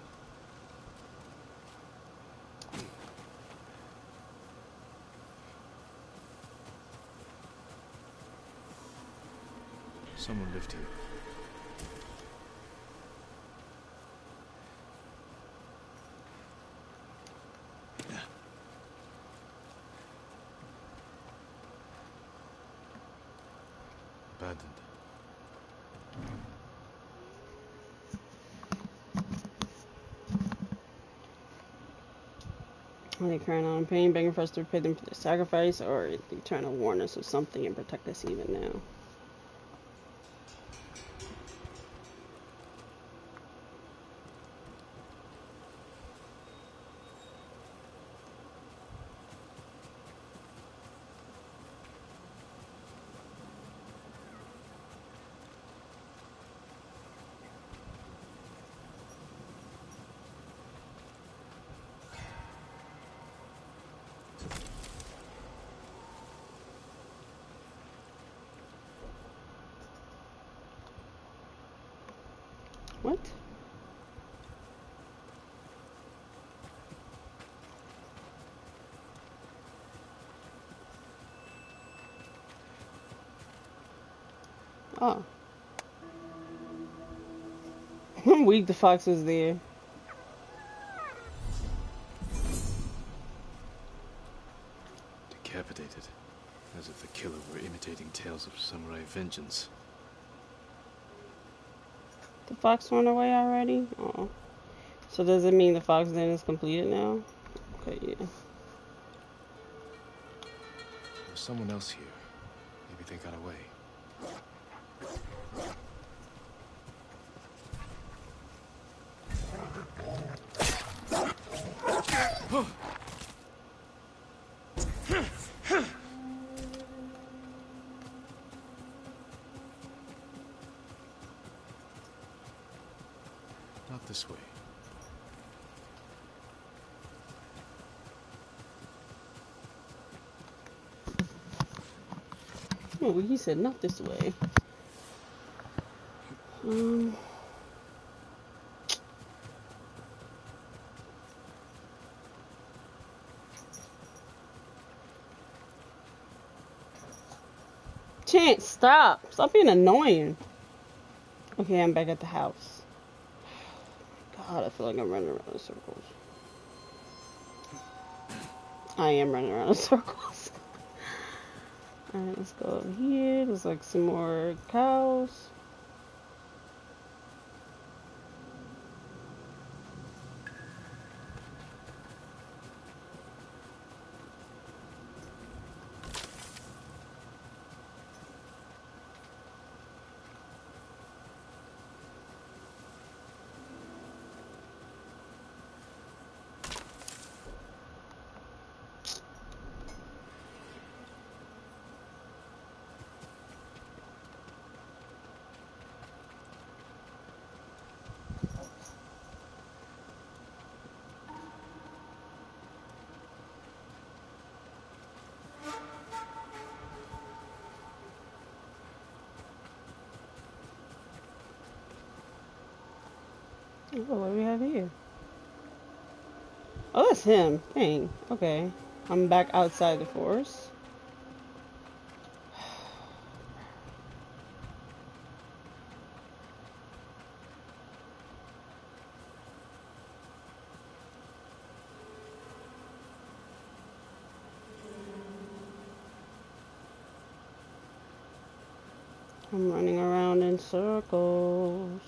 C: Someone lived here. Abandoned.
A: Are they crying out in pain, begging for us to repay them for their sacrifice, or are they trying to warn us of something and protect us even now? What? Oh. I'm weak the fox was there.
C: Decapitated. As if the killer were imitating tales of samurai vengeance.
A: The fox went away already? Oh. So does it mean the fox den is completed now? Okay, yeah.
C: There's someone else here. Maybe they got away. Not this way.
A: Oh, he said not this way. Chance, stop. Stop being annoying. Okay, I'm back at the house. God, I feel like I'm running around in circles. I am running around in circles. Alright, let's go over here. There's like some more cows. Oh, what do we have here? Oh, that's him. Dang. Okay. I'm back outside the forest. I'm running around in circles.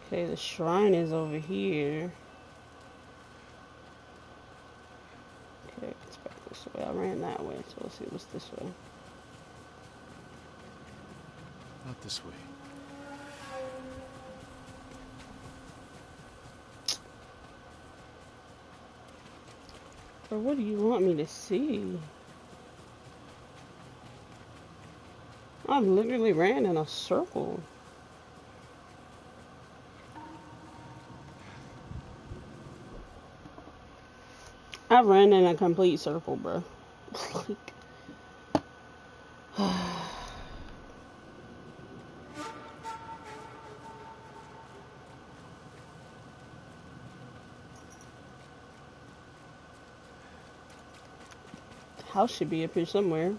A: Okay, the shrine is over here. Okay, it's back this way. I ran that way, so let's see what's this way.
C: Not this way.
A: Or what do you want me to see? I literally ran in a circle. I ran in a complete circle, bro. Like, the house should be up here somewhere.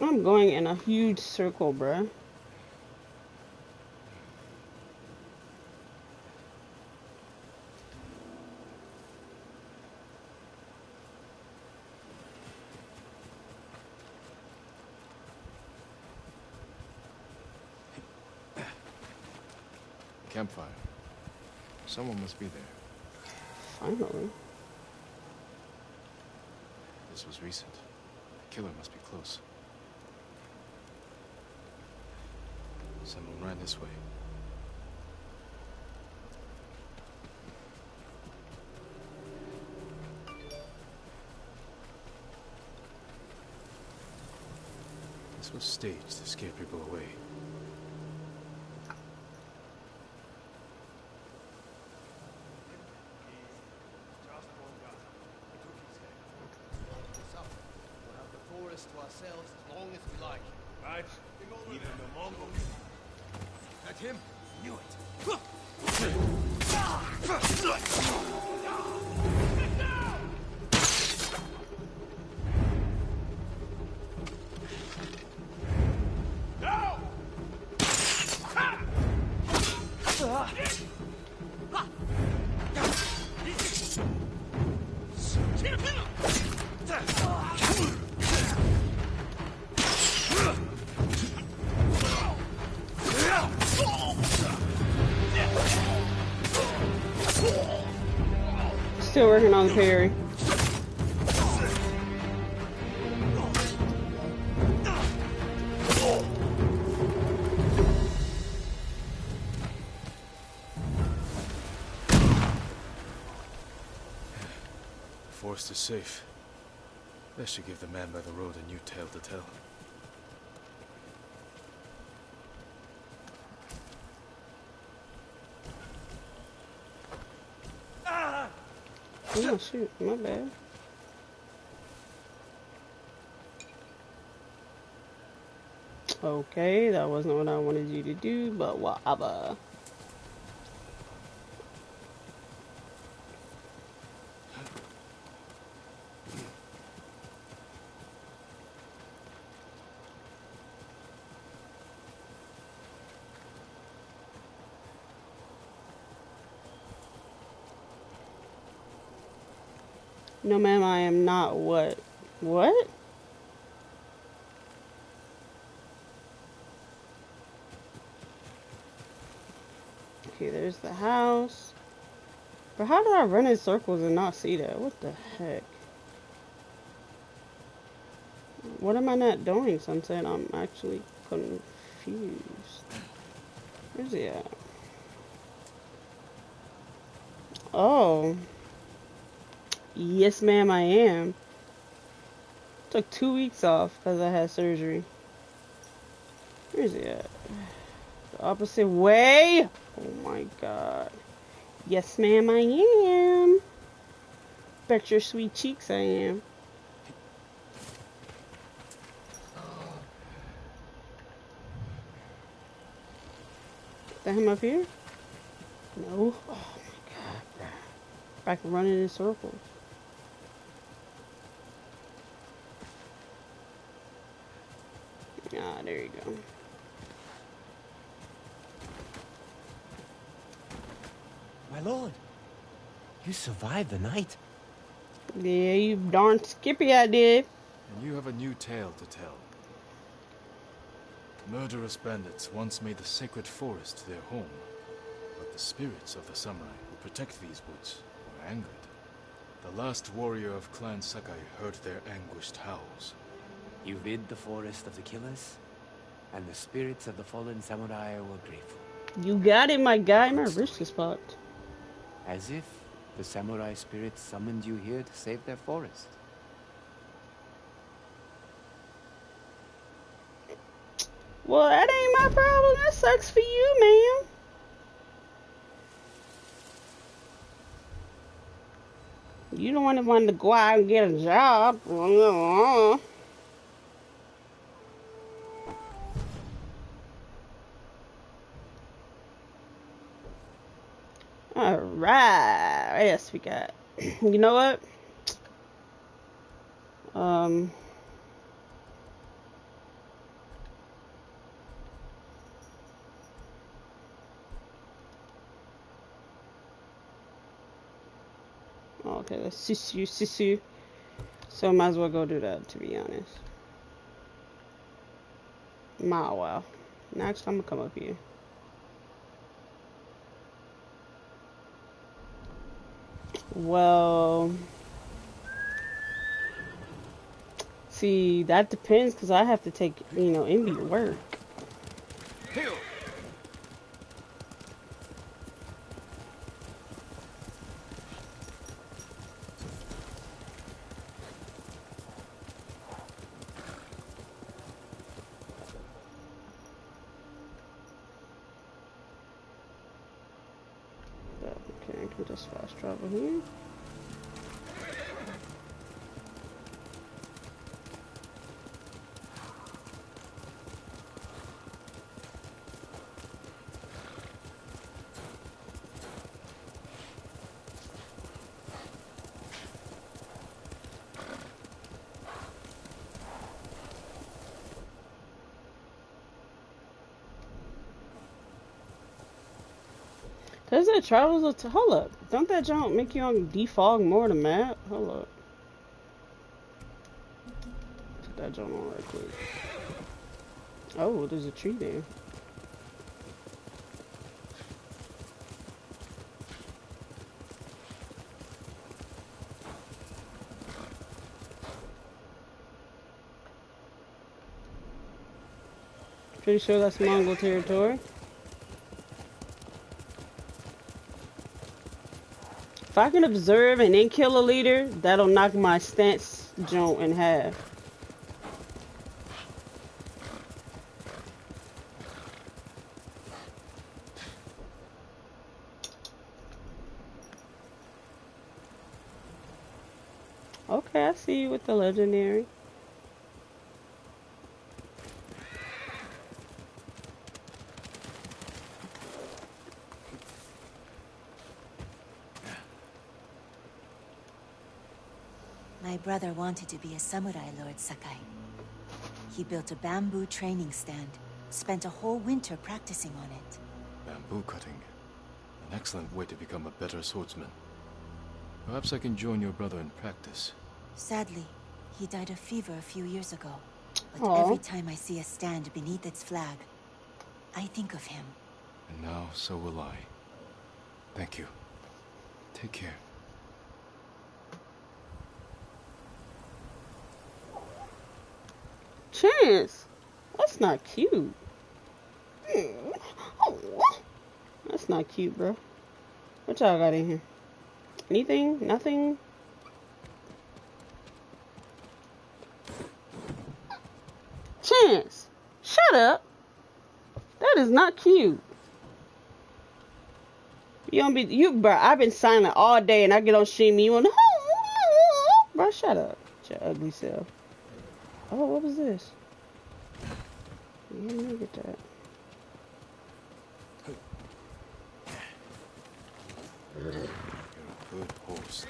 A: I'm going in a huge circle, bruh.
C: Campfire. Someone must be there.
A: Finally.
C: This was recent. The killer must be close. Someone ran this way. This was staged to scare people away.
H: To ourselves as long as we like. Right? Even the Mongols. That him? Knew it.
A: Still working on the parry.
C: The forest is safe. That should give the man by the road a new tale to tell.
A: Oh shoot, my bad. Okay, that wasn't what I wanted you to do, but whatever. No, ma'am, I am not what? What? Okay, there's the house. But how did I run in circles and not see that? What the heck? What am I not doing, Sunset? I'm actually confused. Where's he at? Oh. Yes, ma'am, I am. Took 2 weeks off because I had surgery. Where's he at? opposite way. Oh my god. Yes, ma'am, I am. Bet your sweet cheeks I am. Is that him up here? No. Oh my god, bro. I can run in circles. Ah, there you go.
J: My lord, you survived the night.
A: Yeah, you darn skippy I did.
C: And you have a new tale to tell. Murderous bandits once made the sacred forest their home, but the spirits of the samurai who protect these woods were angered. The last warrior of Clan Sakai heard their anguished howls.
J: You rid the forest of the killers, and the spirits of the fallen samurai were grateful.
A: You got it, my guy. My wrist is popped.
J: As if the samurai spirits summoned you here to save their forest.
A: Well, that ain't my problem. That sucks for you, ma'am. You don't want to go out and get a job. Alright. Yes, we got. You know what? Okay, let's sisu. So might as well go do that, to be honest. Well. Next, I'm gonna come up here. Well, see, that depends, because I have to take, Envy to work.
C: Heal.
A: Okay, I can just fast travel here. Does it travels to hold up? Don't that jump make you on defog more the map? Hold up. Put that jump on right quick. Oh, there's a tree there. Pretty sure that's Mongol territory. If I can observe and then kill a leader, that'll knock my stance joint in half. Okay, I see you with the legendary.
T: My brother wanted to be a samurai, Lord Sakai. He built a bamboo training stand, spent a whole winter practicing on it.
C: Bamboo cutting. An excellent way to become a better swordsman. Perhaps I can join your brother in practice.
T: Sadly, he died of fever a few years ago. But
A: Aww.
T: Every time I see a stand beneath its flag, I think of him.
C: And now, so will I. Thank you. Take care.
A: Chance, that's not cute. That's not cute, bro. What y'all got in here? Anything? Nothing? Chance, shut up. That is not cute. You don't be bro. I've been silent all day, and I get on stream. And you want, bro? Shut up, your ugly self. Oh, what was this? Yeah, let me get that.
C: You're a good horse.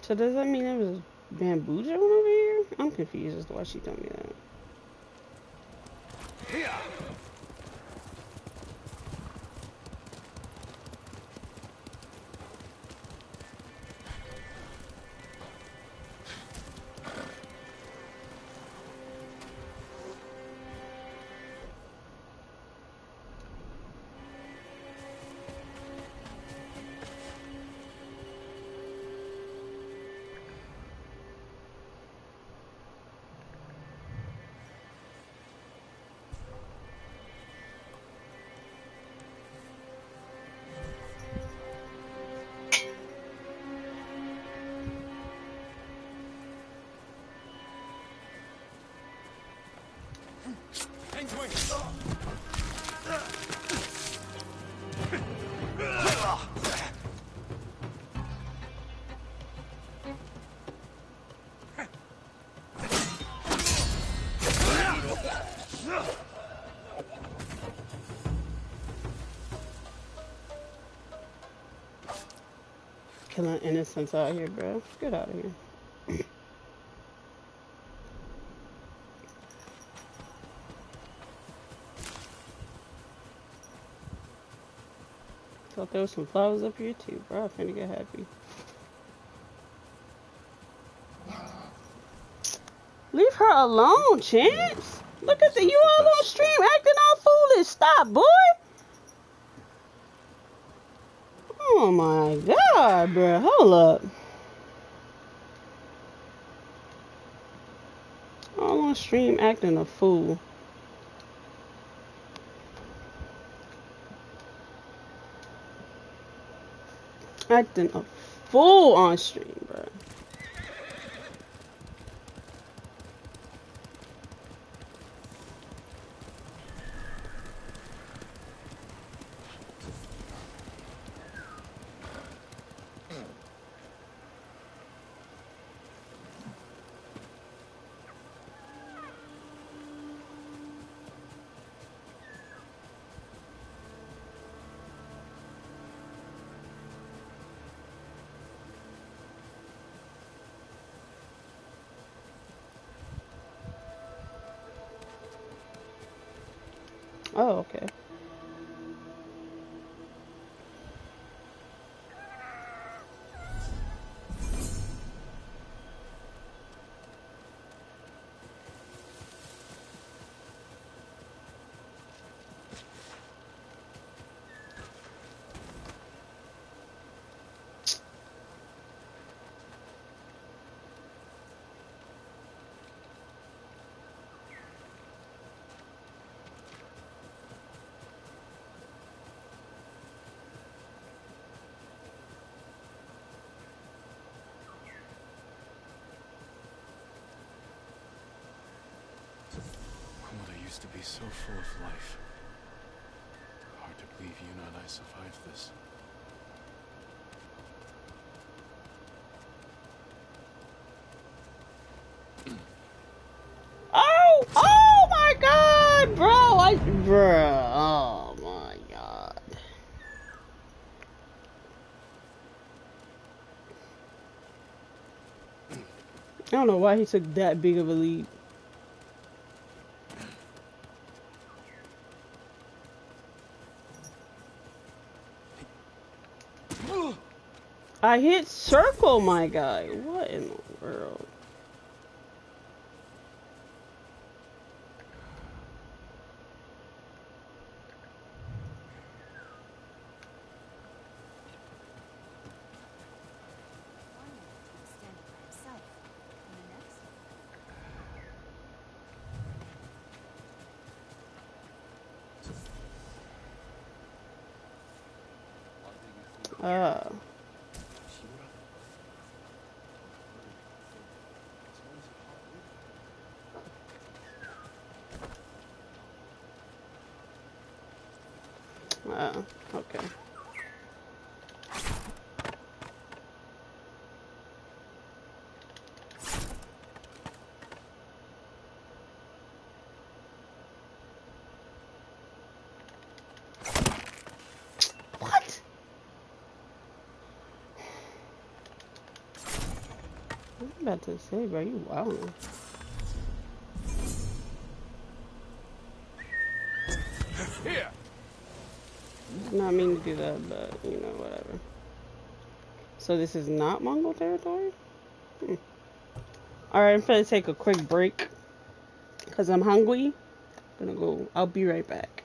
A: So does that mean there was a bamboo joint over here? I'm confused as to why she told me that. Killing innocents out here, bro. Get out of here. Thought there was some flowers up here too, bro. I'm finna get happy. Leave her alone, Chance. Look at you all on stream acting all foolish. Stop, boy. Oh my god, bro. Hold up. All on stream acting a fool. Acting a fool on stream, bro. Oh, okay.
C: Used to be so full of life. Hard to believe you and I survived this.
A: Oh my god, bro. Oh my god. I don't know why he took that big of a leap. I hit circle, my guy. What in the world? Uh. Okay. What? I'm about to say, bro, you wow.
H: Here.
A: Did not mean to do that, but you know, whatever. So this is not Mongol territory? Alright, I'm gonna take a quick break because I'm hungry. Gonna go. I'll be right back.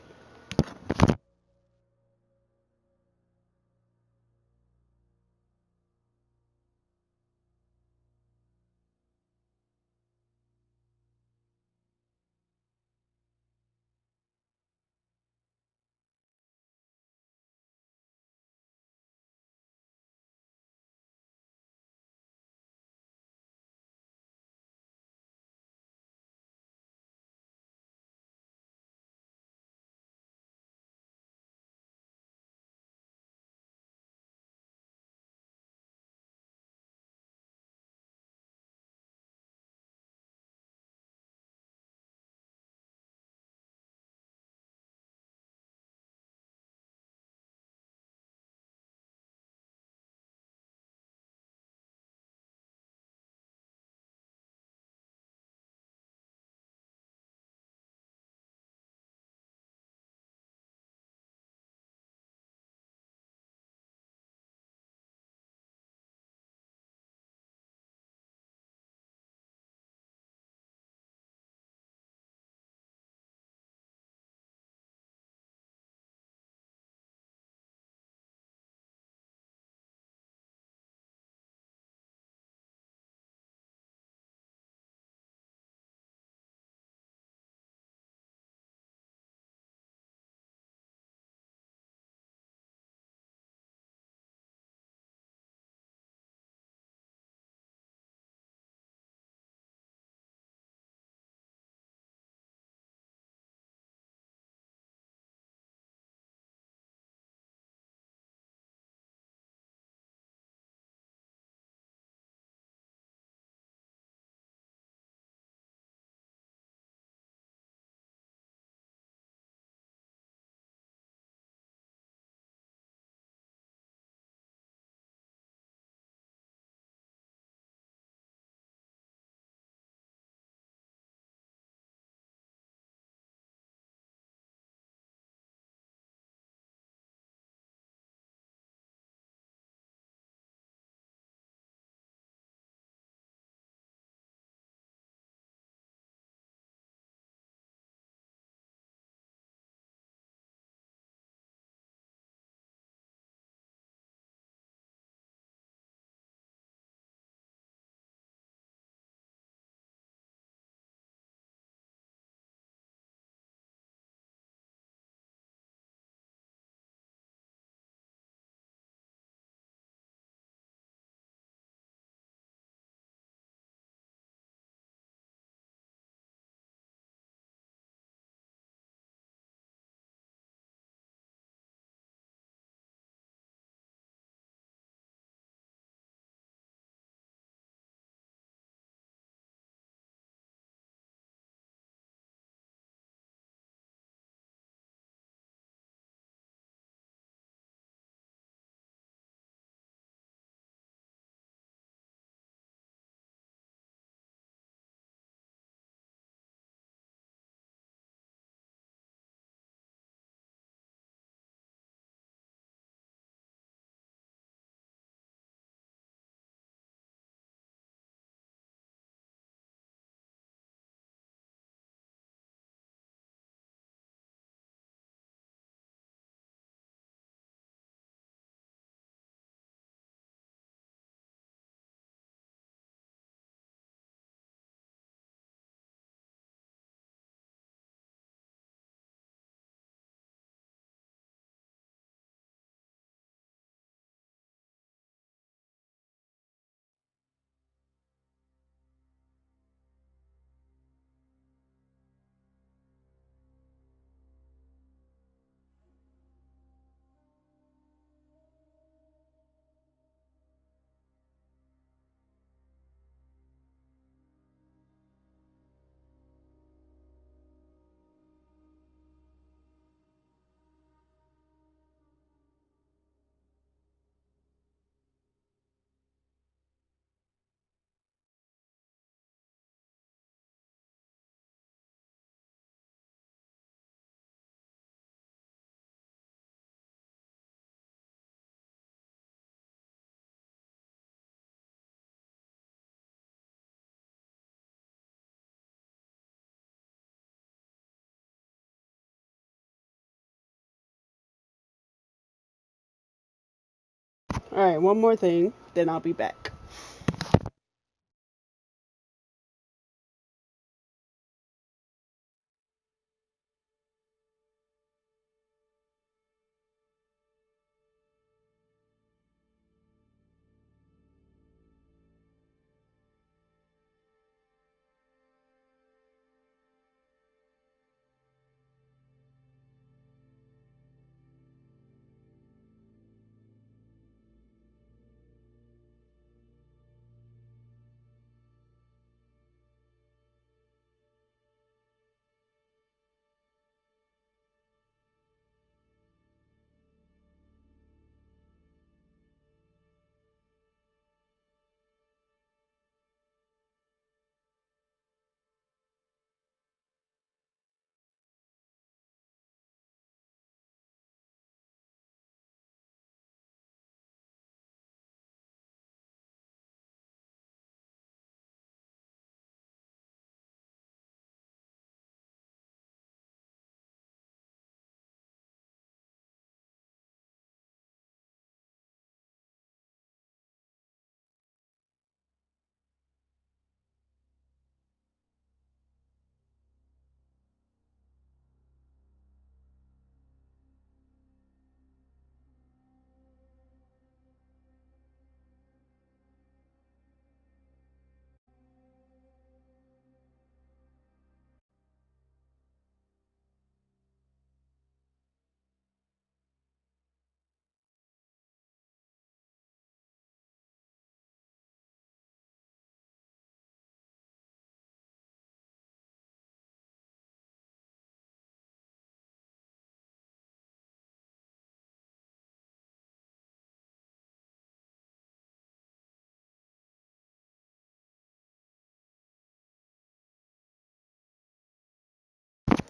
A: Alright, one more thing, then I'll be back.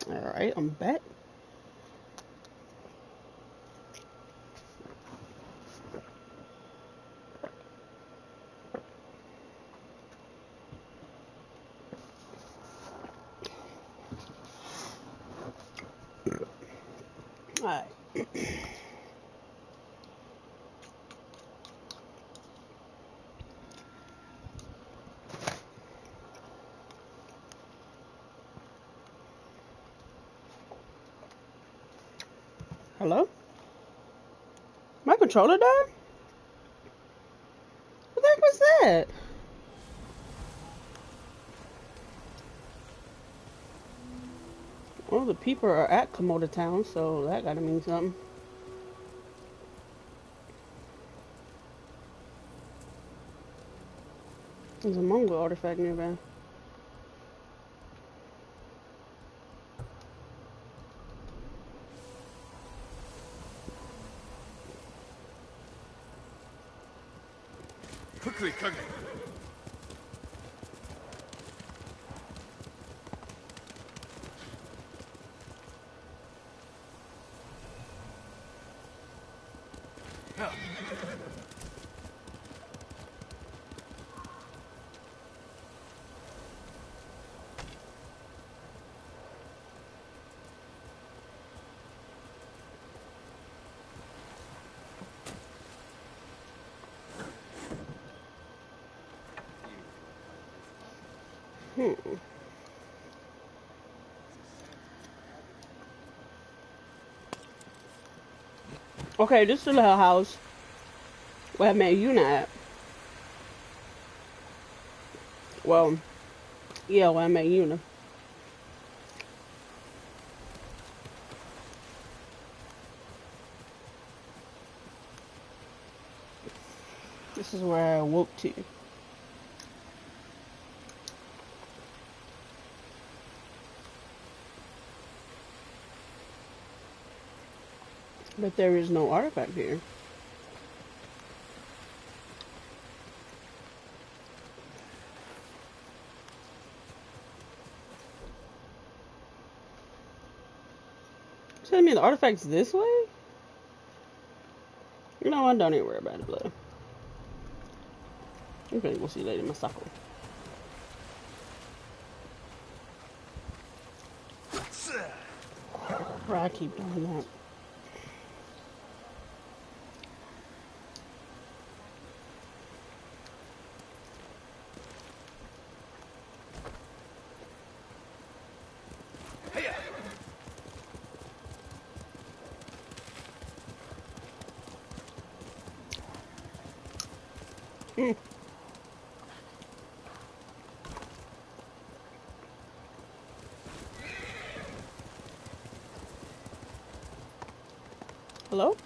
A: Alright, I'm back. Alright. Hello? My controller died? What the heck was that? Well, the people are at Komoda Town, so that gotta mean something. There's a Mongol artifact nearby.
C: Quickly, Kage. Now.
A: Okay, this is the little house where I met Yuna at. Well, yeah, where I met Yuna. This is where I woke to. But there is no artifact here. Tell me the artifact's this way? You know what? Don't even worry about it, blood. I'm gonna go see Lady Masako. Why I keep doing that? Hello?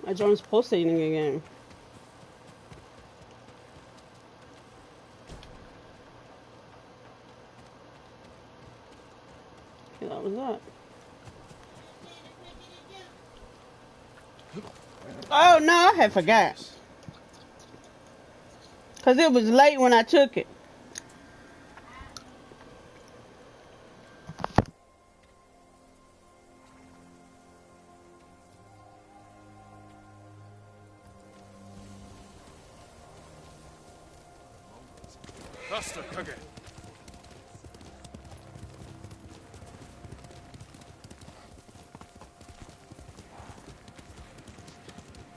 A: My joint's pulsating again. Okay, that was that. Oh no, I had forgot. Cause it was late when I took it.
C: Faster, Kage.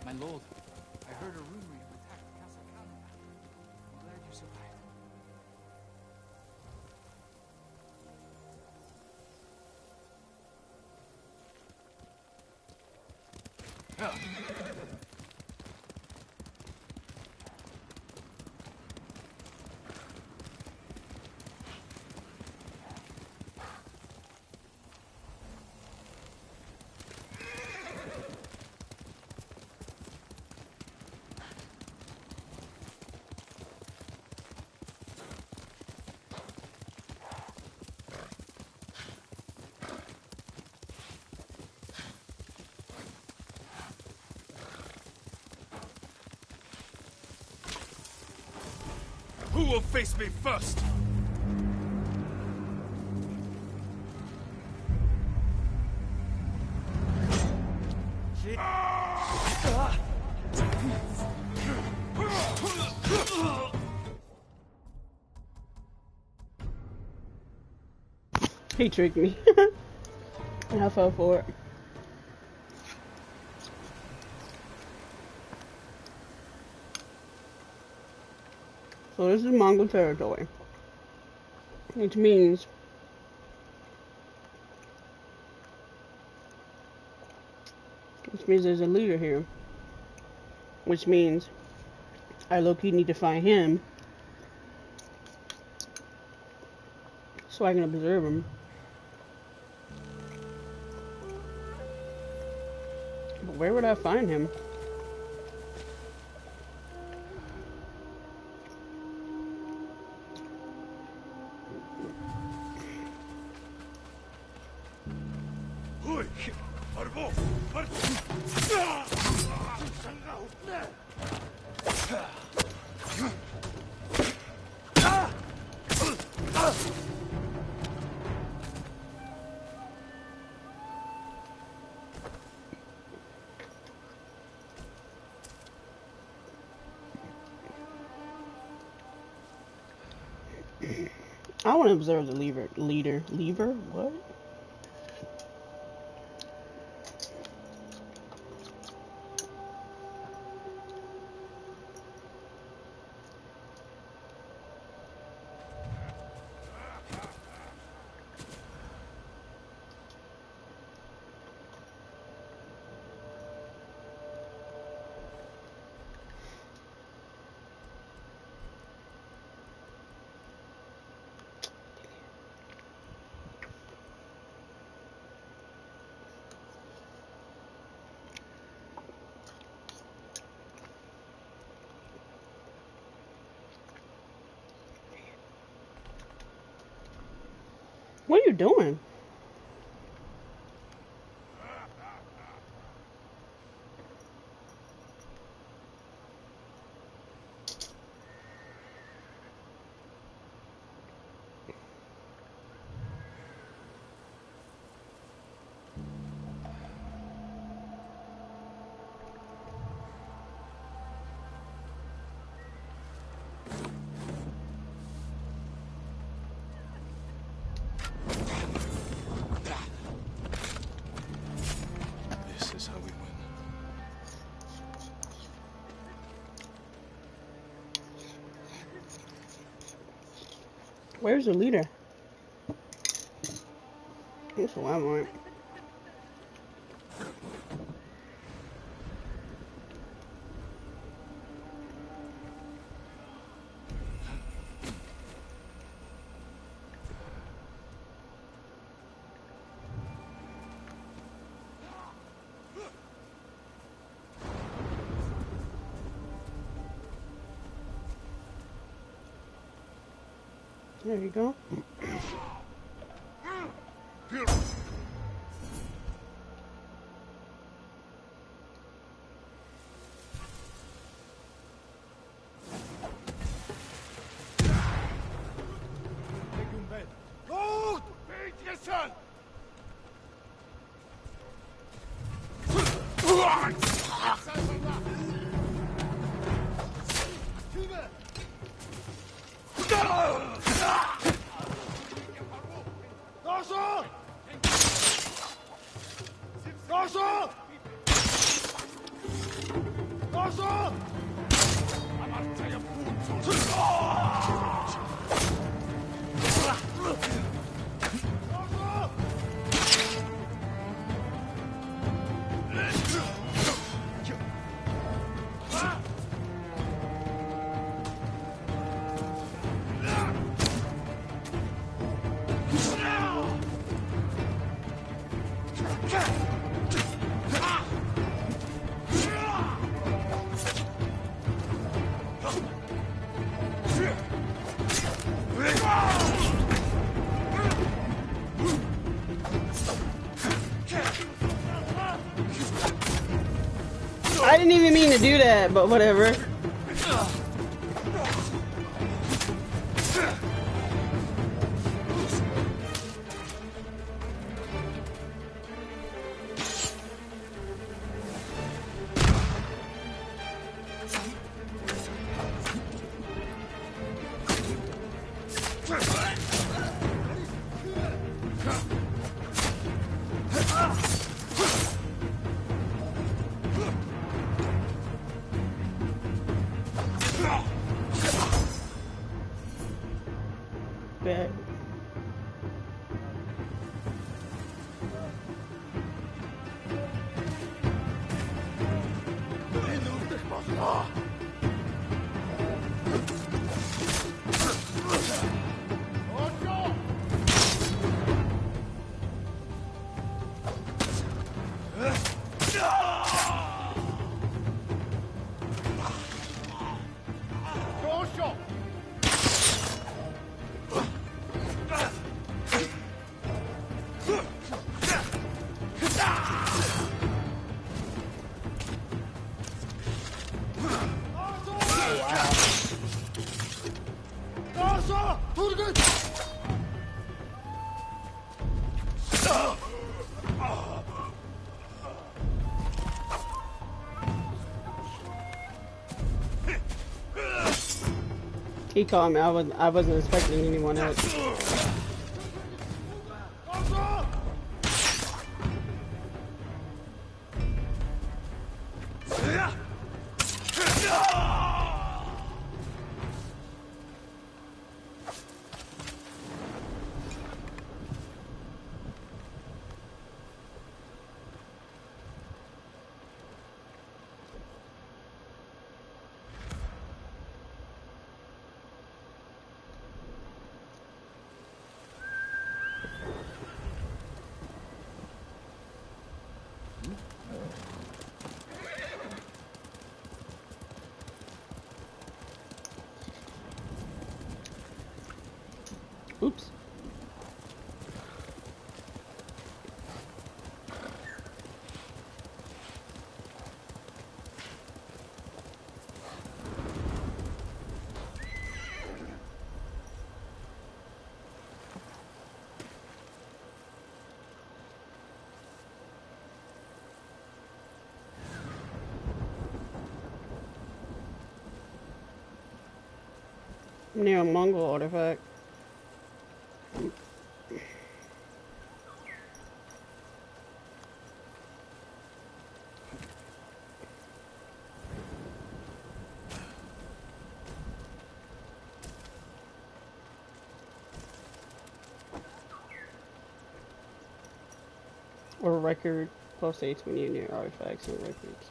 P: My lord, I heard a rumor you attacked Castle Canada. I'm glad you survived.
C: Who will face me first?
A: He tricked me. And I fell for it. So this is Mongol territory. Which means there's a leader here. Which means I low-key need to find him so I can observe him. But where would I find him? I want to observe the leader. Lever? What? What are you doing?
C: This is how we win.
A: Where's the leader? That's what I want. There you go.
H: Lord! Beat your son!
A: I didn't even mean to do that, but whatever. Bet. He called me. I wasn't expecting anyone else. Oops. Near a Mongol artifact. Or record pulsates when you're near artifacts and records.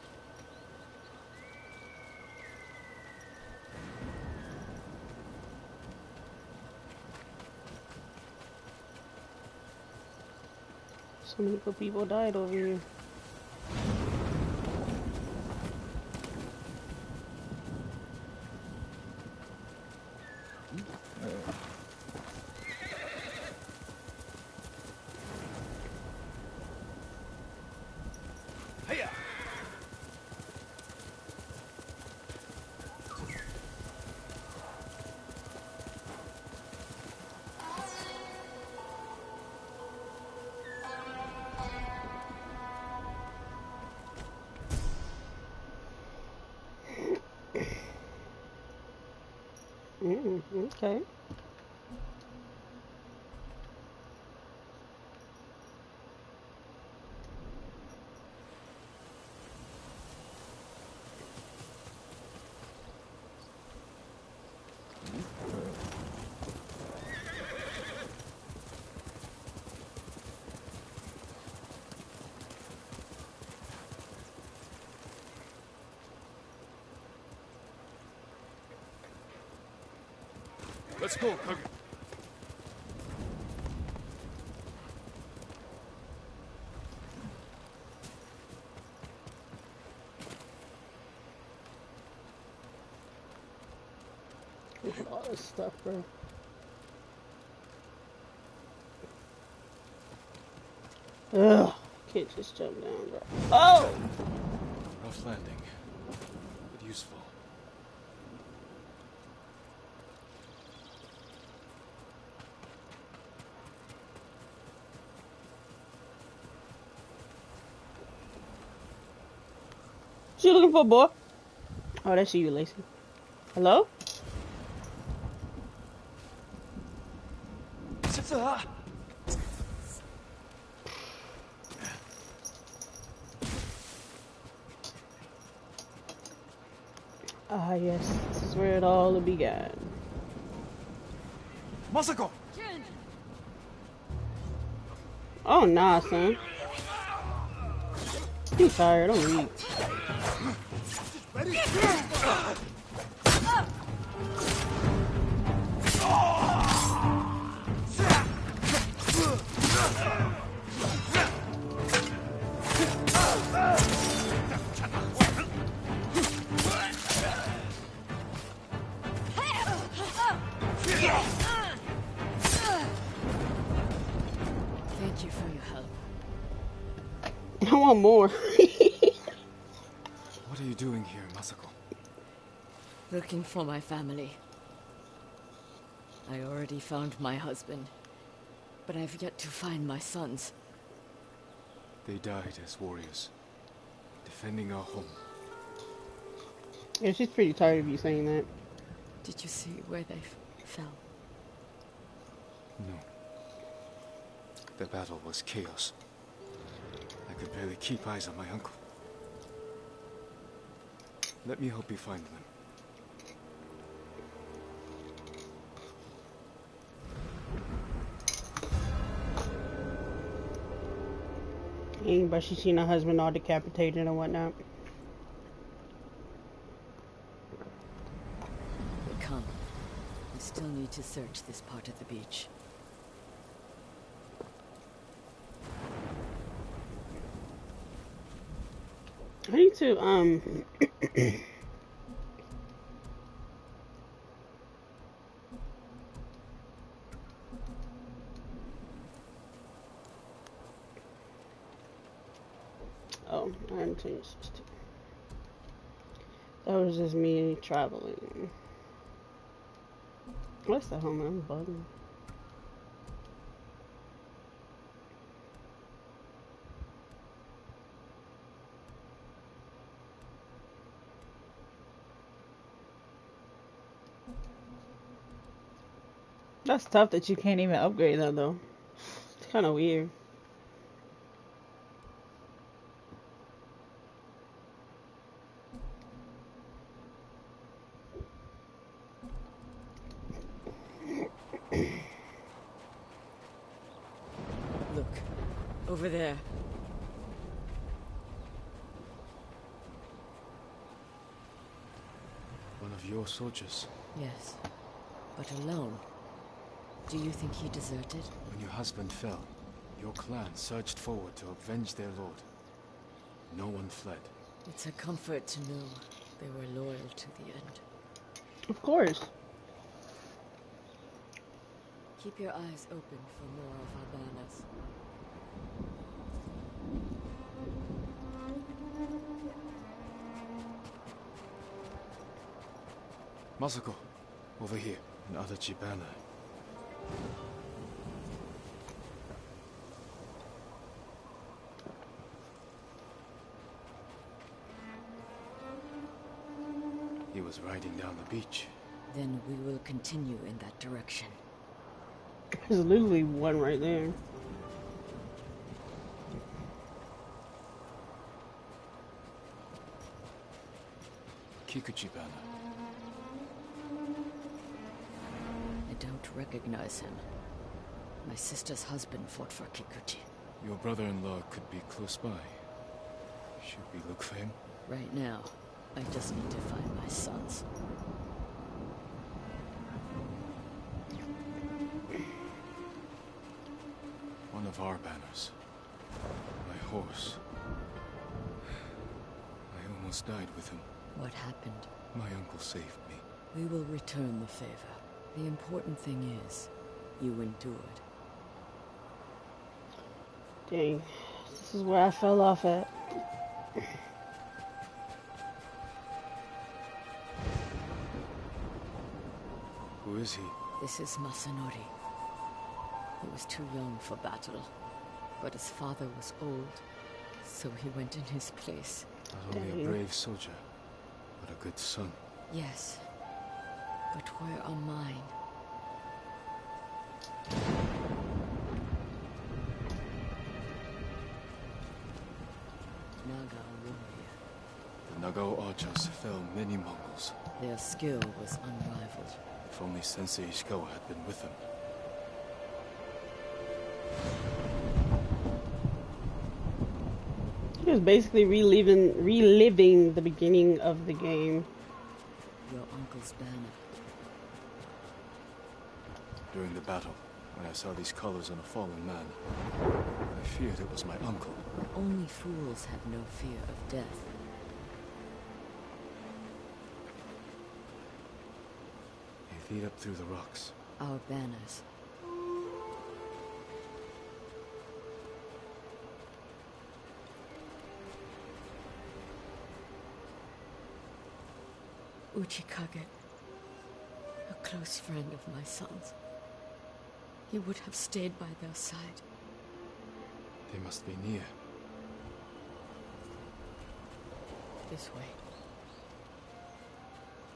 A: So many good people died over here. Okay.
C: Let's go, Kage.
A: All this stuff, bro. Ugh. Can't just jump down, bro. Oh!
C: Rough landing, but useful.
A: What you looking for, boy? Oh, that's you, Lacey. Hello? Ah, yes. This is where it all began.
K: Masako!
A: Oh, nah, son. You tired. I'm weak.
D: Thank you for your help.
A: I want more.
C: What are you doing here, Masako?
D: Looking for my family. I already found my husband, but I've yet to find my sons.
C: They died as warriors, defending our home.
A: Yeah, she's pretty tired of you saying that.
D: Did you see where they fell?
C: No. The battle was chaos. I could barely keep eyes on my uncle. Let me help you find them.
A: But she's seen her husband all decapitated and whatnot.
D: Come. We still need to search this part of the beach.
A: I need to, oh, I haven't changed this too. That was just me traveling. What's the hell, man? I'm bugging. That's tough that you can't even upgrade that though. It's kind of weird.
D: Look, over there.
C: One of your soldiers.
D: Yes, but alone. Do you think he deserted?
C: When your husband fell, your clan surged forward to avenge their lord. No one fled.
D: It's a comfort to know they were loyal to the end.
A: Of course.
D: Keep your eyes open for more of our banners.
C: Masako, over here, another Chibana. He was riding down the beach.
D: Then we will continue in that direction.
A: There's literally one right there.
C: Kikuchi banner.
D: I don't recognize him. My sister's husband fought for Kikuchi.
C: Your brother-in-law could be close by. Should we look for him?
D: Right now, I just need to find my sons.
C: One of our banners. My horse. I almost died with him.
D: What happened?
C: My uncle saved me.
D: We will return the favor. The important thing is, you endured.
A: Dang. This is where I fell off at.
C: Who is he?
D: This is Masanori. He was too young for battle, but his father was old, so he went in his place.
C: Not only a brave soldier, but a good son.
D: Yes, but where are mine? Naga warrior.
C: The Nagao archers fell many Mongols.
D: Their skill was unrivaled.
C: If only Sensei Ishikawa had been with them.
A: He was basically reliving the beginning of the game.
D: Your uncle's banner.
C: During the battle, when I saw these colors on a fallen man, I feared it was my uncle.
D: Only fools have no fear of death.
C: They lead up through the rocks.
D: Our banners. Uchikage, a close friend of my son's. He would have stayed by their side.
C: They must be near.
D: This way.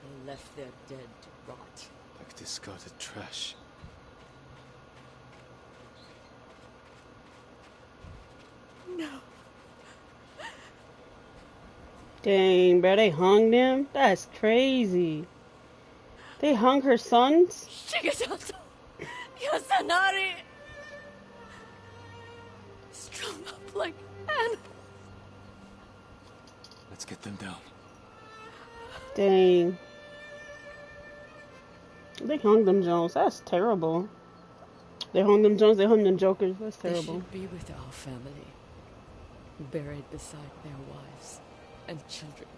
D: They left their dead to rot.
C: Like discarded trash.
D: No.
A: Dang, bro, they hung them? That's crazy. They hung her sons?
D: Shigesato! Yasanari! Strung up like animals.
C: Let's get them down.
A: Dang. They hung them Jones. That's terrible. They hung them Jones, they hung them Jokers. That's terrible.
D: They should be with our family. Buried beside their wives and children.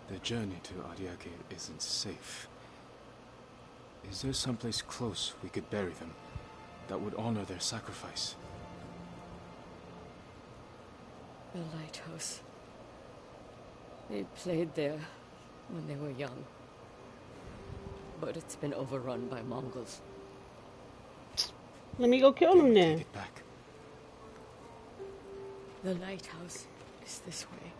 C: The journey to Ariake isn't safe. Is there someplace close we could bury them that would honor their sacrifice?
D: The lighthouse. They played there when they were young. But it's been overrun by Mongols.
A: Let me go kill them then.
C: Take it back.
D: The lighthouse is this way.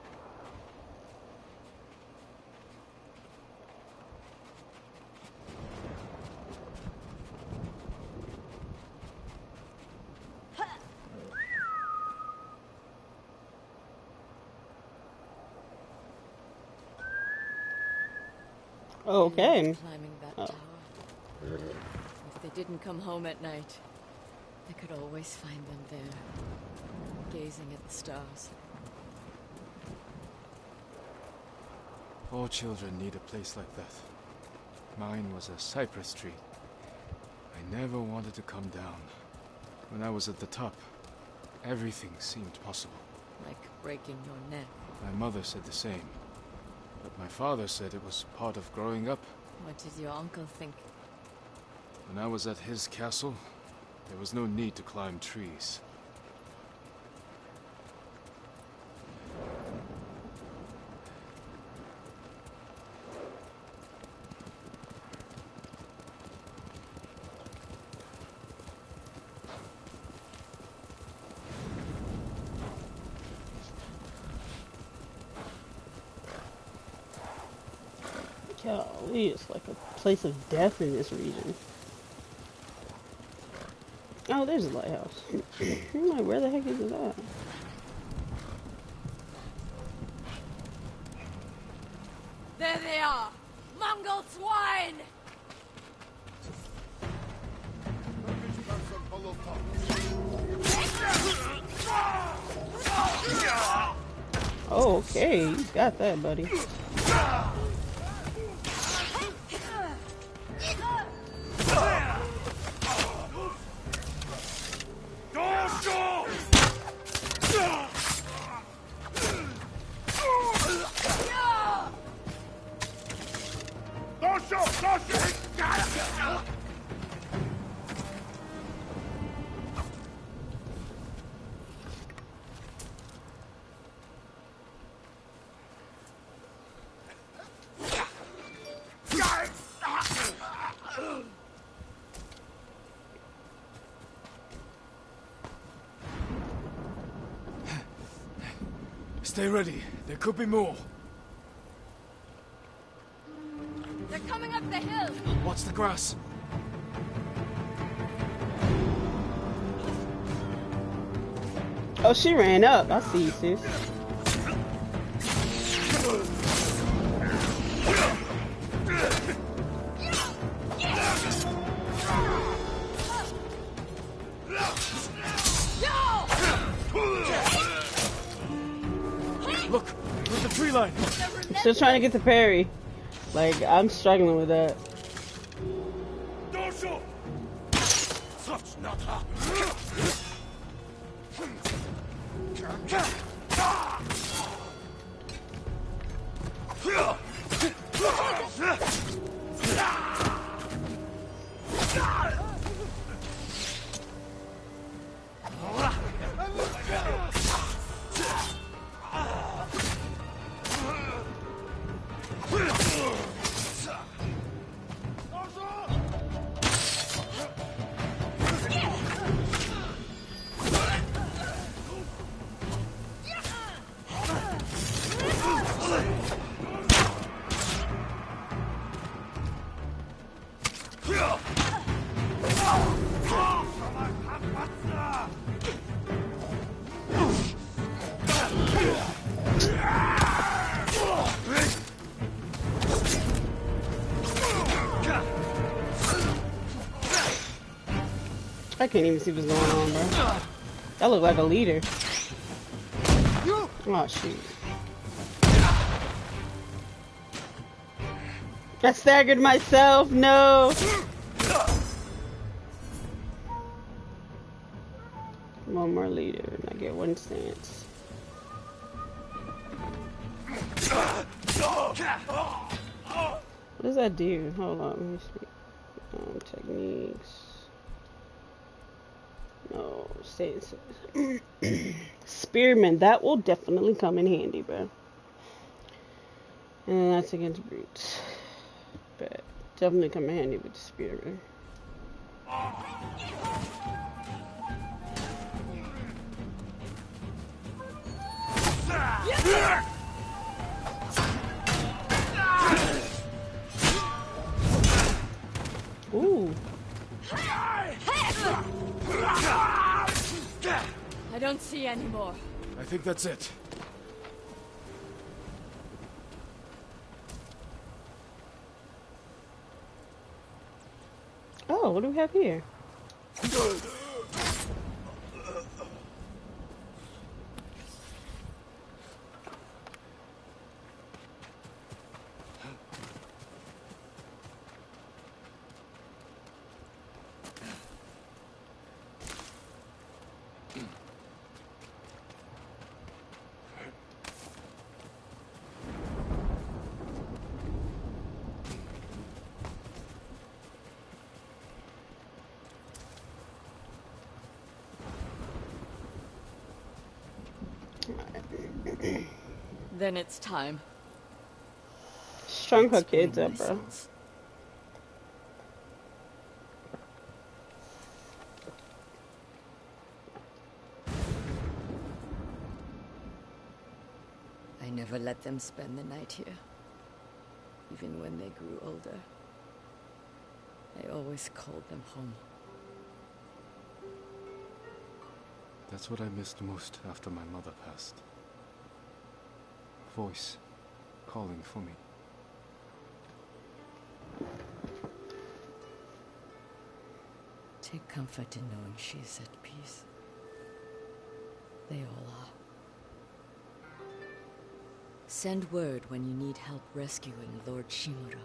A: Okay.
D: Climbing that tower. If they didn't come home at night, I could always find them there, gazing at the stars.
C: All children need a place like that. Mine was a cypress tree. I never wanted to come down. When I was at the top, everything seemed possible.
D: Like breaking your neck.
C: My mother said the same. But my father said it was part of growing up.
D: What did your uncle think?
C: When I was at his castle, there was no need to climb trees.
A: Golly, it's like a place of death in this region. Oh, there's a lighthouse. I'm like, where the heck is that?
L: There they are! Mongol swine!
A: Oh, okay. You got that, buddy.
C: Stay ready. There could be more.
L: They're coming up the hill!
C: Watch the grass.
A: Oh, she ran up. I see you, sis.
C: Look, there's the tree line.
A: I'm still trying to get the parry. Like, I'm struggling with that.
E: Such not
A: I can't even see what's going on, bro. That looked like a leader. Oh, shoot. I staggered myself. No. One more leader, and I get one stance. What does that do? Hold on. Let me see. Techniques. No, stance. Spearman. That will definitely come in handy, bro. And that's against brutes. But definitely come in handy with the spearman. Ooh.
L: I don't see any more.
C: I think that's it.
A: Oh, what do we have here?
D: Then it's time.
A: Strung her kids up, bro.
D: I never let them spend the night here. even when they grew older. I always called them home.
C: That's what I missed most after my mother passed. Voice calling for me.
D: Take comfort in knowing she is at peace. They all are. Send word when you need help rescuing Lord Shimura.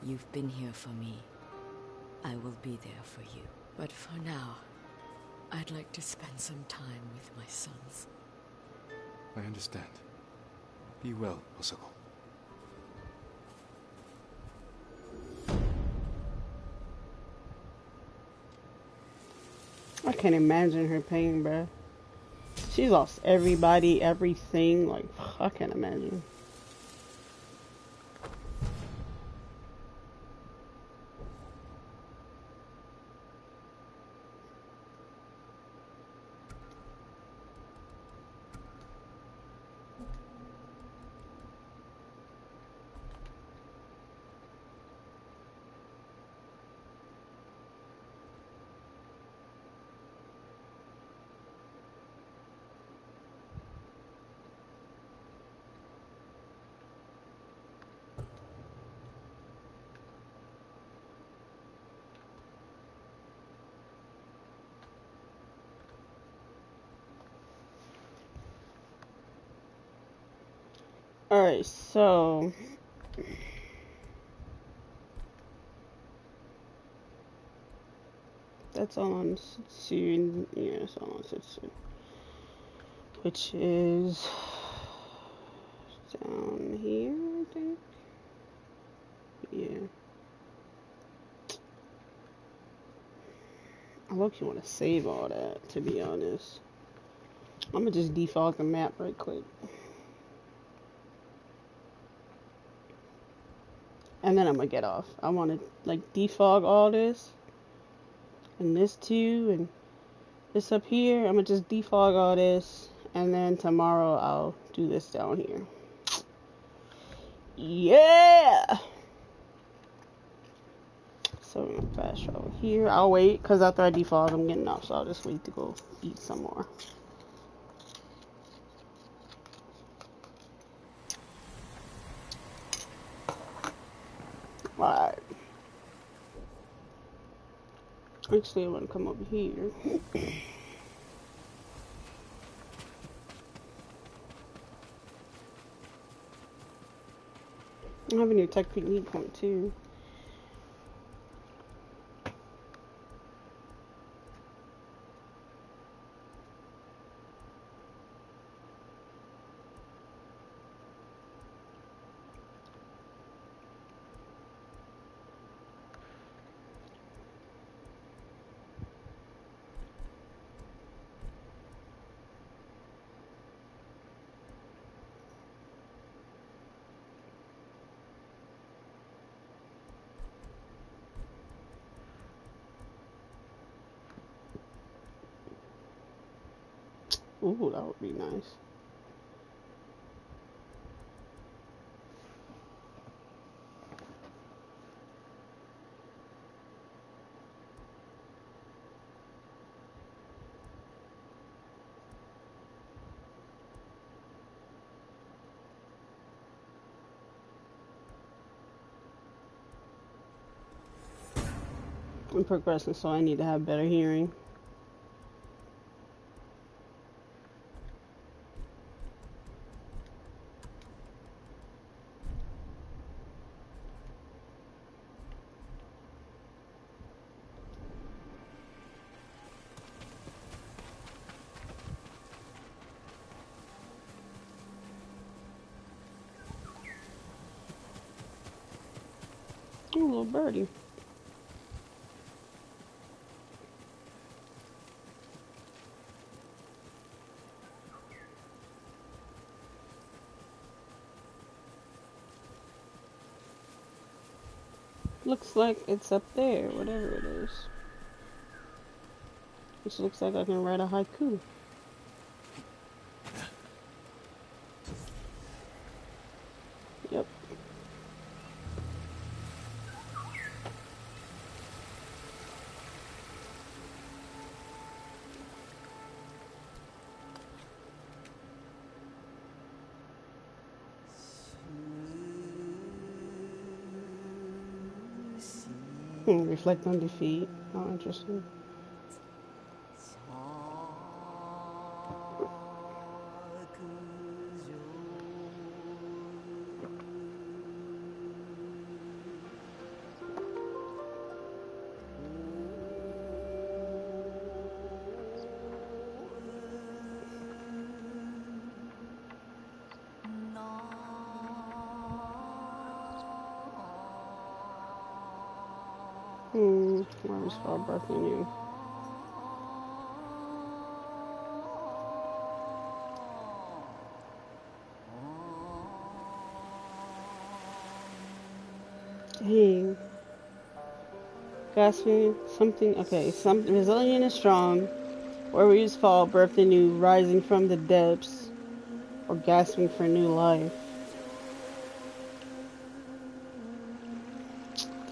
D: You've been here for me. I will be there for you. But for now, I'd like to spend some time with my sons.
C: I understand. Be well, Masako.
A: I can't imagine her pain, bruh. She lost everybody, everything. Like, I can't imagine. Alright, so that's all on Setsu. Yeah, that's all on Setsu. Which is down here, I think. Yeah. I look, you want to save all that, to be honest. I'm gonna just defog the map right quick. And then I'm gonna get off. I want to like defog all this and this too and this up here. I'm gonna just defog all this and then tomorrow I'll do this down here. Yeah. So I'm gonna fast travel here. I'll wait because after I defog I'm getting off, so I'll just wait to go eat some more. Alright. Actually, I want to come over here. I have a new tech technique point too. Ooh, that would be nice. I'm progressing, so I need to have better hearing. Ooh, little birdie. Looks like it's up there, whatever it is. Which looks like I can write a haiku. Yep. Reflect on defeat. Oh, interesting. Where was far birth in you? Dang. Gasping, something, okay, something resilient and strong. Warriors fall, birth anew, rising from the depths, or gasping for new life.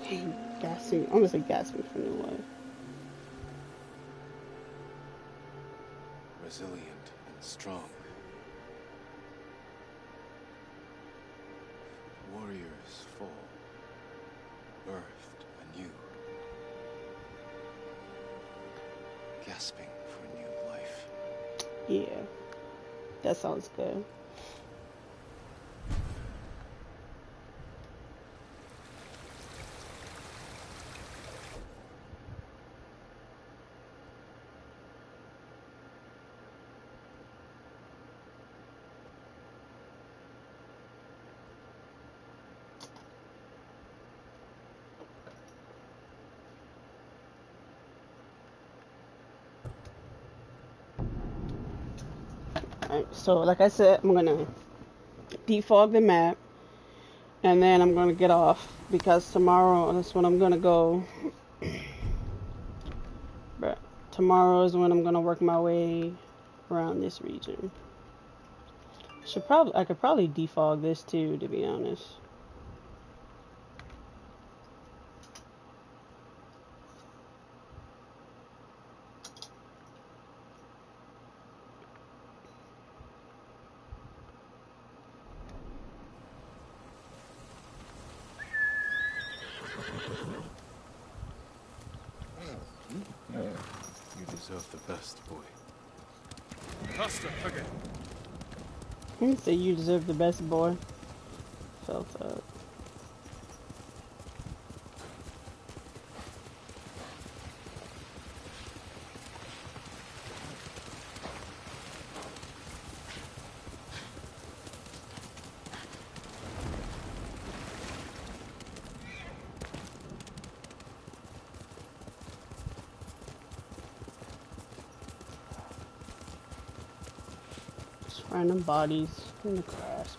A: Dang, gasping, I'm gonna say gasping for new life.
C: Resilient and strong. Warriors fall, birthed anew, gasping for new life.
A: Yeah, that sounds good. Alright, so like I said, I'm gonna defog the map, and then I'm gonna get off because tomorrow that's when I'm gonna go. But tomorrow is when I'm gonna work my way around this region. I could probably defog this too, to be honest.
C: You deserve the best, boy.
E: Faster, again.
A: You say you deserve the best, boy. Felt up. Just random bodies in the grass.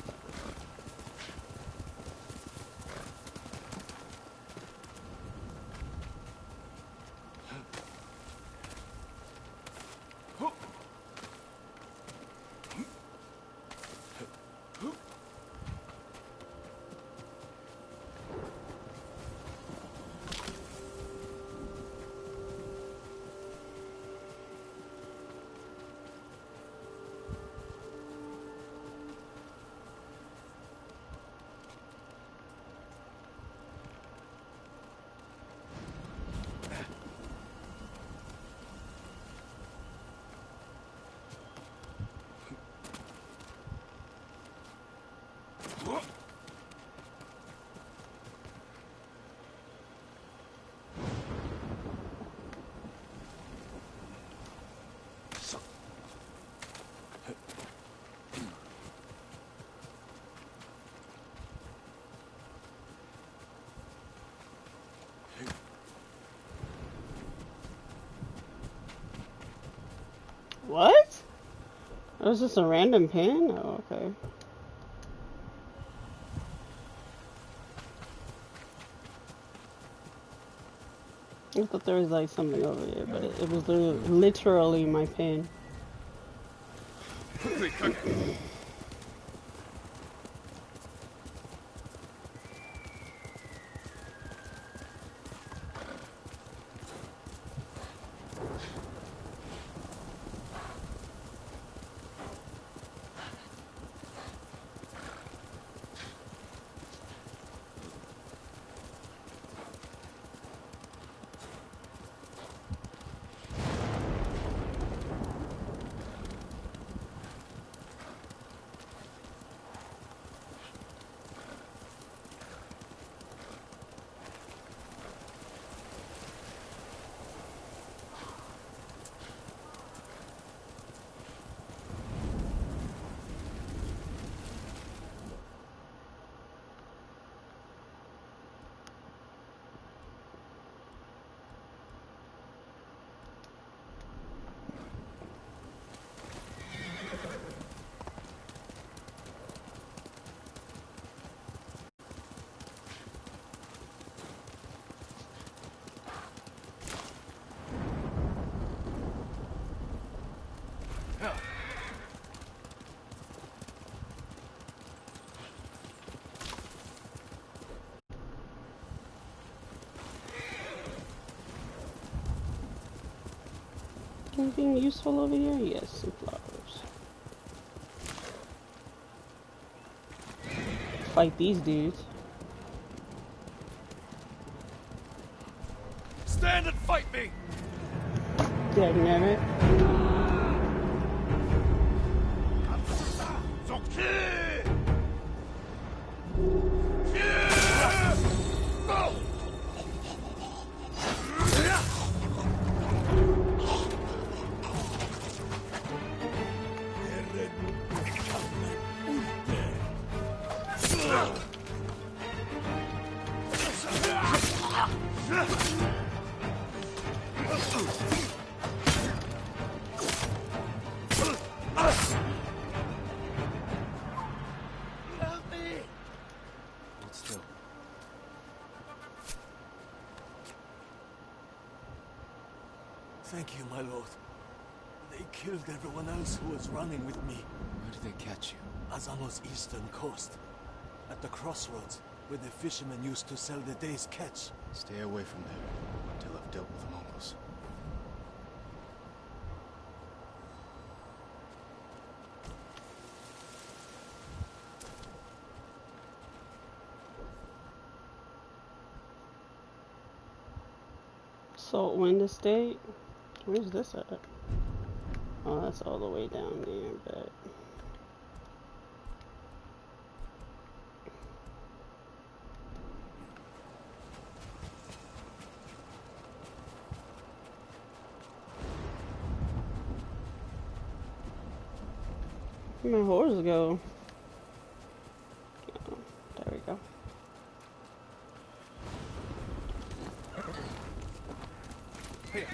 A: What? That was just a random pin? Oh, okay. I thought there was like something over there, but it was literally my pin. anything useful over here? Yes, some flowers. Fight these dudes.
E: Stand and fight me!
A: Dagnabbit.
K: Thank you, my lord. They killed everyone else who was running with me.
C: Where did they catch you?
K: Azamo's eastern coast. At the crossroads, where the fishermen used to sell the day's catch.
C: Stay away from there until I've dealt with the Mongols.
A: Salt Wind Estate. Where's this at? Oh, that's all the way down there, but... Where'd my horse go? Oh, there we go.
E: Here.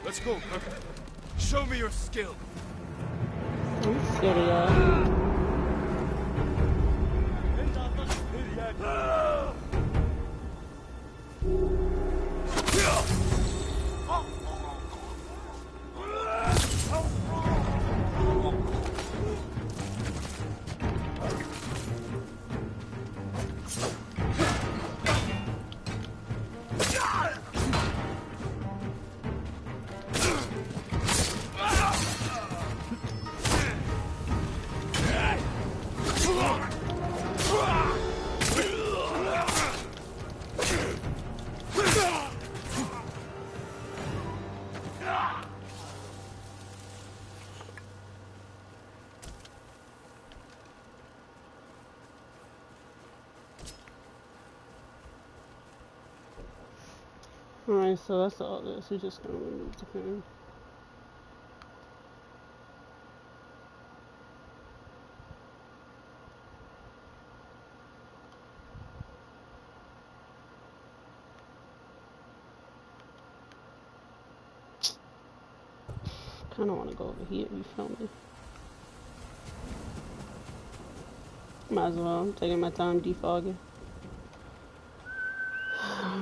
E: Let's go, Cook. Show me your skill.
A: I'm scared of y'all. Alright, so that's all this. We're just gonna remove the pen. Kinda wanna go over here, you feel me? Might as well. I'm taking my time defogging.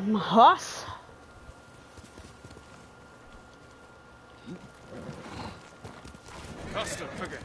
A: My horse!
E: Faster, Figure.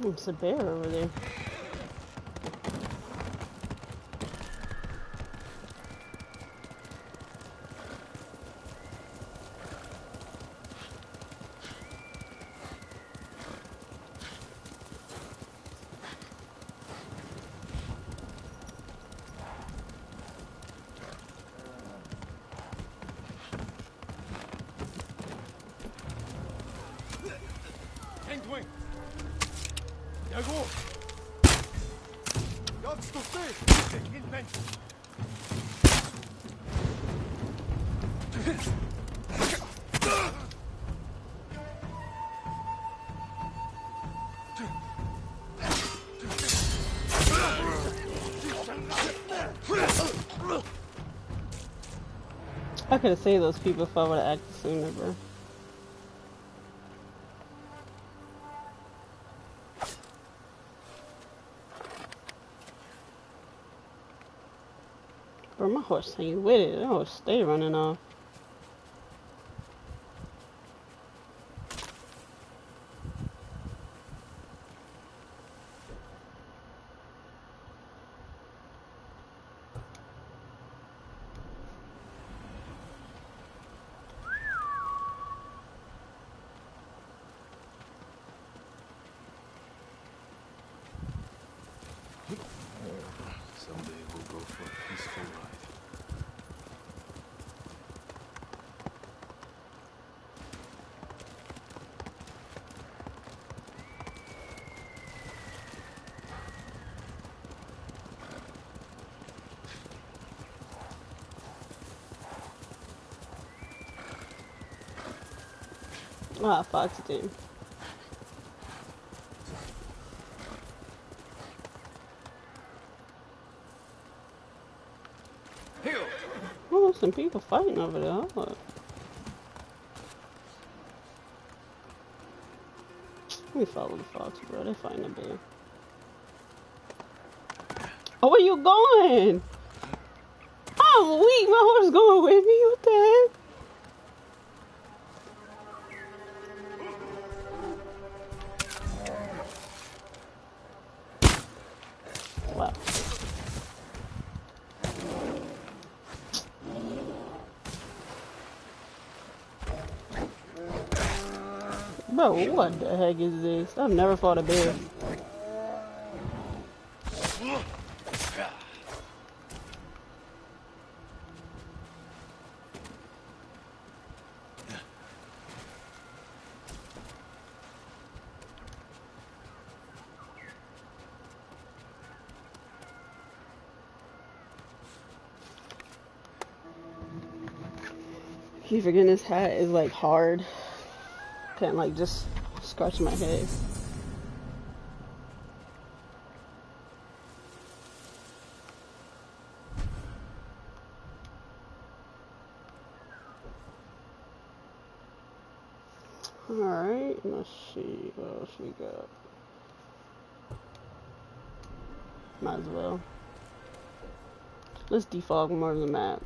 A: It's a bear over there. I could have saved those people if I would have acted sooner, bro. Bro, my horse ain't with it. That horse stay running off.
C: Someday we'll go for a peaceful ride.
A: Ah, Fox did. Oh, some people fighting over there. Hold up. Let me follow the fox, bro. They're fighting a bear. Oh, where you going? I'm weak. My horse going with me. What the heck? Wow. Bro, what the heck is this? I've never fought a bear. Keep forgetting this hat is like hard. Can't like just scratch my head. Alright, let's see what else we got. Might as well. Let's defog more of the map.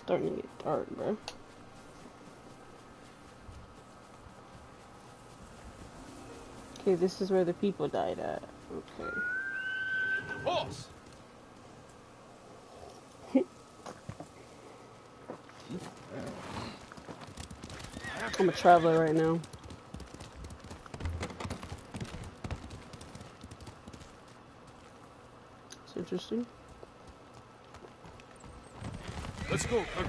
A: Starting to get dark, bro. Okay, this is where the people died at. Okay.
E: Horse!
A: I'm a traveler right now. It's interesting.
E: Let's go, Kirk.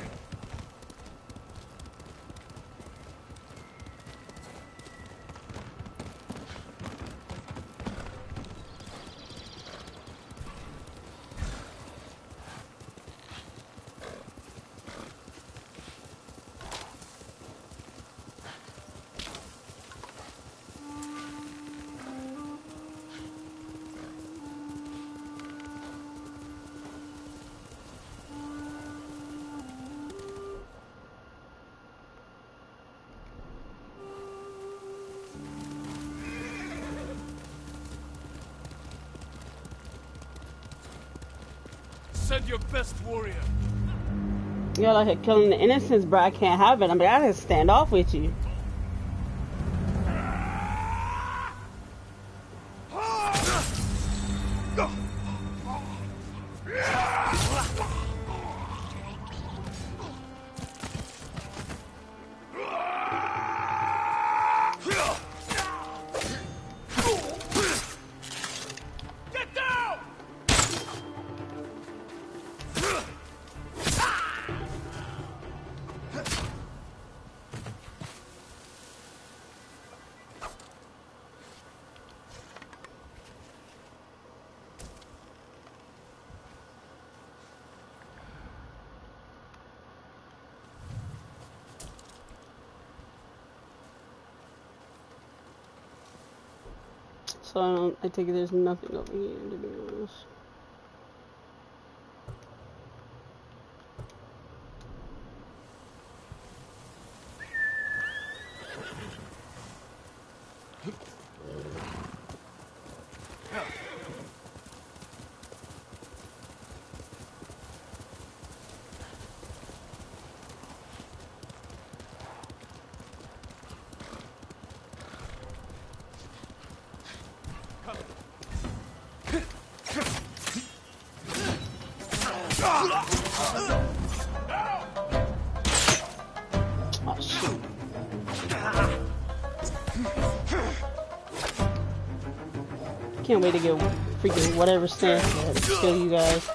E: send your best warrior.
A: Y'all out here killing the innocents, bro. I can't have it. I mean, I gotta stand off with you. So I take it there's nothing over here, to be honest. Oh, shoot. Can't wait to get freaking whatever stance to kill you guys.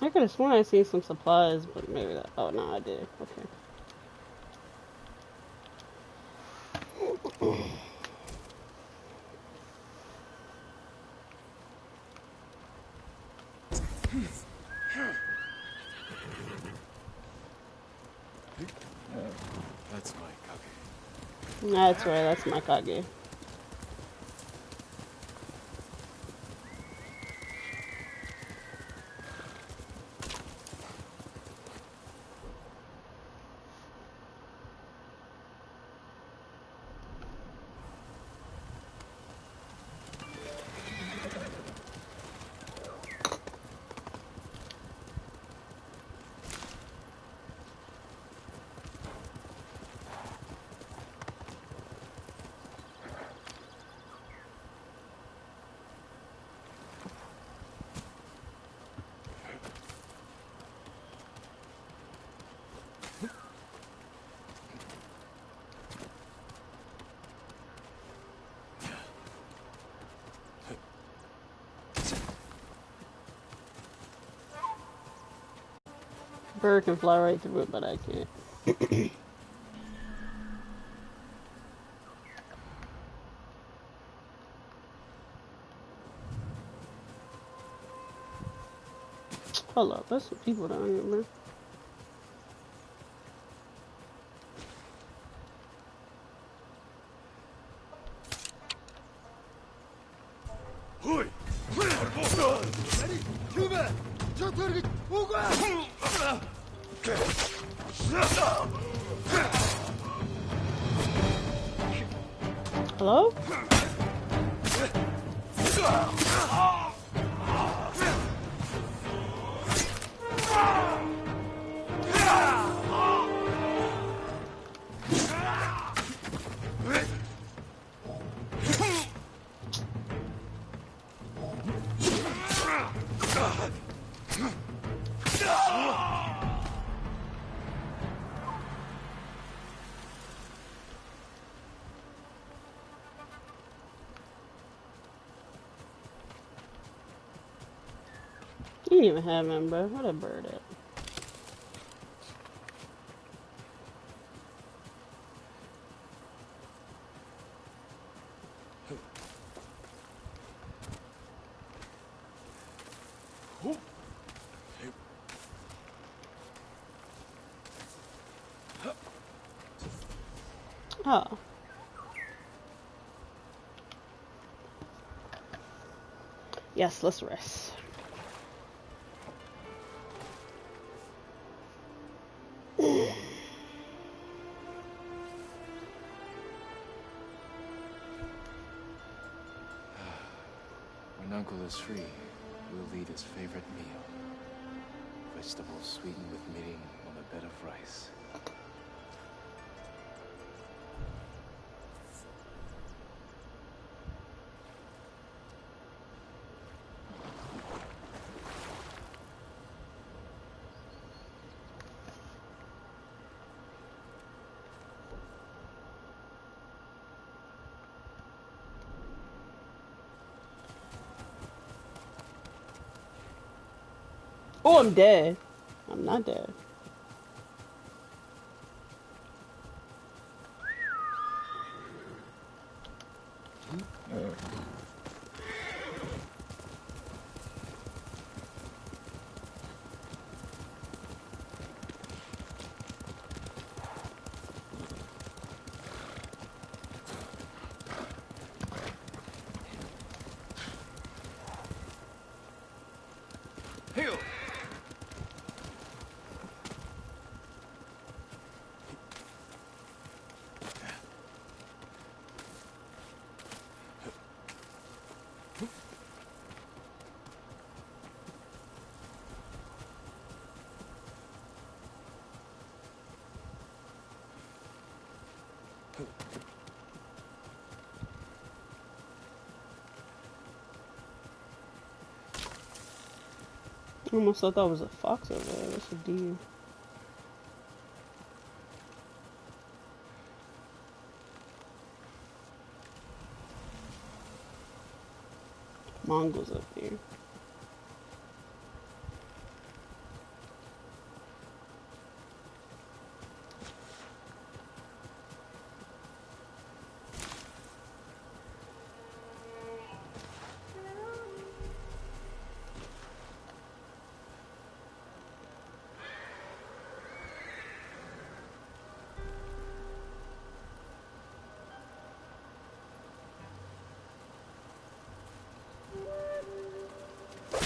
A: I could have sworn I seen some supplies, but maybe that. Oh no, I did. Okay.
C: That's my kage.
A: That's right. That's my kage. Bird can fly right through it, but I can't. Hold up, there's some people down here, man. Hello? You didn't even have him, bro. What a bird at? Oh. Yes, let's rest.
C: When Uncle is free, we'll eat his favorite meal. Vegetables sweetened with mirin on a bed of rice.
A: Oh, I'm dead. I'm not dead. I almost thought that was a fox over there. That's a deer. Mongols up there.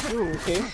A: I don't care.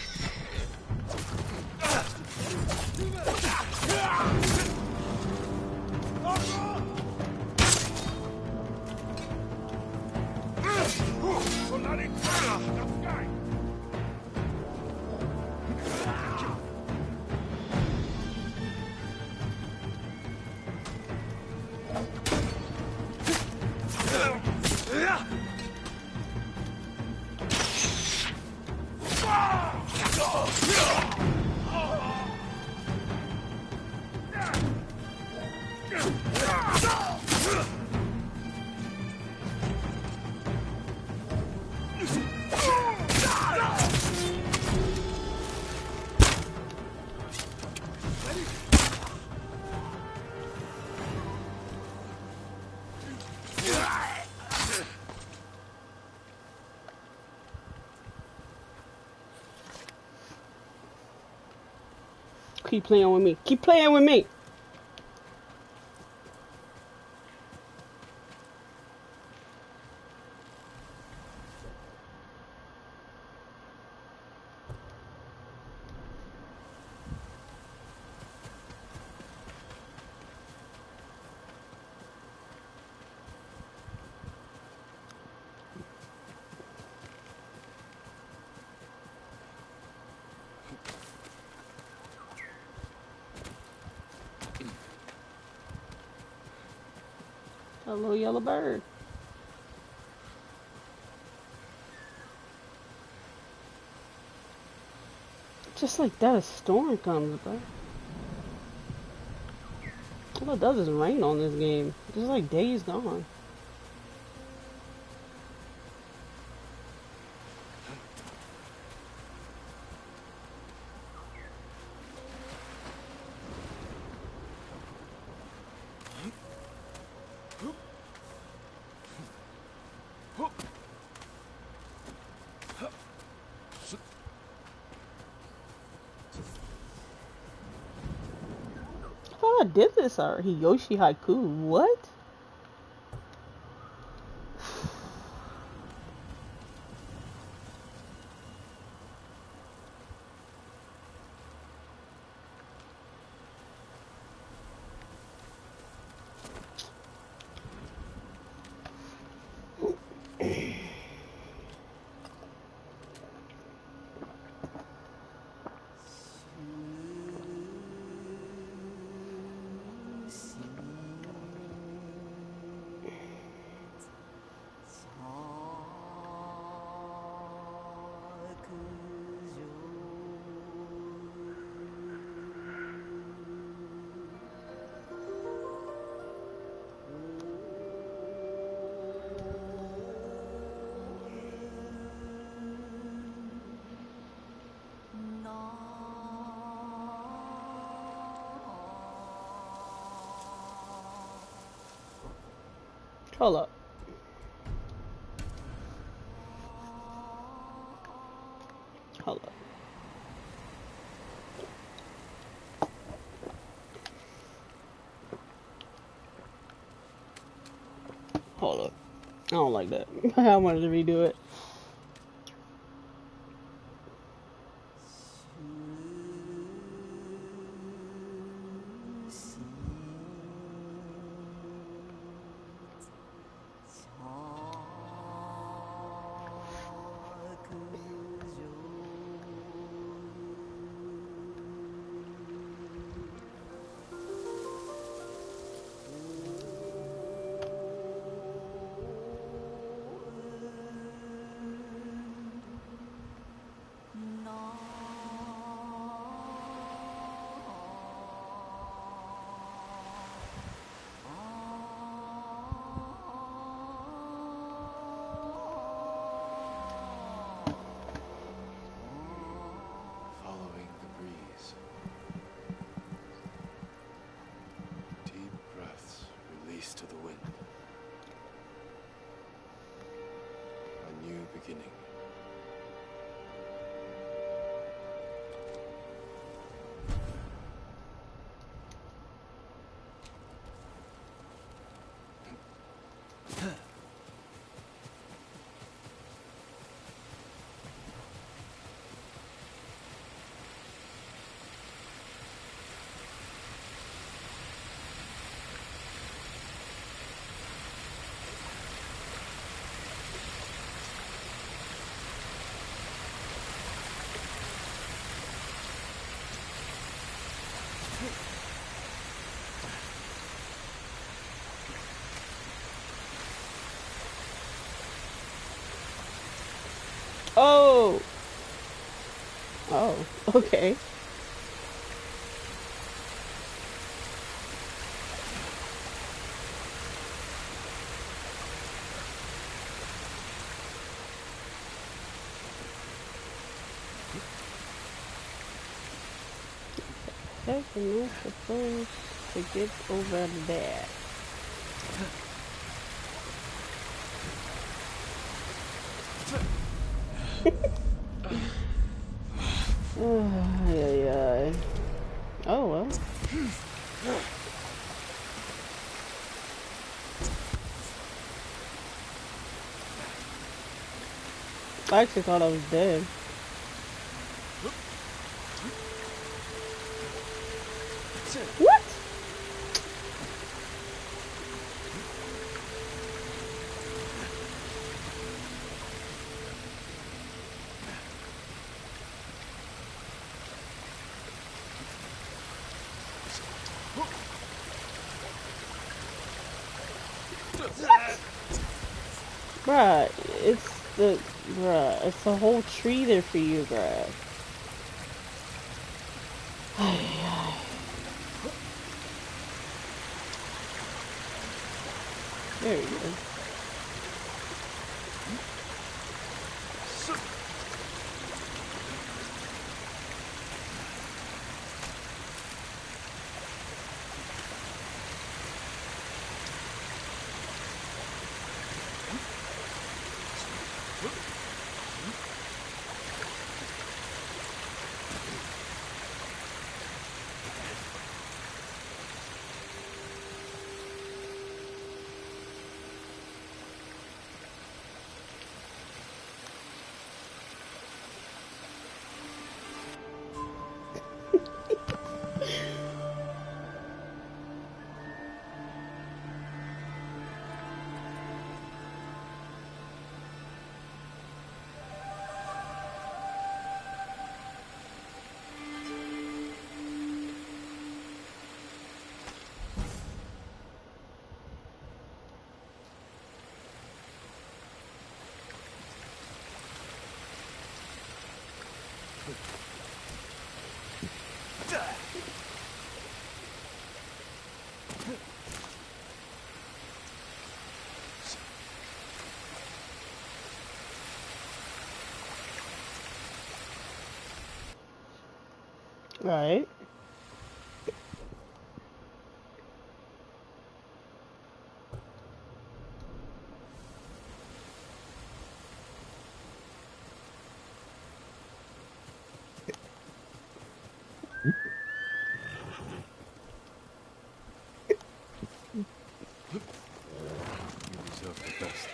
A: Keep playing with me. Keep playing with me. A little yellow bird. Just like that, a storm comes, bro. All it does is rain on this game. Just like Days Gone. I did this already. Yoshi Haiku. What? Hold up. Hold up. Hold up. I don't like that. I wanted to redo it.
C: Following the breeze. Deep breaths released to the wind. A new beginning.
A: Oh. Oh, okay. How am I supposed to get over there? Oh, yeah. Oh, well. I actually thought I was dead. What? Bruh, it's the whole tree there for you, bruh. There we go. Right.
C: You deserve the best.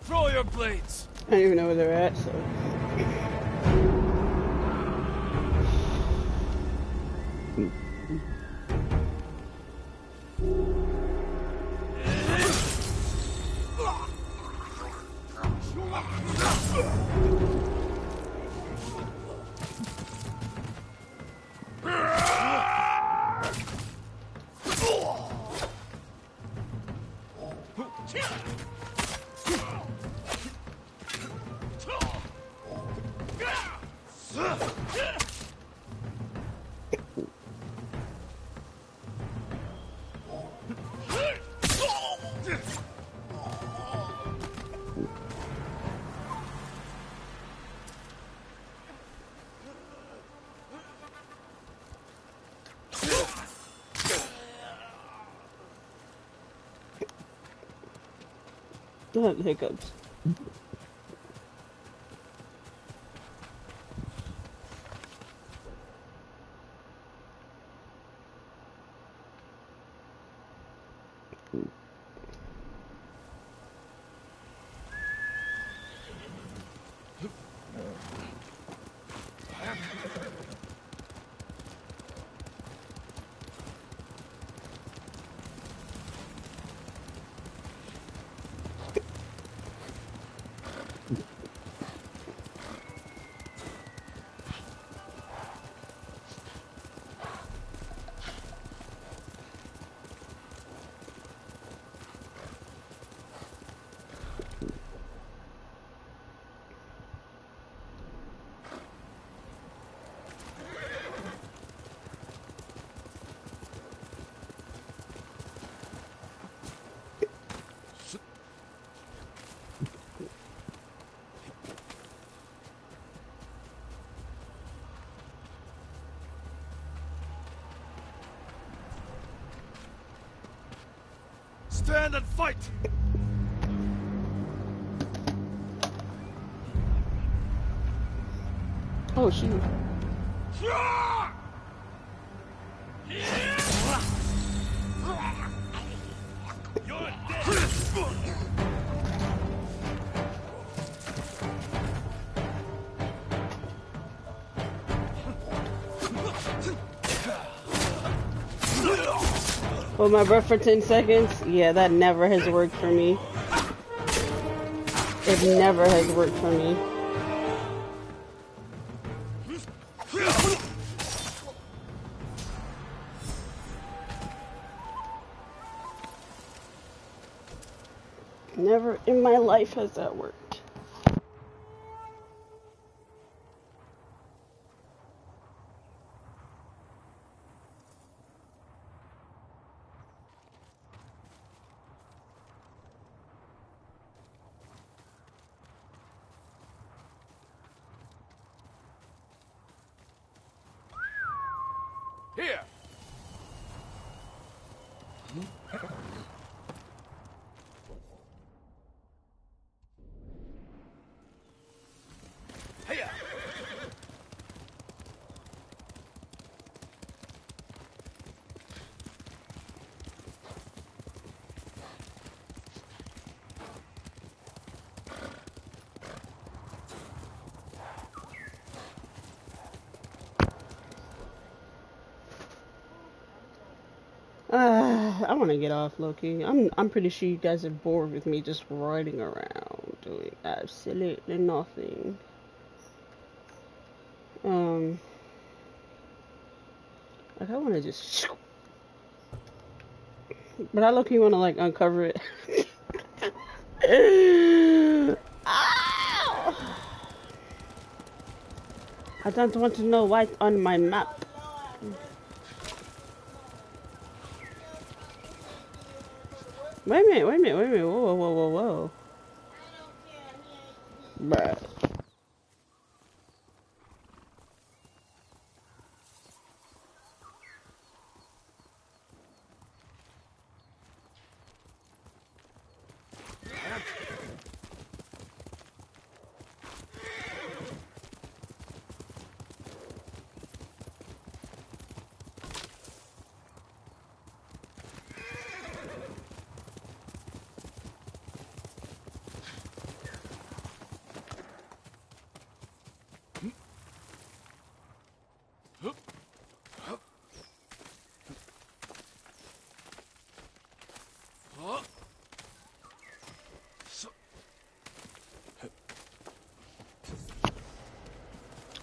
E: Throw your blades!
A: I don't even know where they're at, so. Hiccups.
E: Stand and fight!
A: Oh, shoot. Hold my breath for 10 seconds? Yeah, that never has worked for me. It never has worked for me. Never in my life has that worked.
E: Here! Hiya!
A: I want to get off, Loki. I'm pretty sure you guys are bored with me just riding around doing absolutely nothing. Like I want to just, but I look, you want to like uncover it. Ow! I don't want to know what's on my map. Wait a minute, wait a minute, wait a minute. Whoa, whoa, whoa, whoa, whoa. Bruh.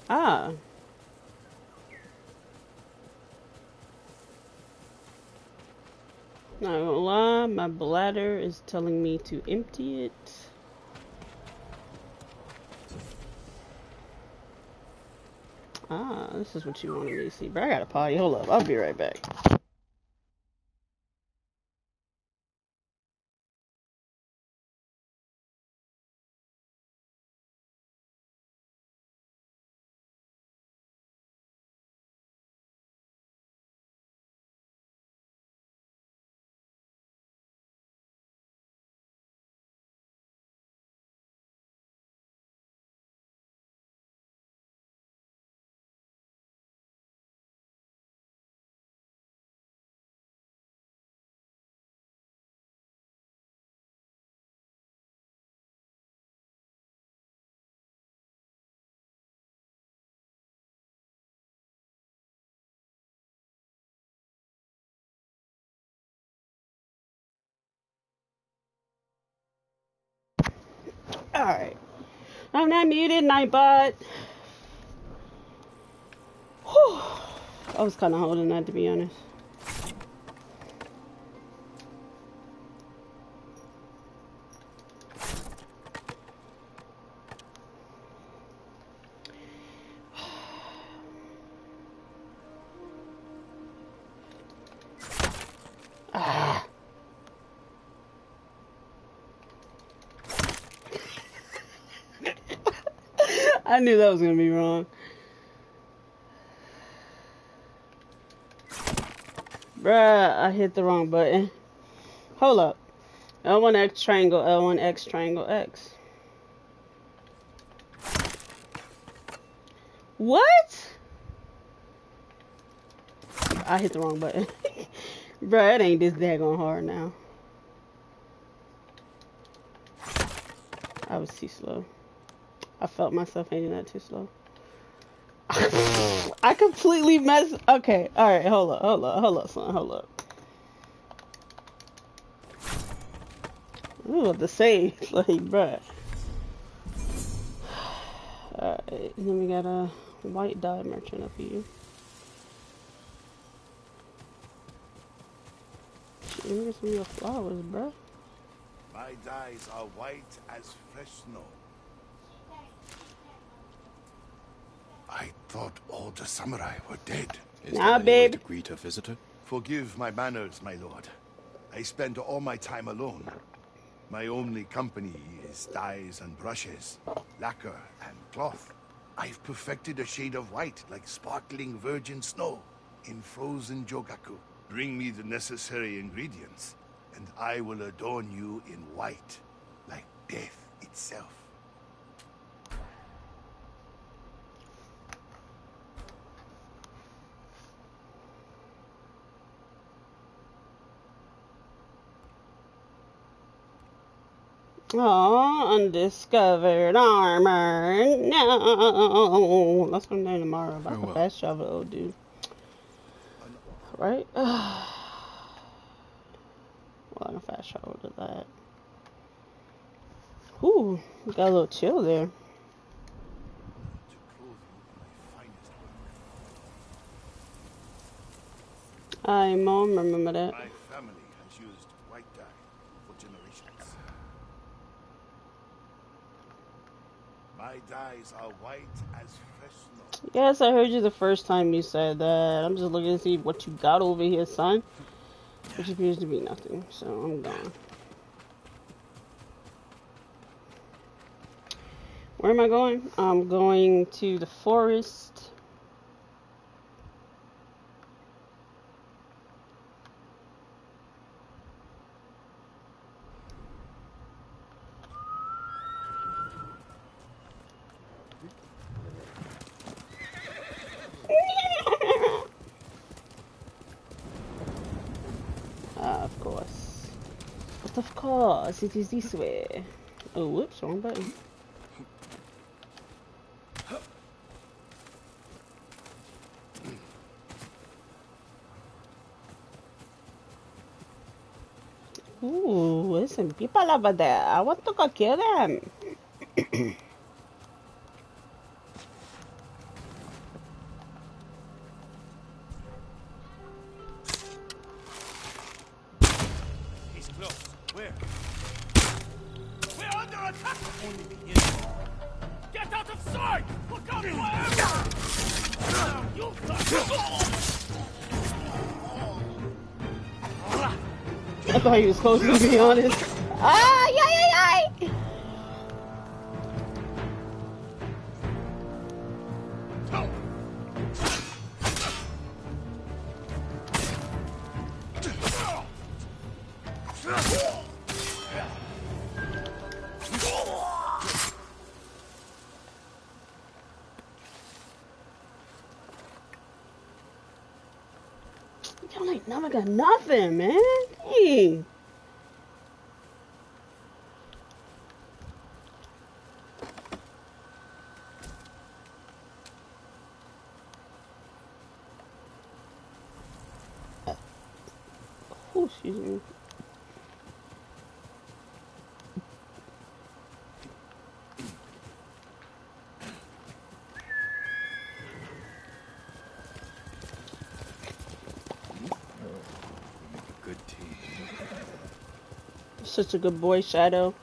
A: Ah. Not gonna lie, my bladder is telling me to empty it. Ah, this is what you wanted me to see. But I gotta potty. Hold up, I'll be right back. Alright. I'm not muted, Nightbot. Whew. I was kind of holding that, to be honest. Ah. I knew that was gonna be wrong. Bruh, I hit the wrong button. Hold up. L1X triangle, L1X triangle X. What? I hit the wrong button. Bruh, it ain't this daggone hard now. I was too slow. I felt myself hitting that too slow. I completely messed. Okay, alright, hold up, son, hold up. Ooh, the same, like, bruh. Alright, then we got a white dye merchant up here. Shit, let me get some of your flowers, bruh.
Q: My dyes are white as fresh snow. I thought all the samurai were dead.
C: Is there any way to greet a visitor?
Q: Forgive my manners, my lord. I spend all my time alone. My only company is dyes and brushes, lacquer and cloth. I've perfected a shade of white like sparkling virgin snow in frozen jogaku. Bring me the necessary ingredients, and I will adorn you in white, like death itself.
A: Oh, undiscovered armor. No. Let's come down tomorrow about the fast travel, old dude. Right? Well, I can fast travel to that. Ooh, got a little chill there. Hi, Mom, remember that?
H: My family has used white dye for generations. My dyes are white as fresh snow.
A: Yes, I heard you the first time you said that. I'm just looking to see what you got over here, son. Which appears to be nothing, so I'm gone. Where am I going? I'm going to the forest. Of course. But of course, it is this way. Oh, whoops, wrong button. Ooh, there's some people over there. I want to go kill them.
H: He's close. Where? We're under attack! Only the enemy. Get out of sight! Look out for now, you
A: I thought he was close, to be honest. Ah, yay! Y'all ain't never got nothing, man. Dang. Oh, excuse me.
C: Good team.
A: Such a good boy, Shadow.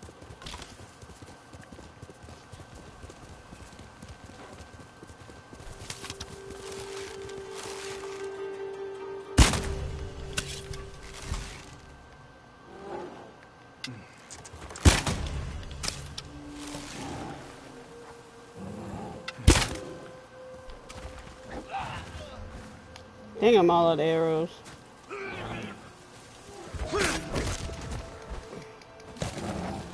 A: Dang, I'm all out of arrows.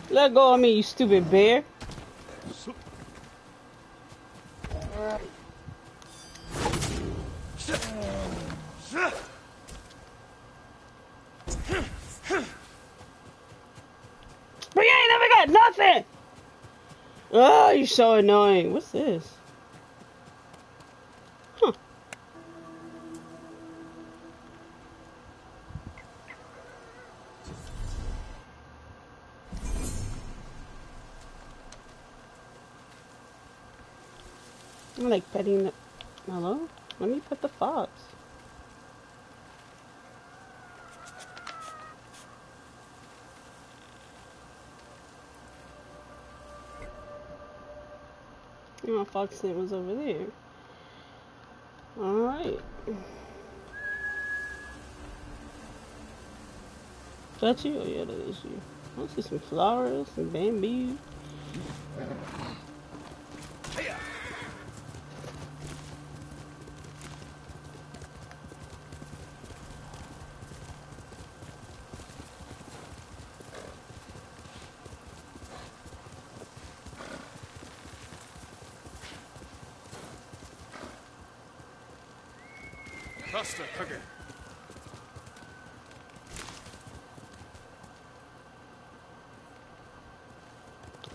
A: Let go of me, you stupid bear. But you ain't never got nothing! Oh, you're so annoying. What's this? Huh. I'm like petting the... Hello? Let me pet the fox. Oh, fox it was over there. Alright. Is that you? Oh, yeah, that is you. I see some flowers, some bamboo.
C: Faster, Kage.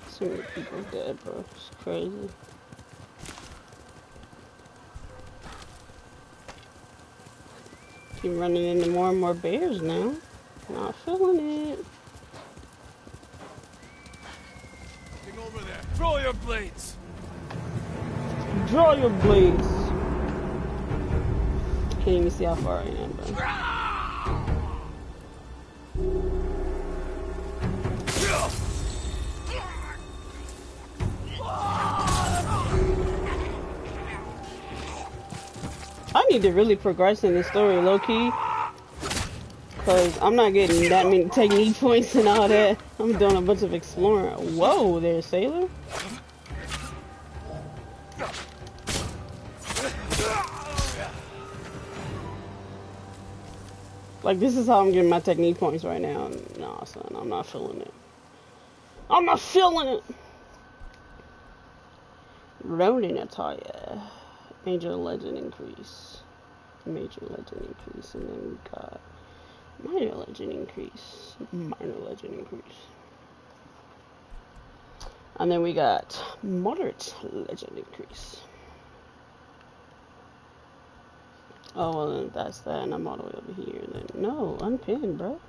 A: So many people dead, bro. It's crazy. Keep running into more and more bears now. Not feeling it.
E: Getting over there. Throw your blades.
A: Draw your blades. Can't even see how far I am, bro. I need to really progress in the story, low-key. Because I'm not getting that many technique points and all that. I'm doing a bunch of exploring. Whoa there, sailor. Like, this is how I'm getting my technique points right now. Nah, son, I'm not feeling it. I'm not feeling it! Ronin attire. Major legend increase. Major legend increase. And then we got minor legend increase. Minor legend increase. And then we got moderate legend increase. Oh, well, then that's that, and I'm all the way over here. Then no, unpin, bro.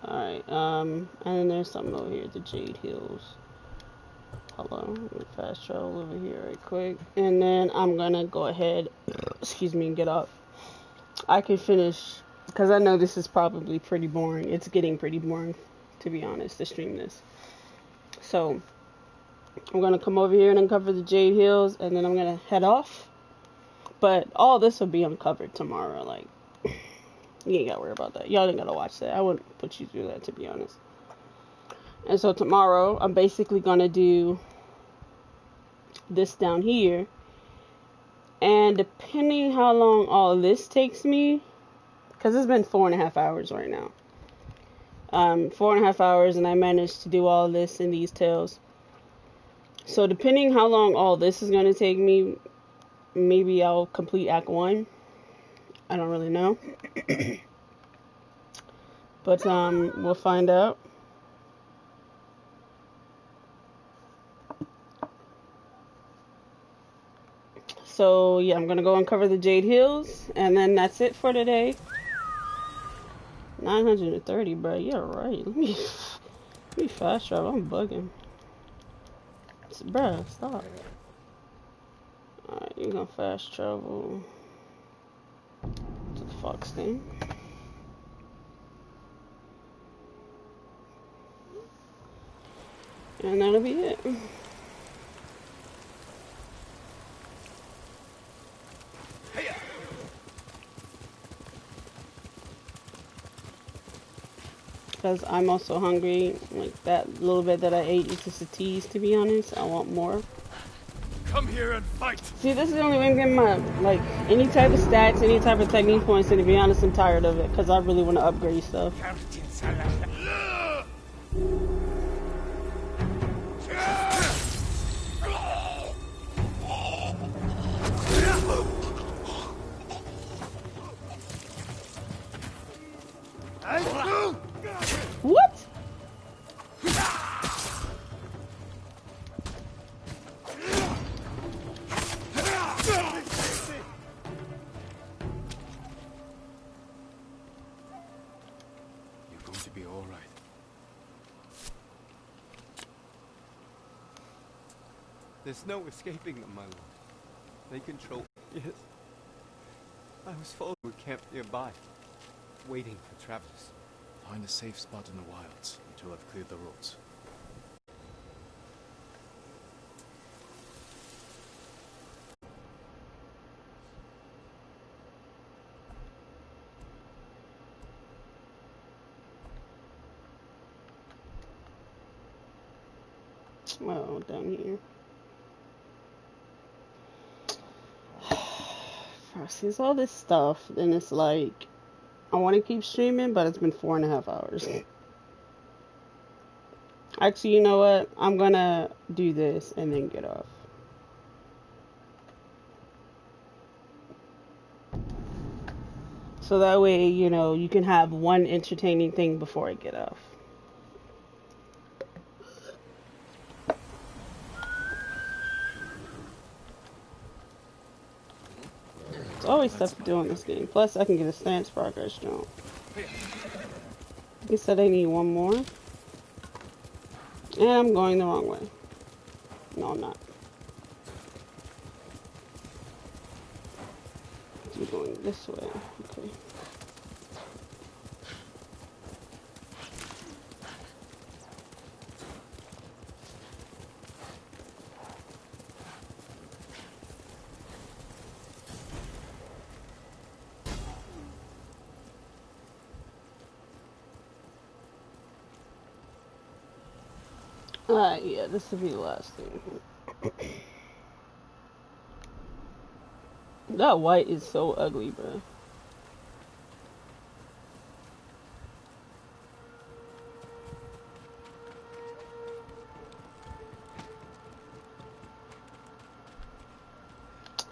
A: Alright, and then there's something over here, the Jade Hills. Hello, let me fast travel over here right quick. And then I'm gonna go ahead, excuse me, and get up. I can finish, because I know this is probably pretty boring. It's getting pretty boring, to be honest, to stream this. So, I'm going to come over here and uncover the Jade Hills, and then I'm going to head off. But all this will be uncovered tomorrow. Like, you ain't got to worry about that. Y'all ain't got to watch that. I wouldn't put you through that, to be honest. And so tomorrow, I'm basically going to do this down here. And depending how long all this takes me, because it's been 4.5 hours right now. 4.5 hours, and I managed to do all this in these tales. So depending how long all this is going to take me, maybe I'll complete Act 1. I don't really know. But we'll find out. So yeah, I'm going to go uncover the Jade Hills, and then that's it for today. 930, bro. Yeah, right. Let me fast travel. I'm bugging. Bruh, stop. Alright, you're gonna fast travel to the Fox thing. And that'll be it. Because I'm also hungry. Like, that little bit that I ate is just a tease, to be honest. I want more.
E: Come here and fight.
A: See, this is the only way I'm getting my, like, any type of stats, any type of technique points, and to be honest, I'm tired of it. Because I really want to upgrade stuff. What?
C: You're going to be all right.
J: There's no escaping them, my lord. They control... Yes. I was followed. We camped nearby, waiting for travelers.
C: Find a safe spot in the wilds until I've cleared the roads.
A: Well, down here. Since all this stuff, then it's like, I want to keep streaming, but it's been 4.5 hours. Actually, you know what? I'm gonna do this and then get off. So that way, you know, you can have one entertaining thing before I get off. There's always stuff to do in this game. Plus, I can get a stance progress jump. He said I need one more. And I'm going the wrong way. No, I'm not. I'm going this way. Okay. Yeah, this will be the last thing. That white is so ugly, bro.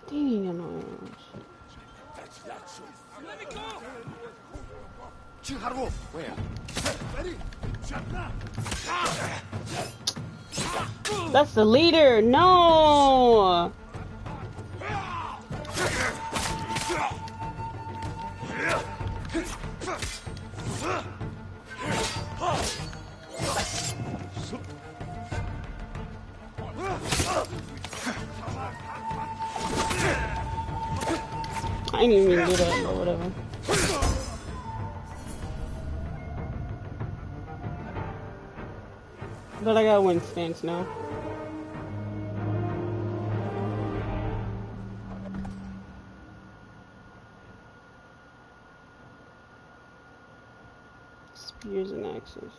A: Dang, I know.
E: Let me go! Where?
A: That's the leader. No. I didn't even do that, but whatever. But I got win stance now. Spears and axes.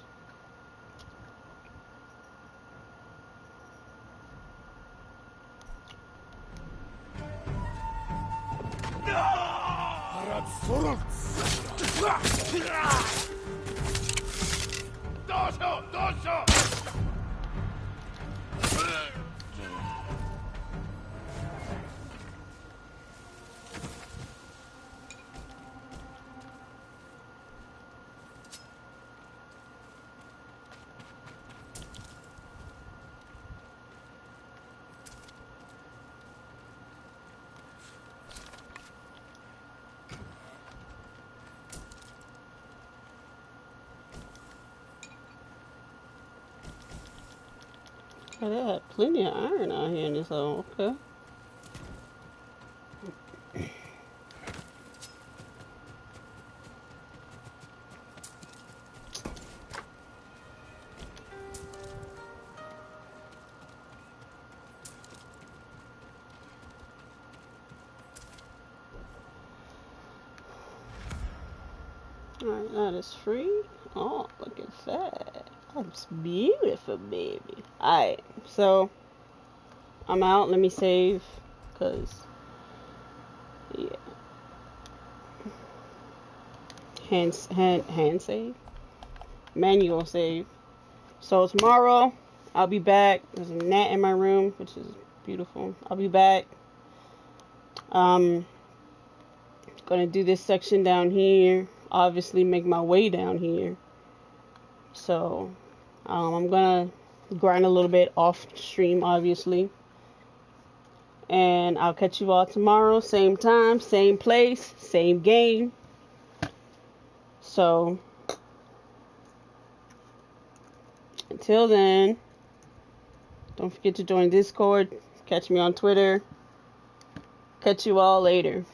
A: Oh, they had plenty of iron out here in this hole. Okay. Alright, that is free. Oh, look at that. That's beautiful, baby. Alright, so I'm out. Let me save. Because, yeah. Hand save? Manual save. So tomorrow, I'll be back. There's a gnat in my room, which is beautiful. I'll be back. Gonna do this section down here. Obviously make my way down here. So I'm gonna grind a little bit off stream, obviously, and I'll catch you all tomorrow, same time, same place, same game. So until then, don't forget to join Discord, catch me on Twitter. Catch you all later.